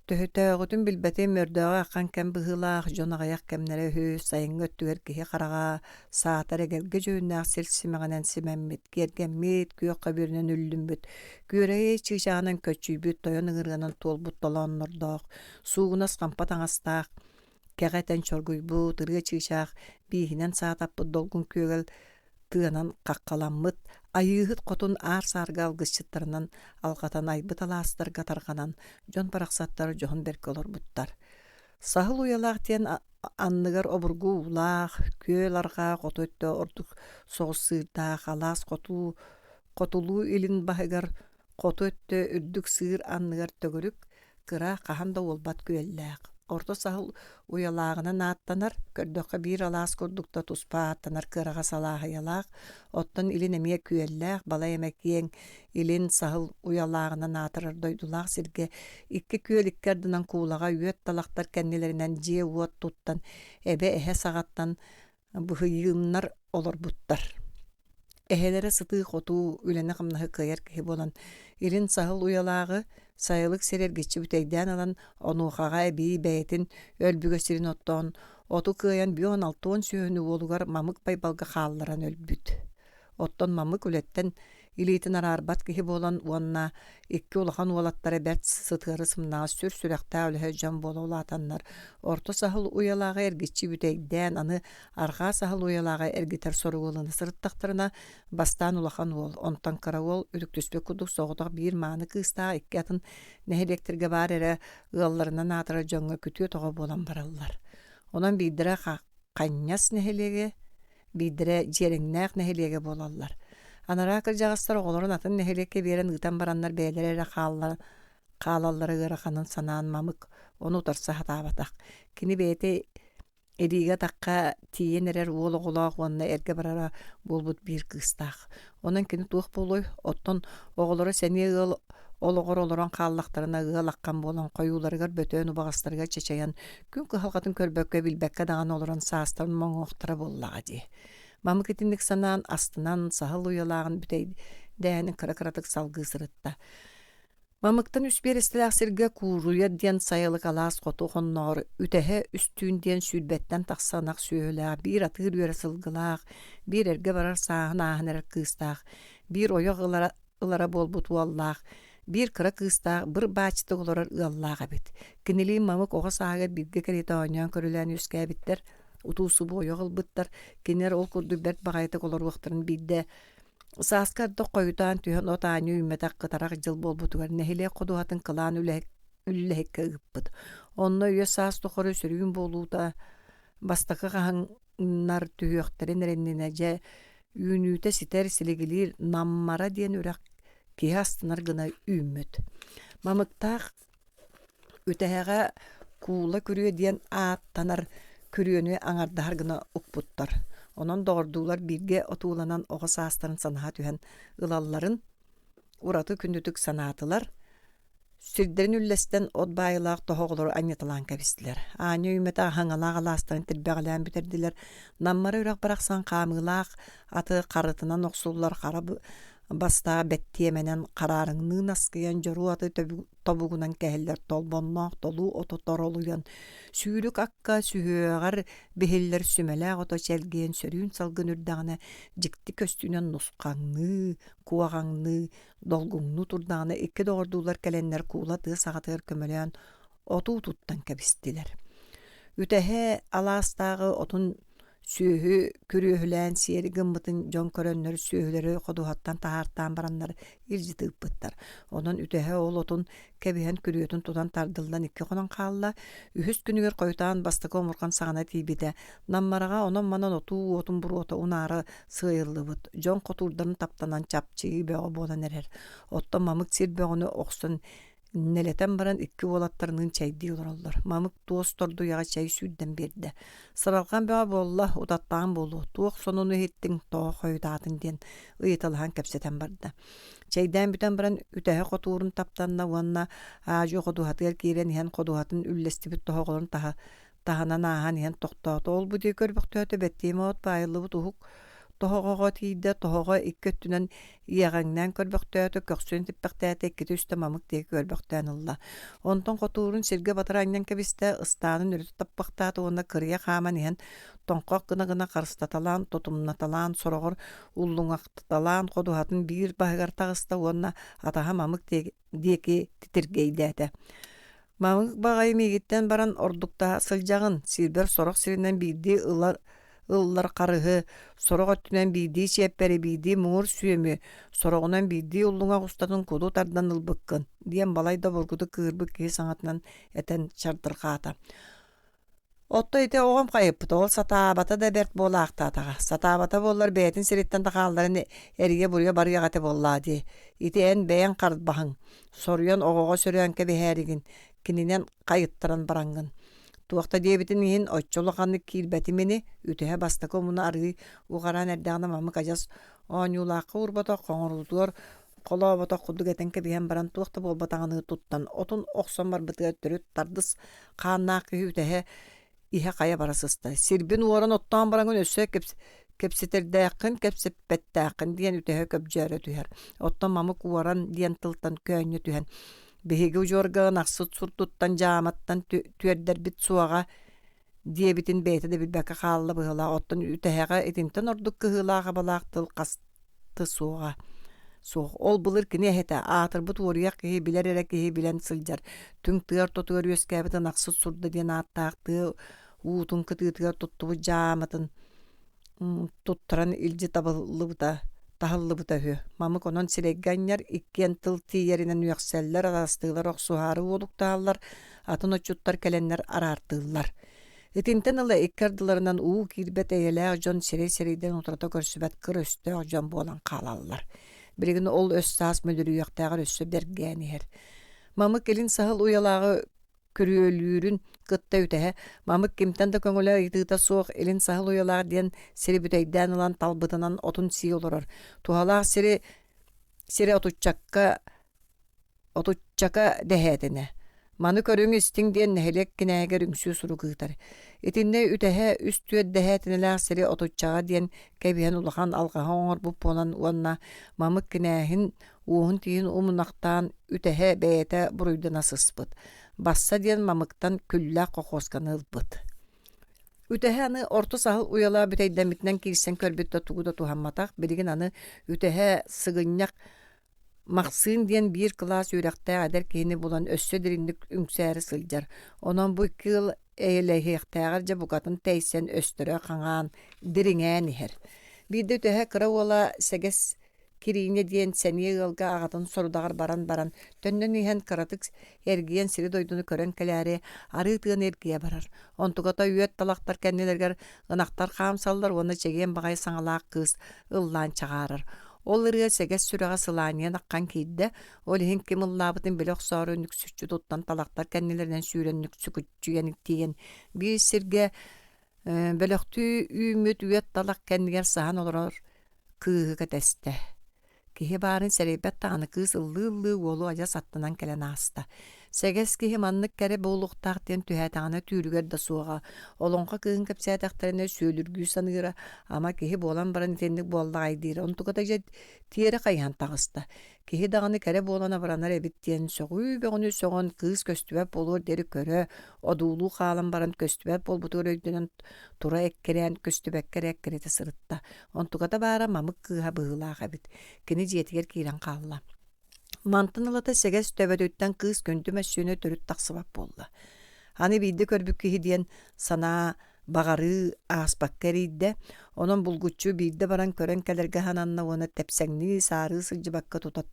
Төһөтөөгүтүн билбетин мөрдөөгө аккан кэм быһыылаах дьонагайах кэмнэре үһүс сайыҥҥа өттүгэр киһи харага саатар эгерге жөүнээх силсимэҕинэн симэммит киэргэммит күөкка бииринэн үллүмбүт күөрэйэй чыычаанан көччүйбүт тойон ыҥырганан туолбут толооннордоох суугунас хампа таҥастаах кэҕэтэн чоргуйбут ырыа чыычаах бииһинэн саатаппыт долгун күөгэл тыанан каккаламмыт айыыһыт хотун аар саарга алгысчыттарынан алгатан айбыт алаастарга тарганан дьон барахсаттар дьоһун берке олорбуттар. Сахыл уялаах тиэн анныгар обургу улаах, күөл аргаах отуйтту ордук соҕус сыырдаах, алаас хотулуу илин баһыгар хотуйтту үрдүк сыыр анныгар төгөрүк кыра хаһан да уолбат күөллээх. Орто сахыл уялаагына нааттанар, көрдөккө биир алаас курдукта туспааттанар кырага салааһыялаах, оттон илин эмиэ күөллээх, бала эмекиэң илин сахыл уялаагына наатырар дойдулаах сирге икки күөл иккердинан куулага үөт талахтар кэннилеринен дьиэ уот туттан, эбэ эһэ саҕаттан быһыйыымнар олорбуттар. Эһэлэри сытыы хотуу үлэни хамнаһы кыайар киһи болан, илин сахыл уялаагы сайылык серергичи бүтэйдэн алан онуухаға эбии бэйэтин өлбүгө сирин оттоон, оту кыайан 16 сүйөнү уолугар мамык байбалга хаалларан өлбүт. Оттон мамык үлэттен илиитин араарбат киһи болан уонна икки улахан уолаттары бэрт сытыары сымнаа сүр-сүрэхтää үлэһэ дьон болуулаатаннар. Орто сахыл уялаага эргичи бүтэйдэн аны аргаа сахыл уялаага эргитер соругуланы сырыттахтарына бастаан улахан уол. Онтон кыра уол үрүктүспек кудук соҕотох биир мааны кыыстаа икки атын нэһилектерге баар эре ыалларынан аатыра дьоҥҥо күтүө тоҕо буолан бараллар. Онон биидэрэ ханьñас нэһилиэге, биидэрэ дьиэрэҥнээх нэһилиэге буолаллар. Анараа кырдьаҕастар оҕолорун атын нэһилекке биэрэн ыытан бараннар бэйэлэр эре хаалаллары ыараханын санаан мамык ону утарса хатаабатах. Кини бэйэти эриигэ такка тиийэн эрэр уол оҕолоох уонна эргэ барара буолбут биир кыыстаах. Онон кини туох буолуой, оттон оҕолоро сэни ыал ологор олорон хааллахтарына ыал аккан буолан хойууларыгар бөтөөн убаҕастарыга чэчэйэн күн кыһалҕатын көрбөккө билбэккэ даҕаны олорон саастарын моҥуохтара буоллаҕа дии. Мамык итинник санаан астынан сахыл уялаагын бүтей дෑни кыра-кыратык салгыы сырытта. Мамыктан үспиэрестилээх сиргэ кууруйа диэн сайылык алаас хоту хонноор үтэһэ үстүүн диэн сүүрбэттэн тахсанах сүөлээх, биир атыыр үөрэ сылгылаах, биир эргэ барар сааһын ааһын эрэр кыыстаах, биир ойох ылара буолбут уоллаах, биир кыра кыыстаах, быр баачтык олорор ыаллааҕа бит. Кинилиин мамык оҕо сааҕар биргэ кэрите ооньоон көрүлээн үскээбиттэр, утуусу буойох ылбыттар, кинер ол курдуй бэрт баҕайытык олоруохтарын биирдэ сааскардо койутаан түһэн отааñы үммэтэх кытарах дьыл буолбутугар нэһилиэ ходуһатын кылаан үлэһик үлле хекке ыппыт. Онно үйе саас тохору сөрүн болууда бастакы кахаңнар түйөктерин эреннине же үүнүүтэ ситер силигилир наммара диэн үрак киһи астынар гына үүммөт. Мамыктаах үтэһэҕэ куула күрүө диэн ааттанар күрүөнү аҥардахар гына укпуттар. Онон доҕордуулар бирге отууланан оҕо саастарын санаһа түһэн ылалларын ураты күндүтүк санаатылар. Сирдерин үллестен от баайылаах тоһоҕолор аньяталаан кэбистилэр. Ааньа үмэтэ хаҥалаах алаастарын тирбэҕэлээн бүтердилэр. Наммара үрэх барахсан хаамыылаах аты харытынан охсуллар хара бастаа бэттиэмэнэн хараарыҥныы наскыйан жоруу аты тобугунан кэһиллэр толбонноох толуу ото торолуйан сүүрүк акка сүһүөҕэр биһиллэр сүмэлээх ото чэлгиэн сөрүүн салгын үрдэҕинэ дьикти көстүүнэн нускаҥныы куаҕаҥныы долгуҥну турдаҕына икки доҕордуулар кэлэннэр куула тыа саҕатыгар көмөлөөн отуу туттан кэбистилэр. Үтэһэ алаастаагы отун сүөһү күрүөһүлээн сиэри гыммытын дьон көрөннөр сүөһүлөрү ходуһаттан таһаартаан бараннар илдьитыыппыттар. Онон үтэһэ ол отун кэбиһэн күрүөтүн тутан тардылдан икки хонон хаалла үһүс күнүгэр койутаан бастакы омурган саҕана тиибитэ наммарага онон манан отуу отун буруота унаары сыайыллыбыт. Дьон хотуурдарын таптанан чапчыгы бөҕө буолан эрэр. Оттон мамык сир бөҕөнү охсон нелетен баран икки уолаттарынын чайдии олороллор. Мамык туос тордуяга чай сүүрдэн берди. Сыралган бөҕө буолла утаттаан буолу. Туох сонуну хиттиң тоҕо хойдаатын диэн ыйыталахан кэпсэтэн барда. Чайдаан бүтэн баран үтэһэ хотуурун таптанна уанна аажу ходуһатыгар киирэн иһэн ходуһатын үллестибит тоһоҕолорун таһанан ааһан иһэн тохтоото ол бутии көрбөхтөөтө бэттиэме от баайыллыбыт уһук тоһоҕоҕо тиийдэ тоһоҕо иккөттүнэн иэҕэҥнээн көрбөхтөөтө көхсүөн типпэхтээти иккити үстэ мамык тиэки көрбөхтөөн ылла. Онтон хотуурун сиргэ батыраанньан кэбистэ ыстаанын үрүтү таппахтааты уонна кырыйа хааман иһэн тоҥхох гына харыстаталаан тутумнаталаан сороҕор уллуҥахтаталаан ходуһатын биир баһыгар таҕыста уонна атаһа мамык диэки титиргейдээтэ. Мамык баҕайы миигиттэн баран ордуктаһа сылдьаҕын сиирбэр сорох сиринэн биирдии ыллар карыһы, сорох өттүнэн биирдии сиэппэри биирдии муҥур сүөмү, сороҕунан биирдии уллуҥах устатын куду тардан ылбыккын диэн балай да бургуду кыырбык киһи саҥатынан этэн чардырҕаата. Отто ите оҕом хайыппыт, ол сатаабата да берт буолаахтаатаҕа. Сатаабата буоллар бэйэтин сириттэн тахаалларын эрие бурьа барыаҕате буоллаа дии. Ити эн бэйэн хардбаһыҥ, соруйан оҕоҕо сөрөөн кэбиһээригин, кининэн хайыттаран бараҥҥын. Туохта диэбитин иһин оччолоханны киирбэтимини үтэһэ бастакы умуна арыы уҕараан эрдэҕинэ мамык адьас ооньуулаахха урботох хоҥорулутугар холооботох курдук этен кэбиһэн баран туохта буолбатаҕыны туттан отун охсон барбытыгар төрүт тардыс хааннаах киһи үтэһэ иһэ хая барасыста. Сирбин уоран оттоон бараҥын өссө кэпситердээххин кэпсиппэттээххин диэн үтэһэ көбдьөөрө түһэр. Оттон мамык уоран диэн тылтан көөнньө түһэн. Биһиги ужуоргаан ахсыт суртуттан жааматтан түөрдэрбит суаҕа диэбитин бэйэтэ да билбэккэ хаалла быһыла. Оттон үтэһэҕэ итинтэн ордук кыһыылааҕа балаах тыл касты суоҕа. Ол былыр кини эһэтэ аатырбыт уоруйах киһи билэр эрэ киһи билэн сылдьар. Түң тыар тотугар үөскээбитин ахсыт сурда диэн ааттаах тыа уутун кытыытыгар туттубут жааматын туттаран илдьи таһыллыбыта үһү. Мамык онон сирэггэññэр иккиэн тыл тиийэринэн үөхсэллэр аластыылар охсуһаары уолуктааллар, атын оччуттар кэлэннэр араартыыллар. Итинтэн ыла иккардыларынан уу киирбэт эйэлээх дьон сирэй-сирэйдэн утарата көрсүбэт кыр өстөөх дьон буолан хаалаллар. Билигин ол өстаас мөлүрүйэхтээҕэр өссө бергээн иһэр. Мамык илин саһыл уялааҕы көрүөлүүрүн кытта үтэһэ мамык кимтэн да көҥүлэ ыйтыыта суох илин саһыл уялаах диэн сири бүтэйдээн ылан талбытынан отун сии олорор. Туһалаах сири отуччака дэһэтинэ. Маны көрүң истиң диэн нэһилик кинээгэр үҥсүү суругыытар. Итинне үтэһэ үс түөт дэһэтинэлээх сири отуччаҕа диэн кэбиһэн улахан алҕаһа оҥорбуп буолан уонна мамык кинээһин уухун тиийин умунахтаан үтэһэ бэйэтэ буруйдан асыспыт. Басса диэн мамыктан күллээх хохоосканы ылбыт. Үтэһэ аны орто саһыл уялаа бүтэйдэмитинэн киирсэн көрбүттэ тугуда туһамматах, билигин аны үтэһэ сыгынньах махсыын диэн биир кылаас үрэхтээ адер киһини булан өссө диринник үҥсээри сылдьар. Онон бу икки ыл эйэлэйиэхтээҕэр дьэ бугатын тэйсэн өстөрө хаҥаан дириҥээн иһэр. Биирдэ үтэһэ кыра уола сегес Kiriğine diyen seni ılga ağatın sorudağır baran. Tönnön ihan karatık ergiyen siri doydunu kören kelari arıtığın ergiye barar. Ontugata üyet talaktar kendilerger ınaktar kamsallar onu çegen bağay sanalaq kız ıllan çağarır. Ol ırıya seges sürağa sılaniyan akkan kiyde, ol hin kim ıllabıtın bilok soru nüksüççü tuttan talaktar kendilerden sürен nüksü küçü yenik diyen bir sirge bölöktü ümüt üyet talak kendiler sahan olur kıhıga deste. Kihi barın serebet tağını kız ıllı olu aja sattınan kelen asta. Seges kihi manlık kere boğuluk tağıtın tühetağını tüylüger da soğa. Olonqa kığın kapsayataqtarına söylürgü sanıra ama kihi boğulan baran itenlik boğulla aydır. Ontuqa da tiyeri kayhan tağısta. Kihi dağını kere boğulana baranar ebittiyen soğuy ve onu soğun kız köstübep olur deri köre. Oduğulu xalan baran köstübep bol butur öydünen tura ekkeren köstübekker ekkerete sırıtta. Ontuqa da bara mamık kıha bığılağa bit. Kini jetiger kiran kalla. Mantın alata seges töbödötten kız köntüme sönö törüt taksıbap bolla. Hani biydi körbükü hidiyen sana bağarı ağısbakkeri onun bulgutçu biydi baran kören kelerge hananna ona tepsengni sarı sılcı bakka tutat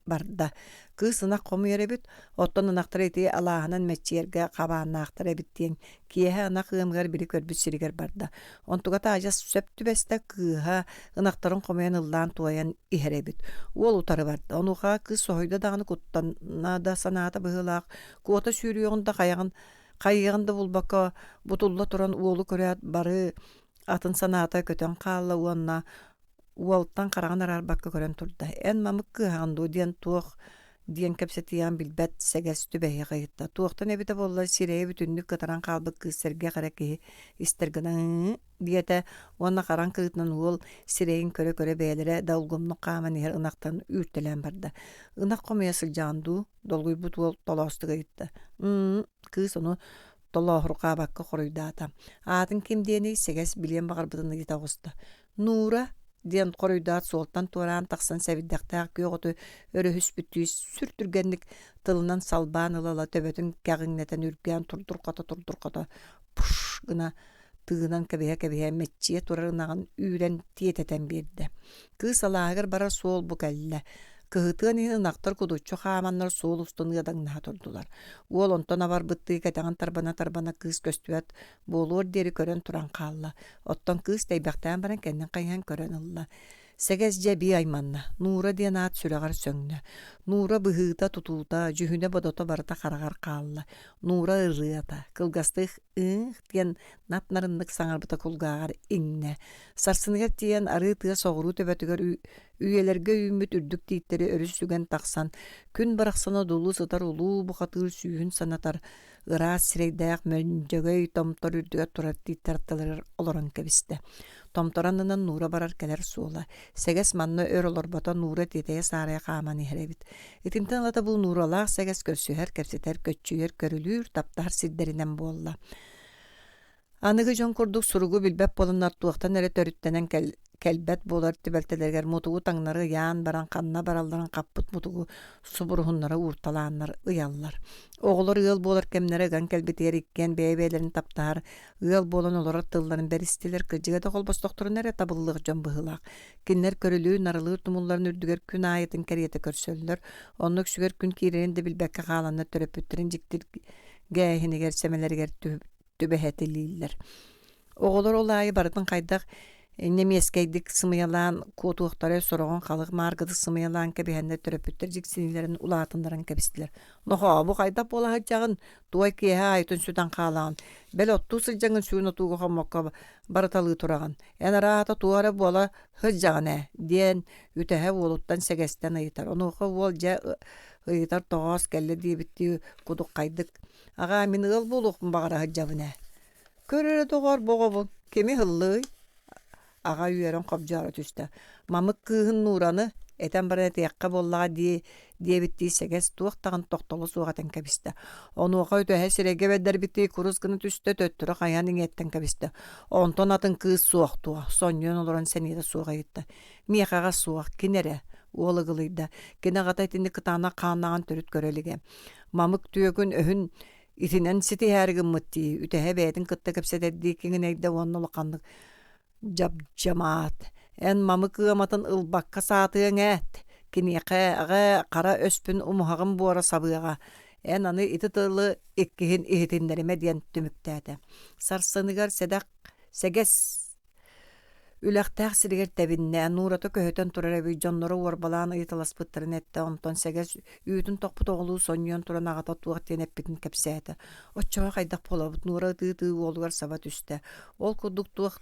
barda. Kız sınak komu yere bit, ottan ınaktar eti Allah'anan meçiyerge qabağına aktar ebit diyen kiyehe anak ığımgar biri körbüt siriger barda. Ontuga taja söptü beste kıha ınaktarın komayan ıllan tuayan ihere bit. Uol utarı barda. Onuğa kız sohuyda dağını kuttana da sanata bıhılaq. Kuota sürüyorunda kayığında bulbaka butulla turan uolu köre barı atın sanata köten kalla uanna Uoltan qarağın arar bakka kören turda. En mamık kıhandu diyen tuğ diyen kapsetiyan bilbet seges tübehi qayıtta. Tuğtan ebite bolla sireye bütünlük kataran kalbık kız serge qaraki istergana diyete ona qaran kıyıtnan uol sireyin köre beylere davulgumlu qaman her ınaktan ürtelen barda. Inak komaya sılcandu dolguy but uol tolasты qayıtta. Kız onu Tolahurqa bakka qoruyda. Adın kim diyeni seges bilen bağır bıdını gita qosta. Nura diyen koruydaat soltan turan taqsan seviddaqtaq köğütü örü hüsbütüs sürtürgenlik tılından salban ılala töbötün kağınneten ürgen turdur qata puş gına tığınan kebehe metçiye turarınağın üren tiyeteten birdi. Kız alağır bara sol bu kelle. Kıhıtığın ınaqtar kuduçu xamanlar sol ustunu yadağına turdular. Uol ontan avar bıttığı ketağın tarbana kız köstüet bolur deri kören turan qalla. Ottan kız teybaqtan baran kendin qayhan kören ılla. Segezce bir aymanna. Nura diyen at süreğar söngna. Nura bıhıta tututa, cühüne bodota barata qaragar qalla. Nura ırrıata. Kılgastıq diyen napnarınlık sanarbıta kulgar inne. Sarsınıgat diyen arıtıya soğuru töbötüger üyelerge ümmüt ürdük tiyitleri örüsügen taqsan. Kün baraqsana dolu sıtar ulu bu qatır sүйün sanatar. Ira sireydayak mönjögöy tomtor ürdüge turar tiyittartalar oloran kebiste. Tomtoranından nura barar keler suola. Seges manna ör olor bata nura tiyeteye saraya qaman iherebit. Itinten alata bu nuralaq seges körsüher kepseter kötçüyer körülür taptar sidderinden bolla. Anıgı jon kurduk surugu bilbep bolunlar tuğaktan ere törüttenen kelbet bolar tibeltelerger mutugu tаңнары yağın baran kanna baralların kappıt mutugu suburuhunlara uğurtalanlar ıyallar. Oğulur ıyal bolar kemnere gan kelbet erikken beybeylerin taptar ıyal bolan olara tılların beristiler kıcıga da kolbos doktorun ere tabıllık jon bıhılak. Kinler körülüğü narılığı tumulların ürdüger kün ayetin keriyete körsöldür. Onluk süger kün kirenin de bilbekke qalanna töröpüttürin jiktir gähini gersemeleri ger tübehetililer. Oğulur olayı baratın qaydaq nemeskeydik sımıyalan kutuqtara sorağın xalıq margıdı sımıyalan kebihende töröpüttür jiksinilerin ulatınların kebistiler. Noha bu qayda bola hacağın duay kiyehe aytın südan qalan. Bel ottu sılcağın suyun otuğu xamokka baratalı turağın. En arata tuara bola hacağın diyen ütehe oluttan segesten ayıtar. Onu olca ayıtar toğaz kelle diye bitti kuduk qaydık. Ağa min ıl buluq bağıra hacağın. Körere doğar boğabın. Kemi hıllıy? Ağa üyeren qabjara tüste. Mamık kığın nuranı eten bara teyakka bollağa diye bitti seges tuğtağın toqtolu suğatan kebiste. Onu oğa ötöhe sirege bedder bitti kuruzgını tüste töttürü qayanın etten kebiste. Onton atın kız suğak tuğa. Sonyon oluran seni de suğa gitti. Miyakağa suğak kinere oğlu gılıydı. Kine gata etini kıtağına qanağın törüt görelige. Mamık tüyögün öhün itinen siti hergin mıtti. Ütehe beydin kıtta kepset eddi kinin eyde onun olaqanlık jab jamaat En mamı kıyamatın ılbakka saatığın et. Kiniqe ağa qara öspün umuhagın buara sabığa. En anı iti tığlı ikkihin ihitinlerime diyen tümüktədi. Sarsınıgar sedak seges ülektәk siriger tebinne nurata köhötön turarabi jonnoru warbalan ıyıtalaspıttırın ette onton seges üyütün tokput oğlu sonyon turan ağata tuğat diyen eppikin kepseydi. O çoğa kaydak polabut nura tığ olugar sabat üstte. Ol kurduk tuğak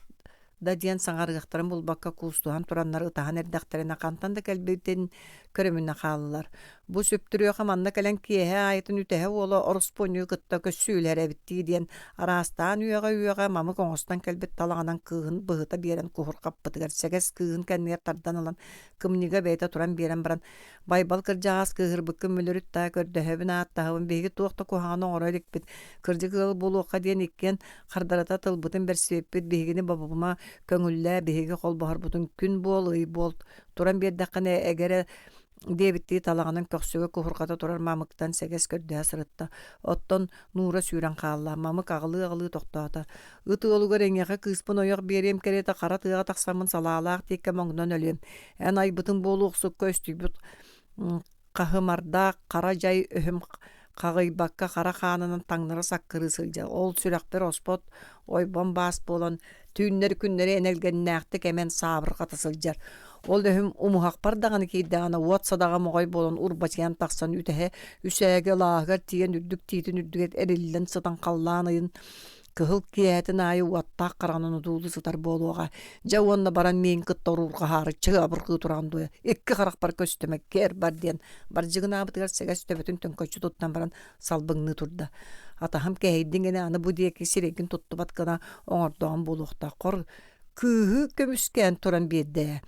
da diyen sanarıqtарын bulbakka kustuhan turanlar ıtahan erdaktarına kantan da kelbeytin körümüne kallılar. Bu süptürüyor kamanna kelen kiyehe ayetin ütehe ola orosponyu gıtta kössüylere bitti diyen arastan üyaga mamı kongstan kelbet talağanan kığın bıhıta biren kuhur kappıtıgar seges kığın kendiler tardan alan kımniga beyta turan biren baran baybal kırcağız kığır bıkkın mülürüt ta kördöhebin attahıvın begi tuğta kuhana oraylık bit kırcı kığıl buluqa diyen ikken kardarata tılbıtın bersibit behigini babama köngülle behigi kol bahar butun gün bol ıy bol turan bir dakika egere diyebitti talağının köksüge kuhurkata turar mamıktan seges kördüğe sırıtta. Otton nura sürən kalla mamık ağılı toktata. Itı olugar engeğe kıspın oyak berem kerete kara tığa taksamın salalaq tekke moңdan ölüm. En ay butun boluq sukka üstübüt kahımarda kara jay öhüm Kağıybakka kara xanının taңnara sakkırı sılca. Ol sürekber ospot oybon bas bolan tüynleri künneri enelgennäktik hemen sabır katısılcar. Ol döhüm umuhaq bardağını keydağına WhatsApp'daga moğay bolan urbaçyan taksan ütehe üsege lağır tiyen üddük titin üddüget erillen satan kallanayın. Kıhıl kiyetin ayı wattaq qaranını dulu sıtar boluğa. Jawonna baran men kıttorur qaharı çığa bir turandı. İkki qaraq bar köstemek ker bar diyen. Barjıgın abıtgar seges töbetün tönköçü tuttan baran salbıngны turda. Ataham kehiddin gene anı bu diye kesiregin tuttu batkana oňordoğan boluqta. Qor kıhı kömüsken turan bedde.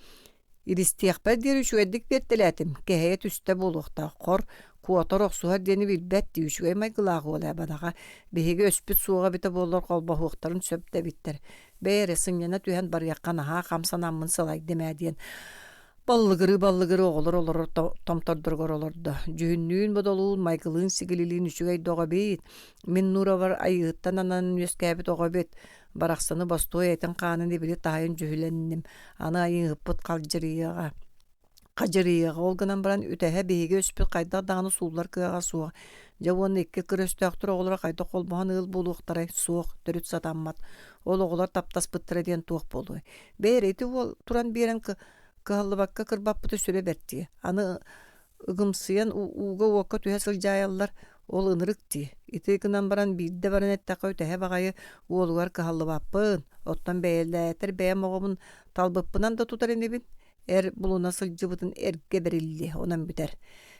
İristiyakbar deri şu eddik berteletim. Keheyet üstte boluqta. Qor kuatorok suha deni bilbet diye şu emay gılaq ola badaga. Behege öspüt suğa bite bollar kolba huqtarın söpte bitter. Beyre sınjana tühen bar yakkan aha kamsanamın salay demä diyen. Ballıgırı olur tomtordurgor olurdu. Cühünnüğün bodoluğun maykılığın sigililiğin üçügey doğa beyit. Min nura var ayıhıttan ananın üskabit oğa bit. Baraqsını bostoy etin kanını bili tahayın cühülennim. Ana ayın hıppıt kalcırıyağa. Qajırıyağa olganan baran ütehe behege öspüt qayda dağını suğlar kıyağa suğa. Javon ekki kıröstöktür oğlara qayda kolbahan ıl buluqtaray suğ dörüt satanmat. Ol oğlar taptas bıttıra diyen tuğ bolu. Beyreti ol turan biren Kıhallıbakka kırbappıtı süre berti. Anı ıgımsıyan uga uakka tühe sılcayallar ol ınırık di. İti kınan baran bilde baran ettaka ötehe bagayı uolugar kıhallıbappın. Ottan beyelde eter beyem oğumun talbıppınan da tutar enebin. Buluna sılcıbıtın erge berilli onan biter.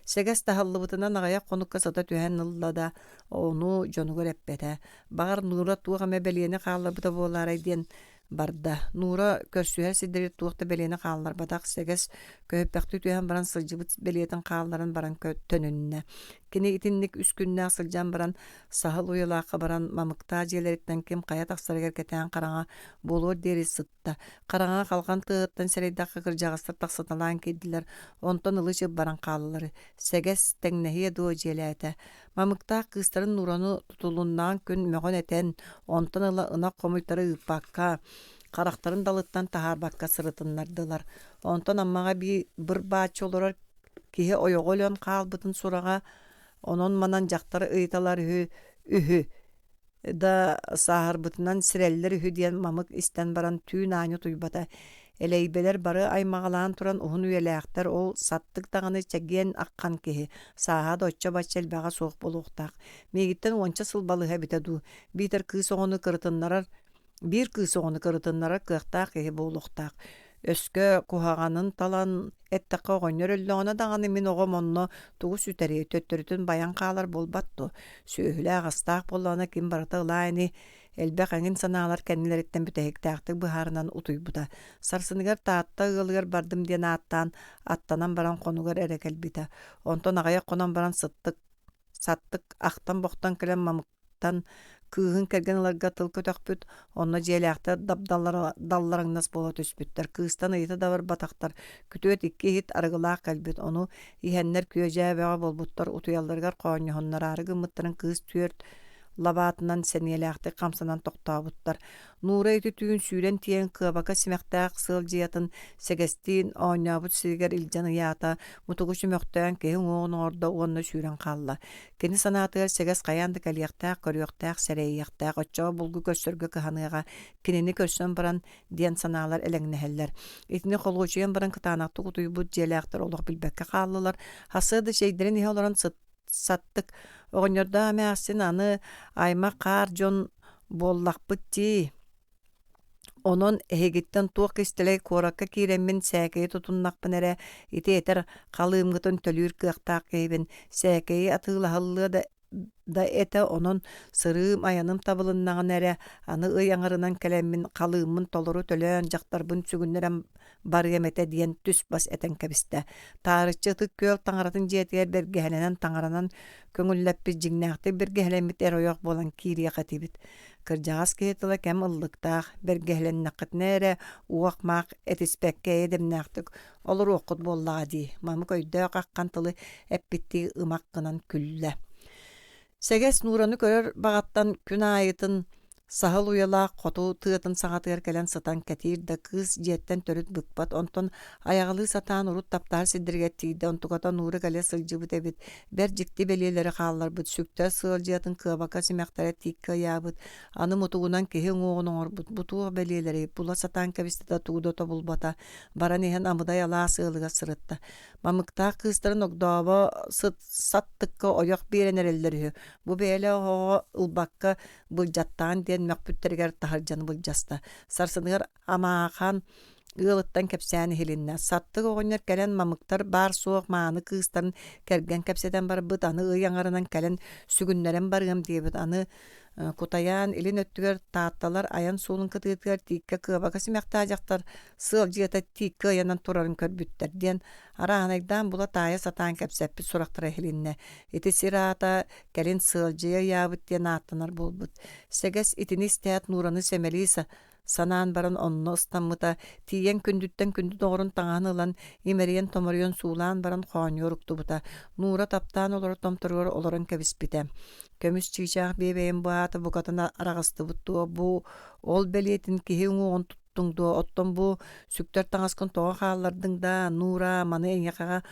Seges tahallıbıtınan ağaya konukka sata tühen ıllada onu jonugur eppete. Bağır nura tuğa mebeliyene kağallabıta boğlaray diyen barda. Nura körsühe sidiri tuğta beliyene kağallar badak seges köhöppäktü tühen baran sılcıbıt beliyeten kağalların baran tönünne. Kini itinlik üskünne asılcan baran sahıl uyalaqa baran mamıkta jeleritten kim kaya taksarıger keten qaranga bolor deri sıtta. Qaranga kalgan tığıttan sereydaqqa kırjağıstar taksatalan kediler onton ılışı baran kağalları. Seges tennehiye do jelete. Mamıkta kıstarın nuranu tutulundan gün mögön eten onton ıla ına komuytары ıpakka. Karaktarın dalıttan tahar bakka sırıtınlardılar. Onton ammaga bir bağçı olorar kihe oyoğolyon kalbıtın suraga onun manan jaktarı ıytalar ühü da sahar bıtınan sireller ühü diyen mamık isten baran tüy nani tuybata. Eleybeler barı aymağalan turan uhun üyelekter ol sattık dağını çegiyen akkan kehi. Saha da otça başçel bağa soğuk boluqtaq. Megitten onça sılbalığa bitadu. Biter kıs oğunu kırıtınlarar. Bir kıs oğunu kırıtınlarar kıqtaq kehi boluqtaq. Öskö kuhağanın talan ettaka oğunyor öllüğüne dağını min oğum onno tuğu süteri töttürütün bayan kağalar bolbattu. Söhüle ağastaq bolağına kim barata ılayını elbek angin sanalar kendileritten bütehiktäktik bıharından utuybuda. Sarsыныgar taatta ığılgar bardım diyen attanan baran konugar erekel bita. Onton ağaya konan baran sattık aktan boktan kelen mamıktan kığın kergen alarga tıl kötökpüt, onna jelekte dallarыңnas bola töspüttер. Kığıstan ıyıta da var bataktar. Kütüet ikki hit argılaq kalbüt. Onu ihenler küyöjä beğa bolbuttar utuyallargar qoğunyohonlar arıgı mıttırın kığıs tüört лабаатынан сенелэхти камсанан токтообуттар. Нура ити түүн сүүрен тиен кыбака симэхтээх сылжиятын сегестиин ооньообут сигер илжаны ята мутугу сүмөхтөөн кеһин оон ордо уонна сүүрен халла. Кини санаатыгар сегес каянды калияхтээх көрүөхтээх сэрейяхтээх оччоо булгу көссөргө кыһаныга кинини көрсөн баран диэн санаалар элеңнэһэллер. Итини холгучуен баран кытаанакты кутуйбут желээхтер олох билбекке хааллылар. Хасыды шейдерин ihe олорон саттык оҕонньорда амээхсин аны айма каар дьон буоллахпыт дии. Онон эһигиттен туох кистелей куоракка кииреммин сээкэйи тутуннахпын эрэ ити этер халыымгытын төлүүр кыахтаах кэйбин сээкэйи атыылаһаллыа да эте онон сырыым айаным табылыннагын эрэ аны ый аҥарынан кэлэммин халыыммын толору төлөөн дьахтарбын сүгүннэрэн барыам эте диэн түс бас этен кэбистэ. Таарыччы көөл таҥаратын дьиэтигэр бэргэһэнэнэн таҥаранан көҥүллэппит дьиҥнээхти бэргэһэлэммит эройох буолан киириэх этибит. Кырдьаҕас киһитыла кэм ыллыктаах бэргэһэлэннэххитнэ эрэ уох-маах этиспэккэ эдэмнээхтик олоруоххут буоллаҕа дии. Мамык өйдөөх аккан тылы эппиттии ымак гынан күллэ. Сегес Нураны көрөр бағаттан күн айытын сахыл уялаах хоту тыатын саҕатыгар кэлэн сытан кэтиир да кыыс дьиэттэн төрүт быкпат онтон аяҕылыы сатаан урут таптаар сиддиргеттиийдэ онтугата Нура кэлэ сылдьыбыт эбит. Бэр дьикти белиэлэри хаалларбыт, сүктэ сыалдьыатын кыабака симэхтэрэ тиикке ыяабыт. Аны мутугунан киһи уҥуоҕун оҥорбут. Бутуох белиэлэри була сатаан кэбистэ тугудото булбата. Баран иһэн амыдай алаа сыалыга сырытта. Мамыктаах кыыстарын огдообо саттыкка ойох биэрэнэрэллэрүһү. Бу бээлэ оҕоҕо ылбакка былдьаттаан диэн мэкпүттэригэр таһырдьаны былдьаста. Сарсыныгар амаахан ыалыттан кэпсээни хилиннэ. Саттык оҕонньор кэлэн мамыктар баар суох мааны кыыстарын кэргэн кэпсэтэн барбыт. Аны ый аҥарынан кэлэн сүгүннэрэн барыам диэбит. Аны кутаяан илин өттүгэр таатталар аян суулун кытыытыгар тиикке кыабака симэхтаадьахтар сыалдьыата тиикке аянан турарын көрбүттэр диэн араанайдаан була таайа сатаан кэпсэппит сурахтара хилиннэ. Ити сираата кэлин сыалдьыа яабыт диэн ааттанар болбут. Сегес итини истэät Нураны сэмэлии санаан баран онно ыстаммыта тиийэн күндүттэн күндү доҕорун таҥаһын ылан имэриэн томоройон суулаан баран хооньуор уктубута. Нура таптаан олоро томторугар олорон кэбиспитэ. Көмүс чиичаах биэбэйэн баата букатына арағыстыбыттуо бу ол белиэтин киһи уҥуоҕун туттуҥдуо. Оттон бу сүктөр таҥаскын тоҕо хааллардыҥ да Нура маны эҥэхаҕа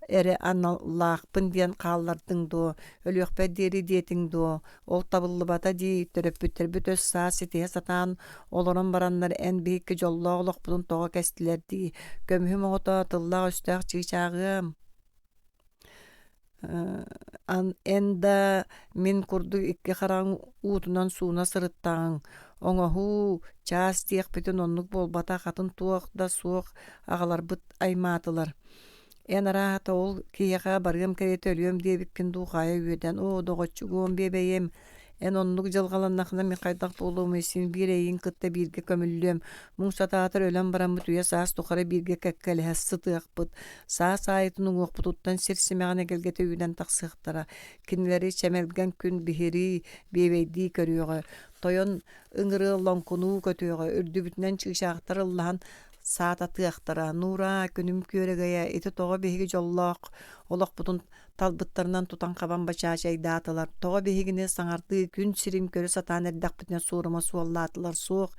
эре анналаахпын диэн хааллардыҥ дуо, өлүөхпэ диэри диэтиҥ дуо, ол табыллыбата дии төрөппүттэрбүт өс саас ситиһэ сатаан олорон бараннар эн биһикки дьоллоох олохпутун тоҕо кэстилэр дии. Көмүһүм оҕото тыллаах үстээх чиичаагыам. Эн да мин курдук икки хараң уутунан сууна сырыттааҥ. Оҥоһуу чаас диэхпитин оннук буолбата хатын туох да суох аҕаларбыт аймаатылар. Эн араата ол киэхэ барыам кэриэтэ өлүөм диэбиккин дуухаайа үөдэн о доҕоччугуом биэбэйэм эн оннук дьылҕаланнахына мен хайдах буолуум исин биир эйиин кытта бииргэ көмүллүөм. Муҥ сатаатар өлөн бараммыт үйэ саас тухара бииргэ кэккэлэһэ сытыахпыт. Саас аайытын уҥуохпутуттан сирсимэҕин эгелгэтэ үүнэн тахсыахтара. Кинилэри чэмэлгэн күн биһири биэбэйдии көрүөҕө. Тойон ыҥырыы лоҥкунуу көтүөҕө. Үрдүбүтүнэн чыгычаахтар ыллаһан саата тыахтара. Нура күнүм күөрэгэйэ ити тоҕо биһиги дьоллоох олохпутун талбыттарынан тутан хабан бачаачайдаатылар. Тоҕо биһигини саҥардыы күн сирим көрө сатаан эрдэхпитинэ suuruma суоллаатылар суох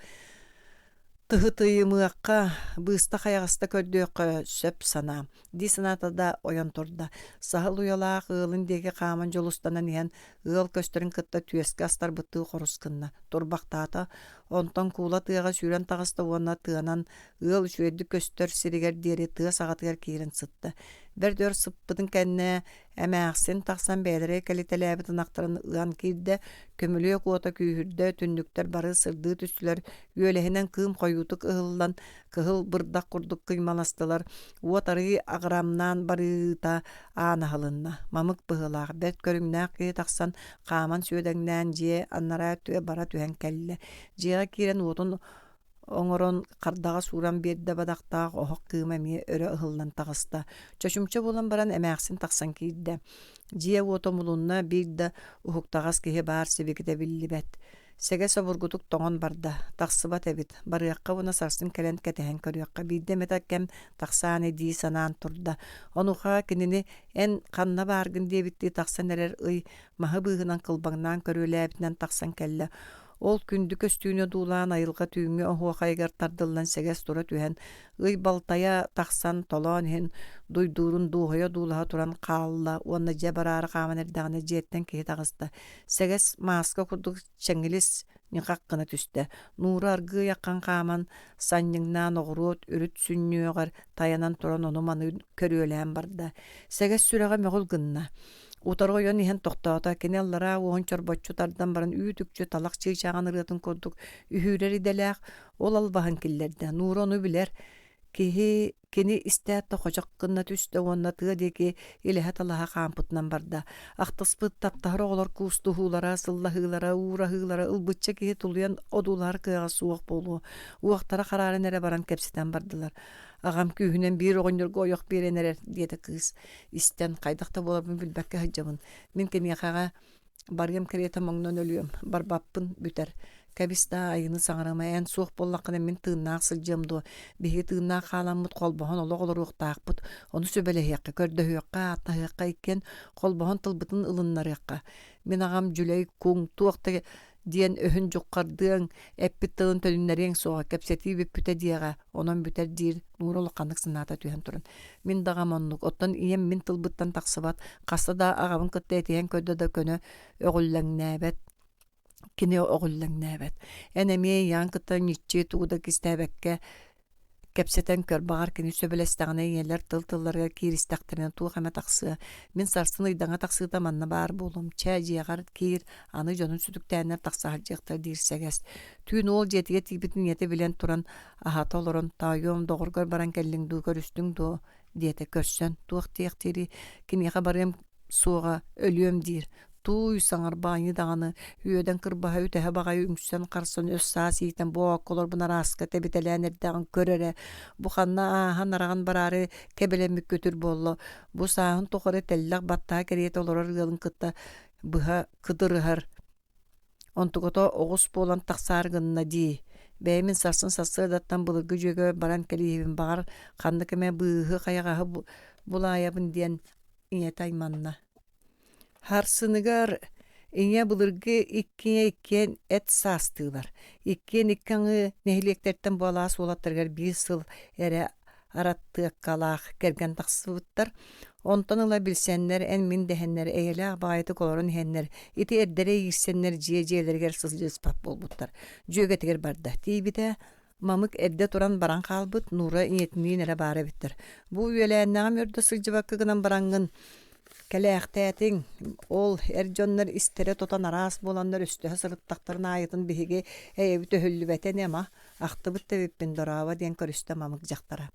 тыһытыйымыакка быыста хаyaҕаста көрдүөххө сөп санаа. Ди санаата да ойон турда. Сахыл уялаах ыалын диэки хааман дьолустанан иһэн ыал көстөрүн кытта түөскэ астарбыттыы хорускынна. Турбахтаата онтон куула тыаҕа сүүрэн таҕыста уонна тыанан ыал үчүгэйдик көстөр сиригэр диэри тыа саҕатыгар киирин сытта. Бэрдүөр сыппытын кэннэ эмээхсин тахсан бээлэрэ кэлитэлээбитин ахтарын ыан киирдэ көмүлүө куота күүһүрдэ түннүктэр бары сырдыы түстүлэр үөлэһинэн кыым хойуутук ыһыллан кыһыл бырдах курдук кыймаластылар. Уот арыы аҕарамнаан барыыта аанаһылынна. Мамык быһылаах бэрт көрүҥнээх киһи тахсан хааман сүөдэҥнээн дьиэ аннараа түө бара түһэн кэллэ. Дьиэҕэ киирэн уотун оҥорон хардаҕа сууран биэрдэ бадахтаах оһох кыыма эмиэ өрө ыһыллан таҕыста. Чочумча булан баран эмээхсин тахсан киирдэ. Дьиэ уото мулунна биир да уһуктаҕас киһи баар сибигитэ биллибэт. Sege soburgutuk toŋon barda, taqsıbat ebit. Barıqqa buna sarsın kelen ketehen körüqqa. Bidde metakkem taqsane di sanan turda. Onuqa kinini en qanna bargın diye bitti taqsan erer ıy mahı bığınan kılbağından körüläbitinden taqsan kelle. Ol kündü köstüğüne duulan ayılga tüğüngü ohuwa qaygar tardıllan seges tura tühen. Iy baltaya taqsan tolon hen duyduğurun duhoya duulaha turan qalla. Onna jabararı qaman erdağına jetten kehi taqısta. Seges maska kurduk çengilis niqaqqına tüste. Nuru argı yakkan qaman sanyıngnan oğrut, ürüt sünnüyogar tayanan turan onu manı körüölen barda. Seges süreğe meğul gınna. Utarga yon ihan toqtaata kene allara oğun çorbotçu tardan baran ütükçü talaq çiğçağın ırıtın kurduk. Ühüreri delaq ol albahan killerde. Nuru onu biler. Kihi kini istätte hojaqqınna tüste onna tığdeki ilahat Allaha qampıtnan barda. Aqtaspıt taptahara olar kustuhulara, sillahılara, uğrahılara, ılbıtça kihi tuluyan odular kığa suaq bolu. Uaqtara qararı nere baran kepsiten bardılar. Ağam kühünen bir oğunurga oyoq berenerer diyete kız. İsten qaydaqta bolarmın bilbekke hajjamın. Min kemiyaqa bargam kereta moңнон ölüyüm. Barbappın büter. Kabista ayını saŋarama en suq bollaqına min tığınnaaq sıljamdu. Bihi tığınnaaq qalamut qolbohon oloq olur uqtaqput. Onu söbelehiyaqqa, kördöhiyaqqa, attahiyaqqa ikken qolbohon tılbıtın ılınlarıyaqqa. Min ağam jüley kuŋ tuaqta diyen öhün joqqardığın eppit tığın tölünleriyeng soğa kepseti bütte diyaga. Onon büter dir nurul qanık sınata tühen turun. Min dağam onnuk. Ottan iyem min tılbıttan taqsabat. Qasta da ağamın kıtta etiyen köydö da könö ögüllen näbet. Kini oğullan näbet. Enemi yankıta nitçi tuğda kistebekke kepseten kör bağır kini söbelestağına yeller tıltıllarga kiristaqtırına tuğ hama taqsı. Min sarsın ıydana taqsı da manna bağır bolum. Çay yağar kir anı jonun sütüktәänler taqsa harcıqtar dirseges. Tüün ol jetiye tibitin yete bilen turan ahata olorun tayyom doğurgar baran kellin du görüstün du diyete körsön. Tuğ tiyaktiri kini xabarım soğa ölüyüm dir. Tuy saŋar bañy dağını hüyöden kırbaha ütehe bagayı üngüssen qarsan öz saasiyten boğak olur buna raska tebitelenir dağın körere. Bu xanna ahan arağın bararı kebelemik götür bollu. Bu sahın toqarı tellaq battaha keriyet olorar yılın kıtta bıha kıdırıhar. Ontukoto oğuz bolan taqsargınna di. Beymin sarsın sassır dattan bılırgı jöge baran keliyevin bağır. Xanna keme bıhı qayagaha bulayabın diyen inyetaymanna. Harsыныgar iňe bulurgy ikkiye et sastığlar. İkkiye nikkaňy nehlekterden bolas bolatdyrgar 1 ýyl ere arattyk kalaq kergen taqsypytlar. Ondan ula bilsenler en min dehenler eýele baýaty kolorun henler. Iti erdere ýersenler jejelerger sızjyspap bolbutlar. Jögetiger barda. Tibide mamık erde turan baran kalbyt nura iňetmiň ere bara bittir. Bu ýölenäňem ýörde sılжыбакkygynan baraňyň Keleğtetin ol erjonlar istere totan aras bolanlar üstühe sırıttaqtarına ayıtın bihigi evi töhüllübeten ema aqtıbıt tebippin dorava diyen körüste mamık jaktara.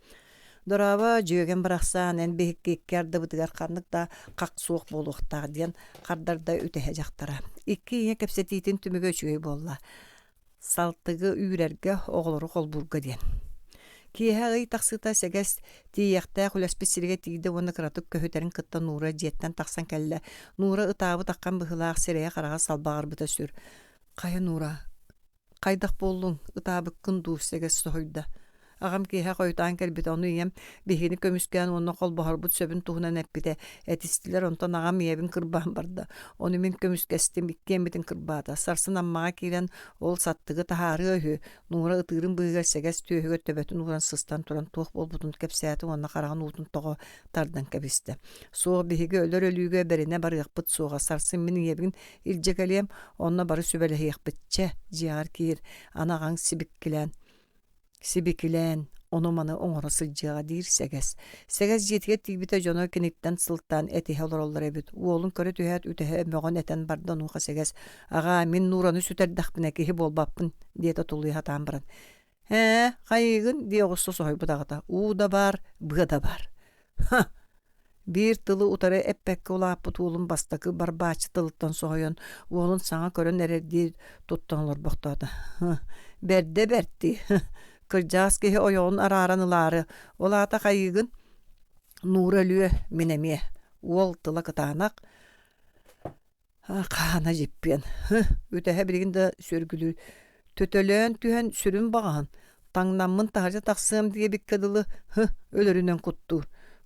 Dorava jögen bıraksan en bihikki ikkerde bıtıgar qarnık da qaq soğuk boluqtaq diyen qardarda ütehe jaktara. İkki iye kepsetitin tümüge üçüge bolla. Saltıgı üyrerge oğluru kolburga diyen. Kiha gay taqsıta seges tiyaqta xulaspesirge tiyde onu kratuk köhüterin kıtta nura jetten taqsan kelle. Nura ıtabı taqqan bıhılaq sereye qarağa salbağır bıta sür. Qaya nura. Qaydaq bollun ıtabı kındu seges sohuyda. Ağam kiha qoytan kelbit onu yem bihini kömüsken onu qol bahar but söbün tuğuna nepbite. Etistiler ondan ağam yebin kırbahan barda. Onu min kömüskestim ikkiyem bitin kırbada. Sarsın ammağa kiren ol sattığı taharı öhü. Nura ıtırın bıhıgar seges tühü göttöbetin uğran sıstan turan tuğ bol butun kepsiyatı onna qarağın utun toğu tardan kebiste. Soğuk bihigi ölür ölüge berine barı yaqbıt soğuğa sarsın min yebin ilcekeliyem onna barı sübelehi yaqbıtçe jiyar kir. Anağın Sibikilen onomanı oňora sıljaga dir seges. Seges jetiye tibite jono kinitten sıltan etihe olor ebit. Uolun köre tühet ütehe mögon eten bardan uqa seges. Aga min nurany süterdaqpine ki bolbappın diýete tuluy hatan baran. He, qaýygyn diýe osso soy budagata. U da bar, bu da bar. Bir tılı utara eppek ulapı tuğulun bastakı barbaçı tılıttan soğuyan. Uolun sana kören ererdi tuttanlar boktada. Berde berdi. Kırcağız kehi oyoğun araranıları. Olata qaýygyn nur ölüye minemiye. Uol tıla kıtanak. Қана жеппен. Үтәһә билигин да сөргүлү. Төтөлөн түһен сүрүн баган. Таңнаммын тахаржа тахсым дие биккадылы. Өлөрүнөн кутту.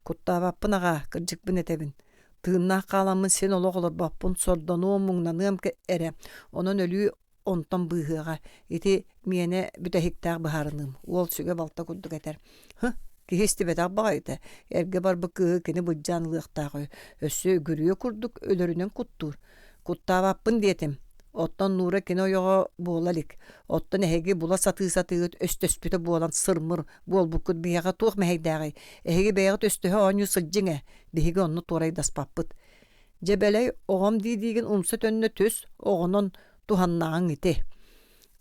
Куттаабаппын ага, кыржыкпын этебин. Тыыннах кааламмын сен ологолор баппын сордону муңнаныам эре. Онон өлүү онтон быыһыга. Ити миене бүтэхиктаах быһарыным. Уол сүгэ балта курдук этер. Кихисти бетак багайты. Эрге бар быкыгы кини быджанлыктагы. Өссө көрүө курдук өлөрүнөн куттур. Куттаабаппын диетим. Оттон нура кино його буолалик. Оттон эһеги була сатыы-сатыыт өстөспүтө буолан сырмыр буолбуккут бияга туох мэһэйдаагы. Эһеги бэйагыт өстөһө оонью сылжыңэ. Биһиги онну туорай даспаппыт. Жебелей оғам дийдиигин умса төннө төс оғонон туханнаан ити.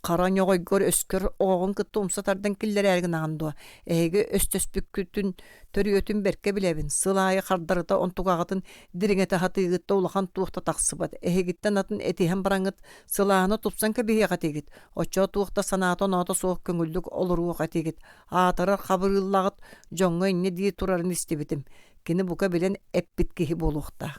Караньогойгор өскөр оғын кытты умсатардан киллер әргін ағындуа. Эһеги өстөспүккүтүн төрүөтүн берке билебин. Сылайы хардарыта онтугағытын дириңете хатыйгытта улахан туухта тақсыбат. Эһегиттен атын этиһен бараңыт сылааны тупсан кебиһиға тегит. Очо туухта санаата ноото суох көңүлдүк олоруоға тегит. Аатарар хабырыллагыт жоңго инне дии турарын истебитим. Кини бука билен эппит киһи болуохтаах.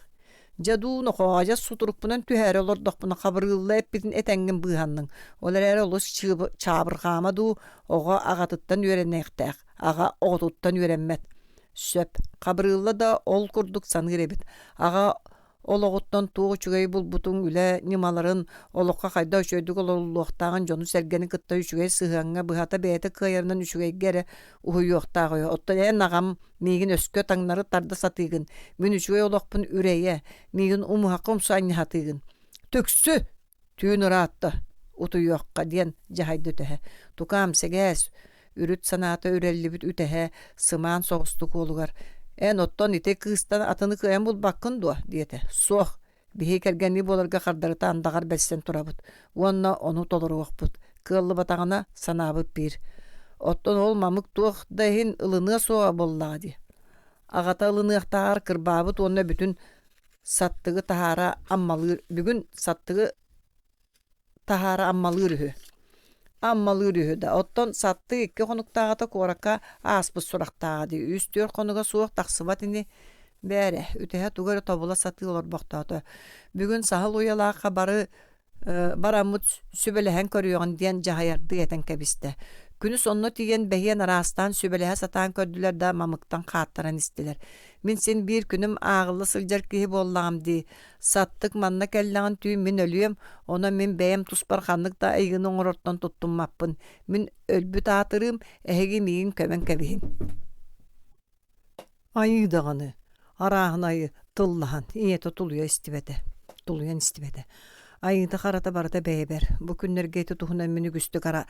Жадуу нохоажа сутурукпунан түһәре олордохпуна хабырылла эппитин этәңген быһанның. Олар әрі олыс чабырғамаду оға ағатыттан үйреннектәк. Аға оғытыттан үйренмет. Сөп. Хабырылла да ол курдук саныр эбит. Аға олоғыттан туғы чүгей бұлбутун үлі немаларын олыққа қайда үшөйдік олуқтағын жону сәргені кытта үшігей сығанға бұхата бәйті кайарынан үшігей гәрі ұхы yoқтағы. Оттан ән ағам мейгін өскө таңнары тарда сатыгын. Мен үшігей олықпын үрейе. Мейгін умуаққа умсайны хатыгын. Төксі түйін ұратты. Ұты yoqқа ден жахайды өтәхі. Тұқам сәгәс үріт санаты үрелі бүт үтәхі сыман соғыстық олығар. Оттон ите кыстан атыны кыян бул баккын дуа диете. Сох бихи кергенни боларга хардарыта андагар бәссен турабыт. Уонна ону толоруокпут. Кыллы батагана санабыт бир. Оттон ол мамык туох дахин ылыны соа боллади. Агата ылыныктаар кырбабыт онна бүтүн саттыгы тахара аммалыр. Бүгүн саттыгы тахара аммалыр үһү. Аммалыр үһү да. Оттон сатты икки конуктаагата куоракка ааспыт сурактаади. Үстүөр конуга суох тахсыбат ини бәре. Үтеһе тугары тобула сатты олар бактааты. Бүгүн сахал уялаакка барамыт сүбелеһен көрүөгөн диэн жахаярды этен кебисте. Күнү сонно тиген бэйен арастан сүбелеһе сатаан көрдүлер да мамыктан хааттаран истилер. Мин сен бир күнүм аагылы сылжар киһи боллаам ди. Саттык манна келлеген түйүн мин өлүөм. Она мин бэйем туспарханнык да айгын оңороттон туттуммаппын. Мин өлбүт аатырым, эһеги миин көмөн кебиһин. Айыдаганы, араахынайы тыллахан, иете тулуя истибете. Тулуян истибете. Айыда харата барата бэйбер. Бу күннергейти тухунан мини күстүк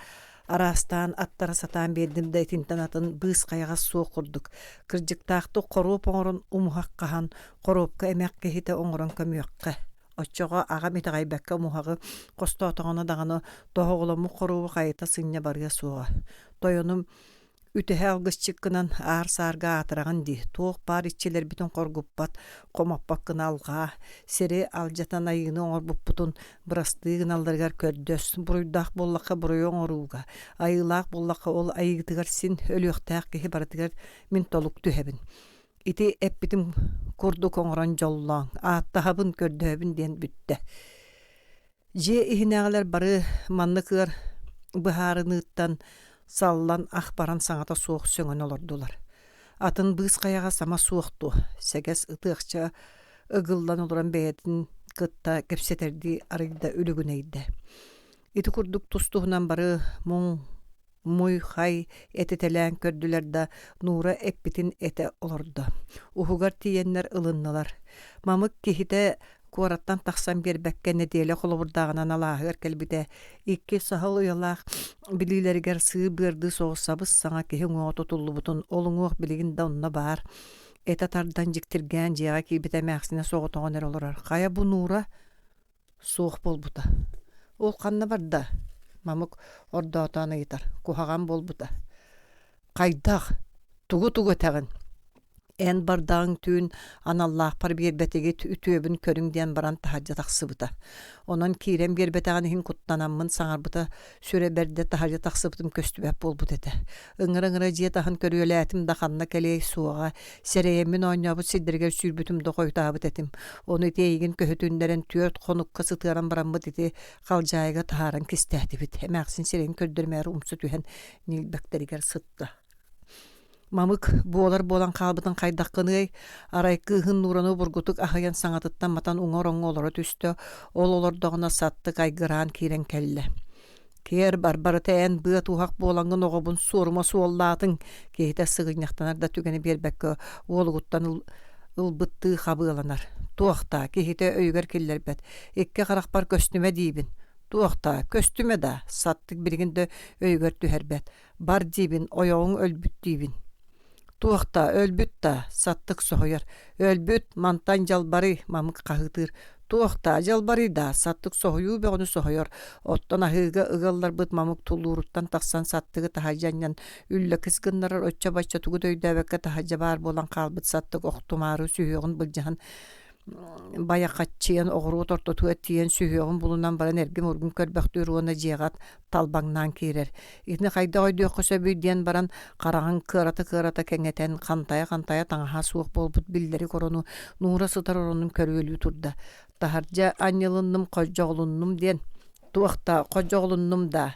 арастан аттара сатаан бердим да этинтен атын быыс каяга суу курдук. Кыржыктаакты коруп оңорун умухаккахан, коруупка эмек кехите оңорон көмүөккэ. Оччого ага митагайбекке умухагы костоотоғона даганы тоғоголому коруубу кайыта сыння барга сууга. Тойонум үтеһе алгысчыккынан аар саарга атыраган ди. Туох бар иччелер бүтүн коргуппат, комаппаккына алга, сери алжатан айыны оңорбуппутун бырастыгын алдаргар көрдөс. Буруйдах боллакка буруй оңоруга. Айылаак боллакка ол айыгытыгар син өлүөктаак кихи баратыгар мин толук түһебин. Ити эппитим курдук оңорон жоллоң, ааттахабын көрдөбүн ден бүтте. Же ихинегалер бары манныкыр быһаарыныыттан саллан ахбаран саңата суох сөңөн олордулар. Атын быыс каяга сама суохту. Сегес ытыакча ыгылдан олоран бэйэтин кытта кепсетерди арыйда үлүгүнейде. Ити курдук тустуһунан бары муй хай этетелән көрдүләр да нура эппитин эте олорду. Ухугар тиеннер ылыннылар. Мамык кихите куараттан тахсан бербекке неделе холобурдагынан алаагыр келбите. Икки сахал уялаах билилергер сыы бырды соғысабыз саңа кихи оңо тутуллубутун олуңуох билигин да онна бар. Эта тардан жиктирген жега кийбите мәхсине соғытоғын эр олорар. Кая бу нура соғып болбута. Ол қанна барда. Мамык ордоотаны итар. Кухаган болбута. Кайдах тугу тәгін. En bardağın tüün anallah par bir betegi ütübün körün diyen baran tahaca taksıbıta. Onan kirem bir betağını kutlanamın sanarbıta süre berde tahaca taksıbıtım köstübep bol bu dede. Ingıra ciye tahan körüyöletim dahanna keley suağa sereyemin oynabı sildirger sürbütüm dokoytabıt etim. Onu teygin köhütünlerin tüört konuk kasıtıyaran baranbı dedi kalcayga taharan kistehdi bit. Emaksin sireyin kördürmeyer umsu tühen nilbekteriger sıttı. Mamık bolar bolan kalbıdan kaydakkını araykı hın nuranı burgutuk ahayan sangatıttan matan uңor olara tüstü ol olordağına sattık aygıran kiren kelle. Kier barbarı teyen bıat uhak bolangın oğubun sorma suollatın kehite sığınyaktanar da tügeni berbekki olguttan ılbıttığı xabılanar. Tuaqta kehite öyger killer bet. Ikke qarakbar köstüme dibin. Tuaqta köstüme da sattık birginde öyger tüherbet. Bar dibin oyoğun ölbüt dibin. Tuaqta ölbüt da sattık soğuyar. Ölbüt mantan jalbari mamık kahıtır. Tuaqta jalbari da sattık soğuyu be onu soğuyar. Ottan ahıga ıgallar bıt mamık tulluruttan taksan sattığı tahajanyan ülle kıskınlarar ötçe başça tuğu döydäbekke tahaja bar bolan kalbıt sattık oktumarı sühüğün bılcahan bayakatçıyan oğru tortotu ettiyen sühüğün bulunan baran ergim urgun körbäktür ona jigat talbangnan kirer. İtni kayda oydu yokusa büydiyen baran karağın kırata kengeten kantaya taŋaha suuq bolbut billeri koronu nuura sıtar oronun körüölü turda. Taharja anyılınnym kojoğlunnum diyen. Tuaqta kojoğlunnum da.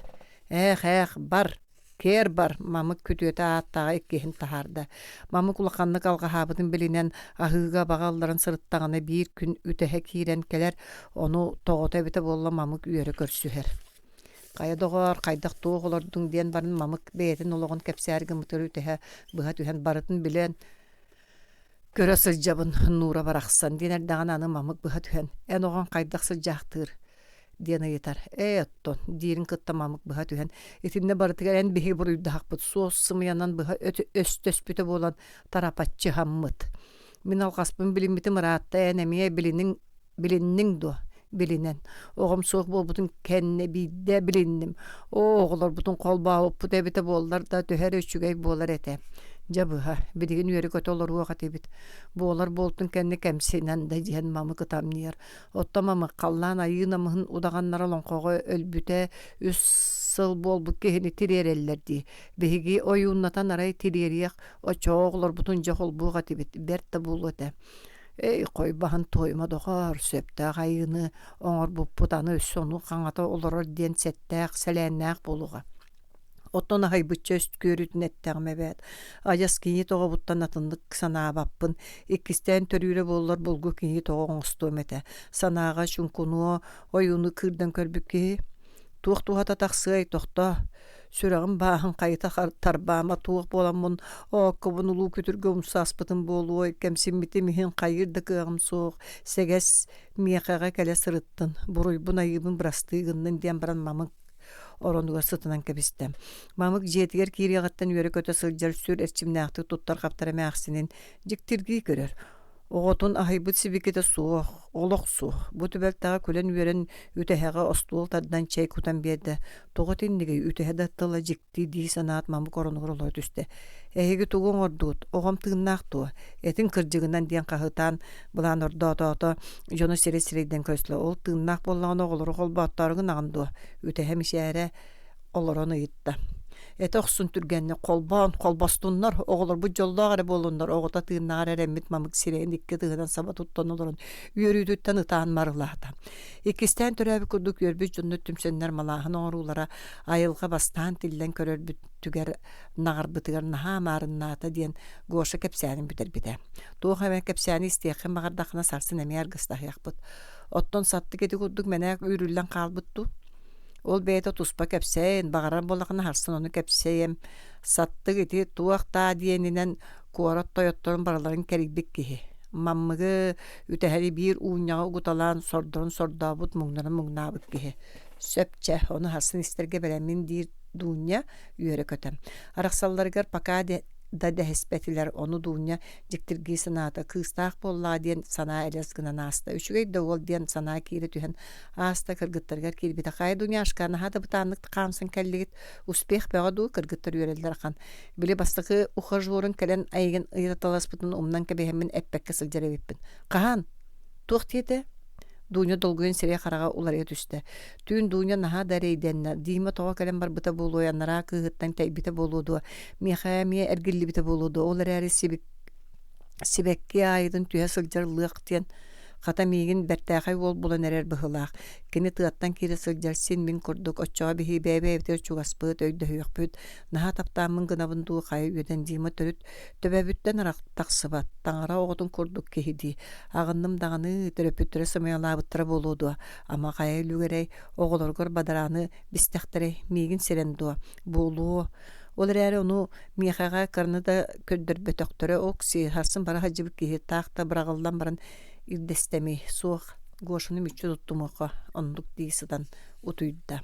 Bar. Ker bar mamık kütüete attağa ekkehin taharda. Mamık ulaqanlık algahabıdın bilinen ahıga bağalların sırıttağına bir gün ütehe kiren keler onu toğuta bite bolla mamık üyere görsüher. Kaya doğar kaydak tuğ olordun diyen barın mamık beytin oloğun kepsärgi mıtır ütehe bıha tühen barıtın bilen köre sılcabın nura baraksan diner dağın anı mamık bıha tühen en oğan kaydak sılcaktır. Diana yeter. Etton dirin kıttamamık bıha tühen. Etinde barıtıgar en bihi buruydu hakbıt. Soğuz sımıyanan bıha östöspüte bolan tarapatçı hammıt. Minal kaspın bilinmitim rahatta enemiye bilinnin do. Bilinen. Oğum soğuk bol butun kenne bide bilindim. Oğular butun kol bağı bu debite bollar da tüher öçügey bolar ete. Jabıha bidigin yörü kötü olur vaqat ebit. Bolar boltun kendi kemsinen de diyen mamı kıtamniyar. Ottamamı kallan ayına mıhın udağanlara lonqoğa ölbüte üs sıl bol bu kehini tirereller di. Bihigi oyunnatan aray tireriyek o çoğular butun jahol bu vaqat ebit. Bertta bulu ete. Ey koy bahan toyma doğar söptä ayını oňor bu putanı üssonu kaňata olur diyen settäq selänäq boluğa. Otona haybıtça üst görütün ettäğme bät. Ajas kiňi toğa buttan atındık sana bappın. İkisten törüre bollar bulgu kiňi toğa oňstum ete. Sanaga şunkunu oyunu kırdan körbükki. Tuğtuğata taqsıy toqta. Süregim bahan kayıta tarbama tuğuk bolamın o kubun ulu kütürge umsaspıtın bolu kemsin biti mihin kayırdı kığım soğuk seges miyakağa kele sırıttın buruy buna yığın brastığının diyen baran mamık oronduga sıtınan kebistem. Mamık jetiger kiriyaqattan yörü köte sıljar sür erçimnäqti tuttar kaptara mäxsinin jiktirgi görür. Oğutun ahibıt sibikete soğuk, oloq soğuk. Bu tübeltağa külen üren üteheğe ostuğul taddan çay kutan berdi. Toğutin nige ütehe dattala jikti di sanat mamık oronugur olay düştü. Ehegi tuğun ordut, oğum tığınnaq tuğ. Etin kırcığından diyen kahıtan bulan orda jonu sire-sireyden kösle. Ol tığınnaq bollağın oğuluru kolbattarıgın ağındu. Ütehe mişere oloronu yitta. Oqsun türgenni kolbastunlar oğulur bu jolda gara bolunlar oğuta tığınnar eremmit mamık sireyin ikki tığınan saba tuttan olurun yörüdütten ıtaan marılahta. İkisten törəbi kurduk yörbüz junnu tümsenler malahın oğrulara ayılga bastan tillen körör tüger nağır bıtıgar naha marınnata diyen goşa kepsənin büter bide. Tuğ hemen kepsəni isteyaqin mağardaqına sarsın emiyar gıstah yakbıt. Otton sattık edi kurduk menek ürüllen kalbıttu. Ol beyte tuspa kepseyin, bağıran bolağına harsın onu kepseyem. Sattık eti tuğaqta diyeninen kuarat toyottorun baraların keribik kihi. Mammıgı üteheri bir uğunyağı gutalan sordabut muğnabıt kihi. Söpçe onu harsın isterge belemin dir dunya yöre kötem. Araqsallargar da dehespetiler onu dunya jiktirgi sanata kıstaq bolla diyen sana eles gına nasta. Üçügey dogol diyen sana kiri tühen asta kırgıttargar kiri bita kay dunya aşkana hada butanlık tıkamsın kelligit uspeh beğadu kırgıttar yöreller kan. Bile bastıkı uxarjorun kelen aygın ıyıratalas butun umdan kebehemin eppek kısıl jerebipin. Kahan, tuğtiyete Dunya dolguyun sere karaga ularya düştü. Tüün dunya naha dareydenna. Dima toğa kalem bar bita boluyanlara kıhıttan taybita boludu. Miha miye ergilli bita boludu. Olar eri sibekki aydın tühe sıljarlıq diyen Hata migin bertähä bol bulan erer bıhılaq. Kini tığattan kiri sıljar sin min kurduk. Oçağa bihi bebe evdir çugaspıt, öyde hüyakpıt. Naha taptamın gınabın duğu qayı öden dima törüt. Töbebütten araq taqsıbat. Tаңара oğudun kurduk kehidi. Ağındım dağını töröpüttüre sımayalabıttıra boludu. Ama qayı lügerey oğulorgor badaranı bistəxtere migin serendu. Bolu. Olar eri onu mihaga karnı da köddür bötöktörü oksi harsın bara hacıbık kehi taqta bırağıldan baran irdestemi soğuk goşunu müçü tuttum oqa onduk diyisidan utuydu.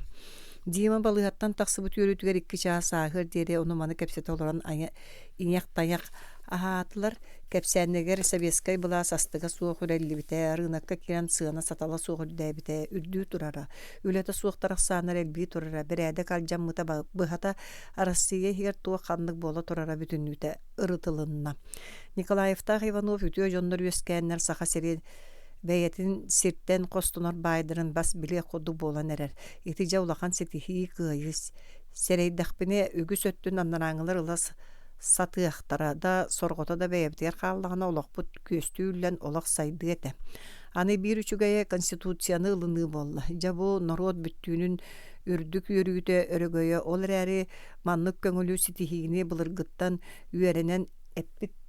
Diyema balıhattan taqsıbıt yürütüger iki çağa sağır dere onu manı kepsete olan inek dayak ahatılar kepsenneger sebeskay bula sastıga soğuk ürelli bite rınakka kiren sığına satala soğuk ürde bite ürdü turara ülete soğuk taraq sağınar elbi turara berede kalcam mıta bıhata arasıya her tuğa kanlık bola turara bütünlüte ırıtılınna. Nikolaev'ta Ivanov ütüyor jonlar üyeskenler sağa seri Beyetin sirtten kostunor baydırın bas bile kodu bolan erer. İtice ulakan setihi kıyız. Sereydakbine ügüs öttün anlarağılar ılas satıyaqtara da sorgota da beyevdiyer kallağına olaq köstüyüllen olaq saydı ete. Ani bir üçügeye konstitusiyanı ılını bolla. Jabo narod büttüğünün ürdük yürüyüte örgöye olar eri manlık köngülü sitihini bılırgıttan üyerenen eppit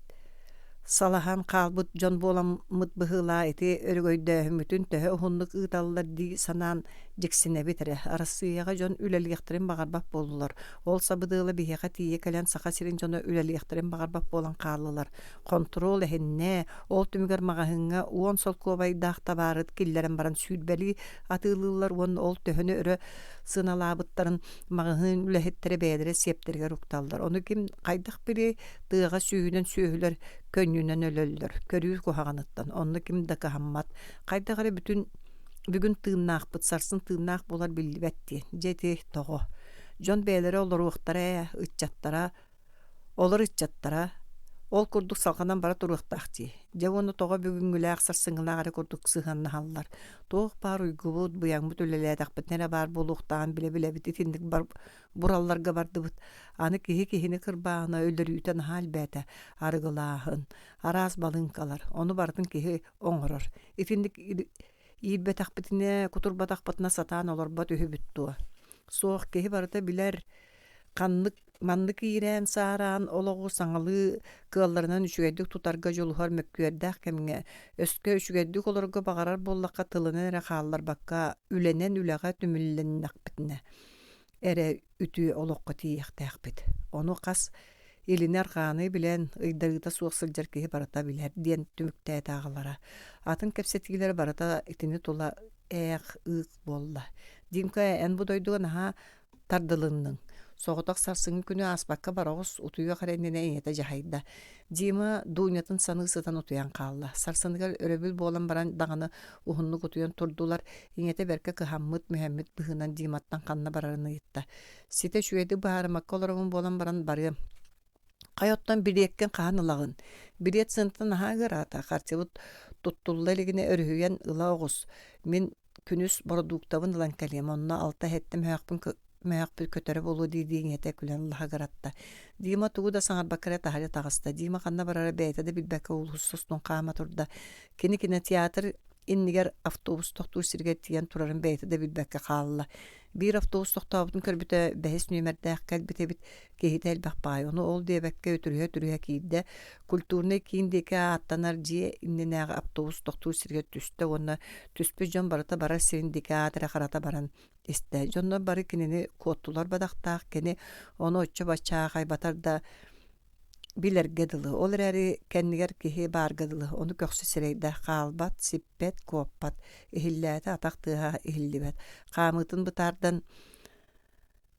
Salahan kalbut jon bolamıt bıhıla eti örgöydü hümütün töhü ohunluk ıtallar di sanan jiksine bitire. Arasıyaga jon üleliğtirin bağarbap boldular. Ol sabıdığıla biheqa tiye kalen saqa sirin jona üleliğtirin bağarbap bolan qallılar. Kontrol ehenne, ol tümüger mağahınga uon sol kovay dağta barıt killerin baran südbeli atılırlar on ol töhünü örü sınalabıtların mağahın ülehettere beydire septerger uktallar. Onu kim qaydak biri dığa sühünün sühüler könnünen ölöller. Körüyüz kuhağanıttan. Onu kim da kahammat. Qaydaqarı Бүгүн тыыннаах бытсарсын тыыннаах болар билбетти. Жети тоҕо. Жон бээлери олар уохтара, олар ытчаттара. Ол курдук салганан бара туруктахти. Жевону тоҕо бүгүнгүлээх сарсыҥҥылаары курдук сыһаннаһаллар. Тоох бар уйгубут, буяңбут үлэлээдэхпит нере бар болуктаан биле-билебит итинник бар буралларга бардыбыт. Аны киһи-киһини кырбаана өлөрүүтэн хаал бээте арыгылааһын. Араас балынкалар. Ону бартын киһи оҥорор. Итинник Иирбэтахпытыне кутурбатахпытына сатаан олорбат үһүбүттуа. Суох кеһи барыта билер каннык маннык иирэн саараан ологу саҥалы кыалларынан үчүгэйдик тутарга жолухар мөккүөрдээх кэмиҥэ өскө үчүгэйдик олорго багарар боллакка тылынан эре хааллар бакка үленен үлэҕэ түмүлленнахпытыне. Эре үтүү олоққа тиийэхтэхпит. Ону хас Илинер ганы билен ыйдарыта суох сылдьар киһи барата билер диэн түмүктээт ааҕалара. Атын кэпсэтигилер барата итини тула ээх ыык болла. Димка эн будойдуга наһа тардылынның. Соҕотох сарсыҥы күнү аспакка бароҕус утуйа хареннине эйэте жаһайда. Дима дуунятын саныысытан утуян хаалла. Сарсыныгар өрөбүл буолан баран даҕаны уһуннук утуян турдулар. Иҥете берке кыһаммыт Мөһөммед быһынан Диматтан ханна барарын ыйытта. Сите шүэди баарымакка олоробун буолан баран бары Кайоттан бириеккен хаанылағын. Бириет сынтын хаагырата. Хартибут туттуллалигine өрүһүйен ыла оҕус. Мен күнүс продуктабын ылан калем. Онна алта хеттим höөхпүн көтөрө болуу диидиин ете күлен лахагаратта. Дима тугу да саңар баккара тахаря тағыста. Дима ханна барара бәйте де билбәкке улуссустун хаама турда. Кини кинотеатр иннигер автобус тохтуу сирге тиен турарын бәйте де билбәкке хаалла. Bir автобус тохтаабытын көрбүтэ бэһис нөмердээх кэлбите бит киһитэ элбэхпаай. Ону ол диэбэкке өтүрүһэ кииддэ культурный кииндеке аттанар дие инненээҕи автобус тохтуу сирге түстэ уонна түспү дьон барыта бара сириндеке аатыра харата баран истэ. Дьонно бары кинини куоттулар бадахтаах кини ону оччо бачаах айбатар да билерге дылы. Ол эри кэннигер киһи баарга дылы. Ону көксү сирейдэ хаалбат, сиппет, куоппат. Ихиллээти атактыыһа ихиллибет. Хаамытын бытаардан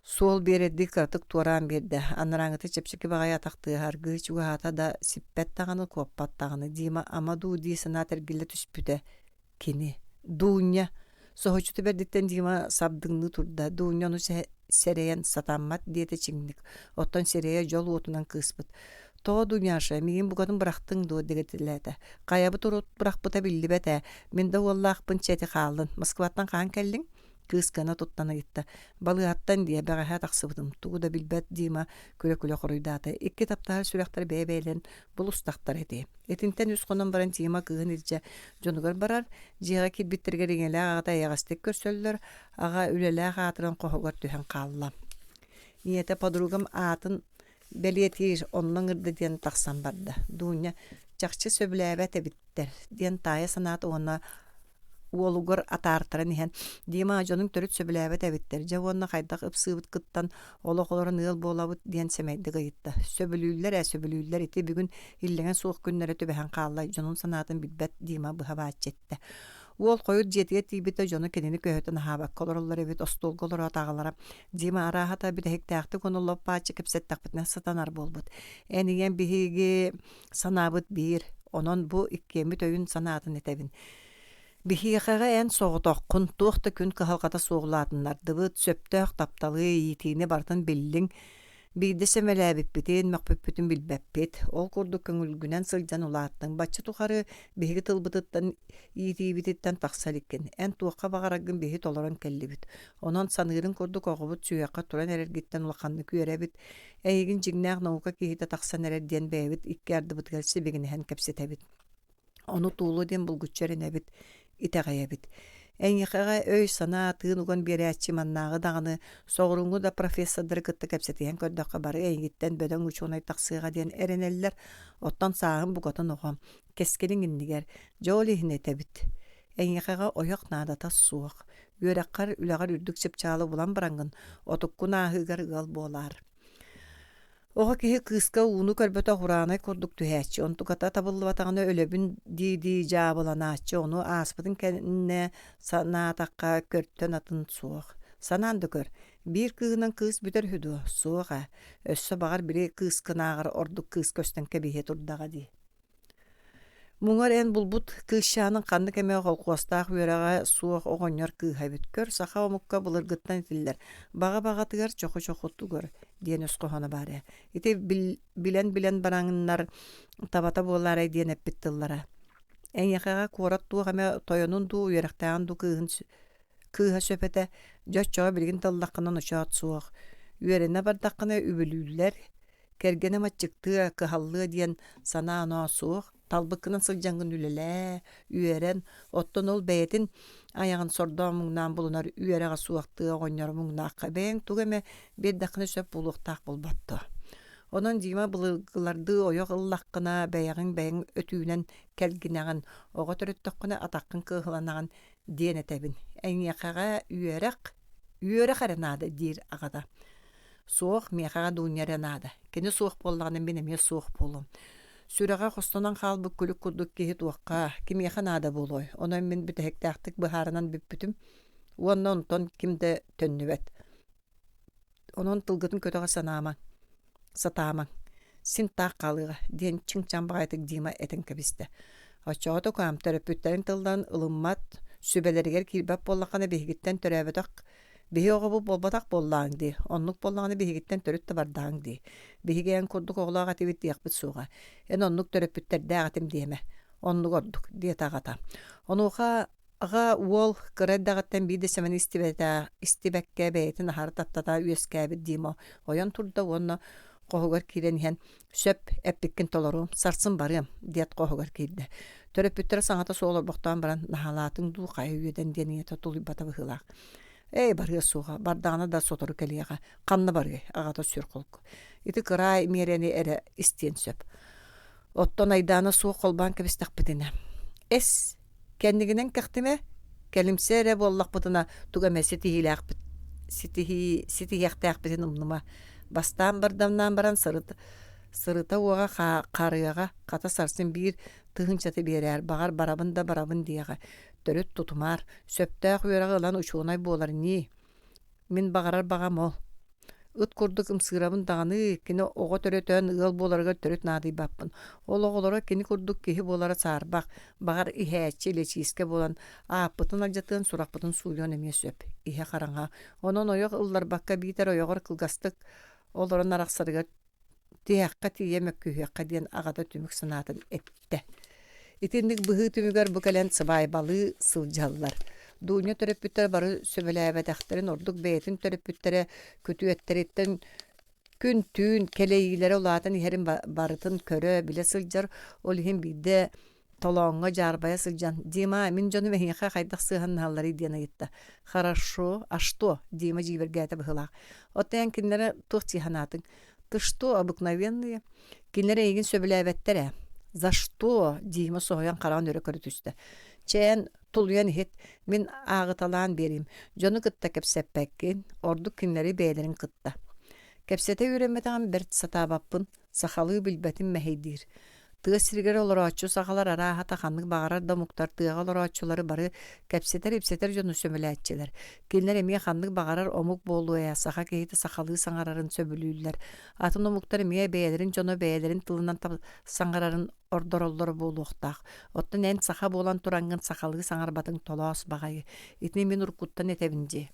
Sol beredi kırtık turan berdi. Anarangıtı çepçeki bagaya taktı hargı çuğata da sippet tağını koppat tağını dima ama du di sanater gille tüspüde kini. Dunya. Sohoçutu berdikten dima sabdığını turda. Dunya onu sereyen satanmat diyete çinglik. Ottan sereye yol otunan kıspıt. Toğa dunyaşa, miyim bu kadın bıraktın do degetilete. Kayabı turut bırakpıta billi bete. Min de vallahpın çeti kaldın. Moskvattan kan keldin? Kız kana tuttana gitti. Balı attan diye bagaha taksıbıdım. Tuğu da bilbet dima küle küle koruydatı. İki taptar sürektar beybeyle bulustaktar edi. Etinten üst konan baran dima kığın ilce. Jonugar barar, jiga ki bittirge ringele ağada yagastek körsöller. Ağa ülele hatıran kohugar tühen kallam. Niyete padrugam atın beliyetiir ondan ırdı diyen taksan barda. Dunya çakçı söbülevet bitter. Diyen taya sanat ona Olugur atartıran ihan. Dima ajonun törüt söbülevet bitter. Javonna kaydak ıpsıbıt kıttan oloqoların ıl bolabıt diyen semeydi gıyıtta. Söbülüller iti bugün illegen soğuk günlere tübehen kallay. Jonun sanatın bilbet dima bu hava açette. Ol koyur jetiye tibite jonu kenini köhötün habak kolorlar evet ostol kolor atağalara. Dima arahata bir de hektahtı konulop paçı kipsettak bitne satanar bolbut. Eniyen bihigi sanabıt bir. Onun bu ikkemi töyün sanatın etebin. Bihiğağa en soğudak kuntuqta gün kahalqata soğuladınlar. Dıvıt söptök taptalı yitiğini bardan billin. Biydi semelebip bitin, makbüpütün bilbepit. Ol kurduk köngülgünen sılcan ulattın. Batçı tukarı bihiği tılbıtıttan yitiği bititten taksalikken. En tuğqa bağaragın bihiği tolaran kelli bit. Onan sanırın kurduk oğubut suyaqqa turan erergitten ulaqanlı küyere bit. Eygin jignaq nauka kihide taksan erer diyen beybit. İkkerde bit gelsi begini hen kepsete bit. Onu tuğlu den bulgutçerine bit. İteğe bit. En yıkağa öy sana tığın ugan bir açı mannağı dağını soğurungu da professorları kıttı kapsetiyen kördökü barı en gitten böden uçuğunay taksıға diyen ereneller ottan sağın bu kotan oğam. Keskelin indiger. Joli hinete bit. En yıkağa oyak nada tas soğuk. Yörekkar ülegar ürdük çıpçalı bulan barangın. Otukkun ahıgar gal bolar. Oha kihi kıska unu körböte huranay kurduk tühäççi. Ontu kata tabıllı batağına ölöbün di jabılanaççı. Onu aspıdın kendine sanataqqa körtten atın soğuk. Sanandı kör. Bir kığınan kız büter hüdü soğuğa. Össö bağır biri kız kınağır orduk kız kösten kebihe turdağa di. Muңар en bulbut kışanın kandı keme holkuastaq yörağa soğuk oğonyor kıha bütkör. Sağa omukka bulırgıttan itiller. Bağa tıgar çoku tugur. Diyen öskohona bari. Iti bilen barangınlar tabata bollaray diyen epittillara. En yakağa kuorat tuğ hame toyonun tuğ yörektağın tuğ kıha söpete joçoğa bilgin tallaqınan uçaat soğuk. Yörene bardaqına übülüller. Kergene maçıktığı kıhallığı diyen sana ana soğuk. Talbıkının sılcangın ülele, üyeren, otton ol beytin, ayağın sorduğumundan bulunar, üyerağa suaqtığı oynarmundan ben tugeme bir dakını söp buluqtaq bulbattı. Onun dima bılıgılardı oyoq ıllaqına beyağın ötüyünen kelginağın, oğa törüttüqküne ataqqın kıhılanağın diyen etebin. En yaqağa üyerek arenada dir ağada. Soğuk meqağa dunyarenada. Kene soğuk bollağının benim soğuk bolum. Sürağa qostanan qalbı külük kurduk kehi tuaqqa kim yaxanada boloy. Ona men bir hektarlık baharından büpütüm. Ondan ton kimde tönnübet. Onun tılgıtın kötüge sanama. Satama. Sin taqalığa den çingçan bağaytık dima eten kabiste. Açağı da kam terapeutlerin tıldan ılımmat sübeleriger kilbap bollaqana behigitten törebetak. Bihi oğu bolbatak bollağın di. Onluk bollağını bihigitten törütte bardağın di. Bihigeyen kurduk oğlağa atibit diyakbıt suğa. En onluk töröpütter dağıtım diyeme. Onluk orduk diye tağata. Onuğa ağa uol kıra dağıttan bir de semen istibekke beytin ahar tattata üyeskabit diyemo. Oyan turda onu qohugar kirenihen söp eppikin tolorum sarsın barım diyet qohugar kirdi. Töröpütter sanata soğulur boqtan baran nahalatın du qayı üyeden deniye tatulu bata bıhılaq. Ey barıya suğa, bardağına da sotoru keliyağa, kanlı barıya, ağata sürkolku. Iti kıray mireni ere isteyen söp. Otton aydana suğa kolban kebistak bitine. Es, kendiginen kaktime, kelimsere bollak bitine, tugame siti yaktaq bitin umnuma. Bastan bardamdan baran sırıta oğa qarıyağa, kata sarsın bir tığınçatı berer, bağar barabın diyağa. Törüt tutumar, söptaq yörağı lan uçuğunay bolar ni. Min bağarar bağam ol. Ыт курдук ымсырамын даганы кини ого төрөтөн ыл боларга төрөт наадый баппын. Ол оголора кини курдук кихи болара саарбак багар ихэчи лечиске болан ааппытын алжатын суракпытын суулон эмие сөп. Ихе караңа. Онон оёк ыллар бакка битер оёгор кылгастык олорон араксарыга тиякка тиемек күйекка диен агата түмүк санаатын этте. Итинник быһыы түмүгөр бу кэлэн сыбайбалы сылдьаллар. Дууня төрөппүттер бары сөбөлээбэтэхтерин ордук бээтин төрөппүттере көтүөттериттен күн түүн келейилere улаатын ихерин барытын көрө биле сылдьар ол ихин биде толоңго жарбая сылдьан. Дима, мин жону мехиха хайдах сыхан халлары диэн айытта. Хорошо, а что? Дима жибергätä быһылаах. Оттаян кинлere тух тиханатын. Ты что, обыкновенные? Кинлere егин сөбөлээбэттере. За что? Дима соһуян караан өрө көрө түстө. Чен тулуян хет мен агыталаан берим. Жону кытта кепсеппеккин, ордук кинлери бээлерин кытта. Кепсете үйренметен берт сатабаппын, сахалыы билбетин мэхейдир. Тыа сиргер олорачу сахалар араха таханнык багарар да муктар тыага олорачулары бары кепсетер жону сөмөләтчелер. Кинлер эмие ханнык багарар омук болуя саха кейти сахалыы саңарарын сөбүлүүлер. Атын омуктар эмие бээлерин жону бээлерин тылынан саңарарын ордороллор болуктак. Оттан эн саха болан турангын сахалыы саңарбатын толоос багайы. Итни мен уркуттан этебинже.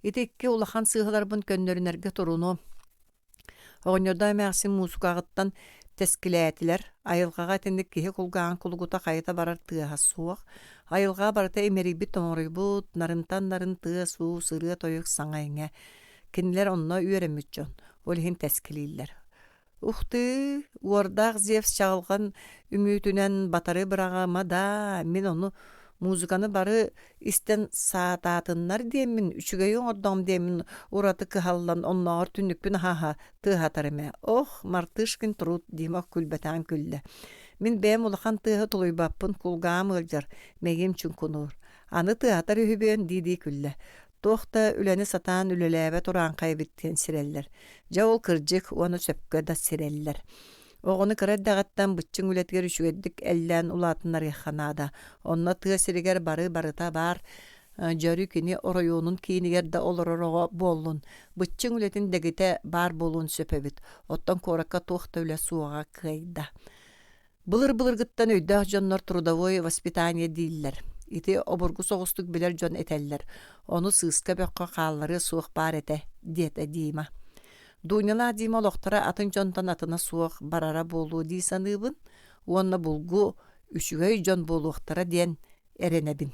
Итекке улахан сыгаларбын көннөрүнерге туруну. Оғынерда мәқсин музыкағыттан тескіләтілер, айылғаға тендік кеге кулгаған кулгута қайта барар тыаға суық, айылға барыта эмерибит оңырыбыт, нарынтан тыа суу сыры тойық саңайыңа. Кенілер онына үйеремет жон, ол хин тескілейлер. Ухты, уордақ зевс чағылған үмүтінен батары бұраға мада, мен оны музыканы бары истен саатаатыннар диэмин, үчүгэйон ордом диэмин, ураты кыхаллан онноор түннүкпүн хаха тыахатарыме. Ох, мартышкин труд димак күлбетаан күлле. Мин бэм улахан тыаха тулуйбаппын кулгаам ылжар, мегим чүнкунур. Аны тыахатар үхүбен диди күлле. Тохта үлени сатаан үлелээбе туран кайбиттен сиреллер. Жа ол кыржык, оны сөпкө да сиреллер. Оғыны кыраддағаттан бытчың үлетгер үшуеддік әллән улатынар яханада. Онна тыа сиригер барыта бар. Жөрі кені оройонун кейінігер да олоророға болун. Бытчың үлетін дегіте бар болун сөпебіт. Оттан коракка тоқта үле суаға кайда. Былыр-былыргыттан өйдақ жоннар трудовой воспитание дейілер. Ити обургу соғыстық білер жон этеллер. Оны сыска бөкқа қаллары суық бар ете, дете дейма. Дуняла дима лохтара атын жонтан атына суық барара болу дей саныбын, уонна булгу үшігей жон болуқтара ден эренебин.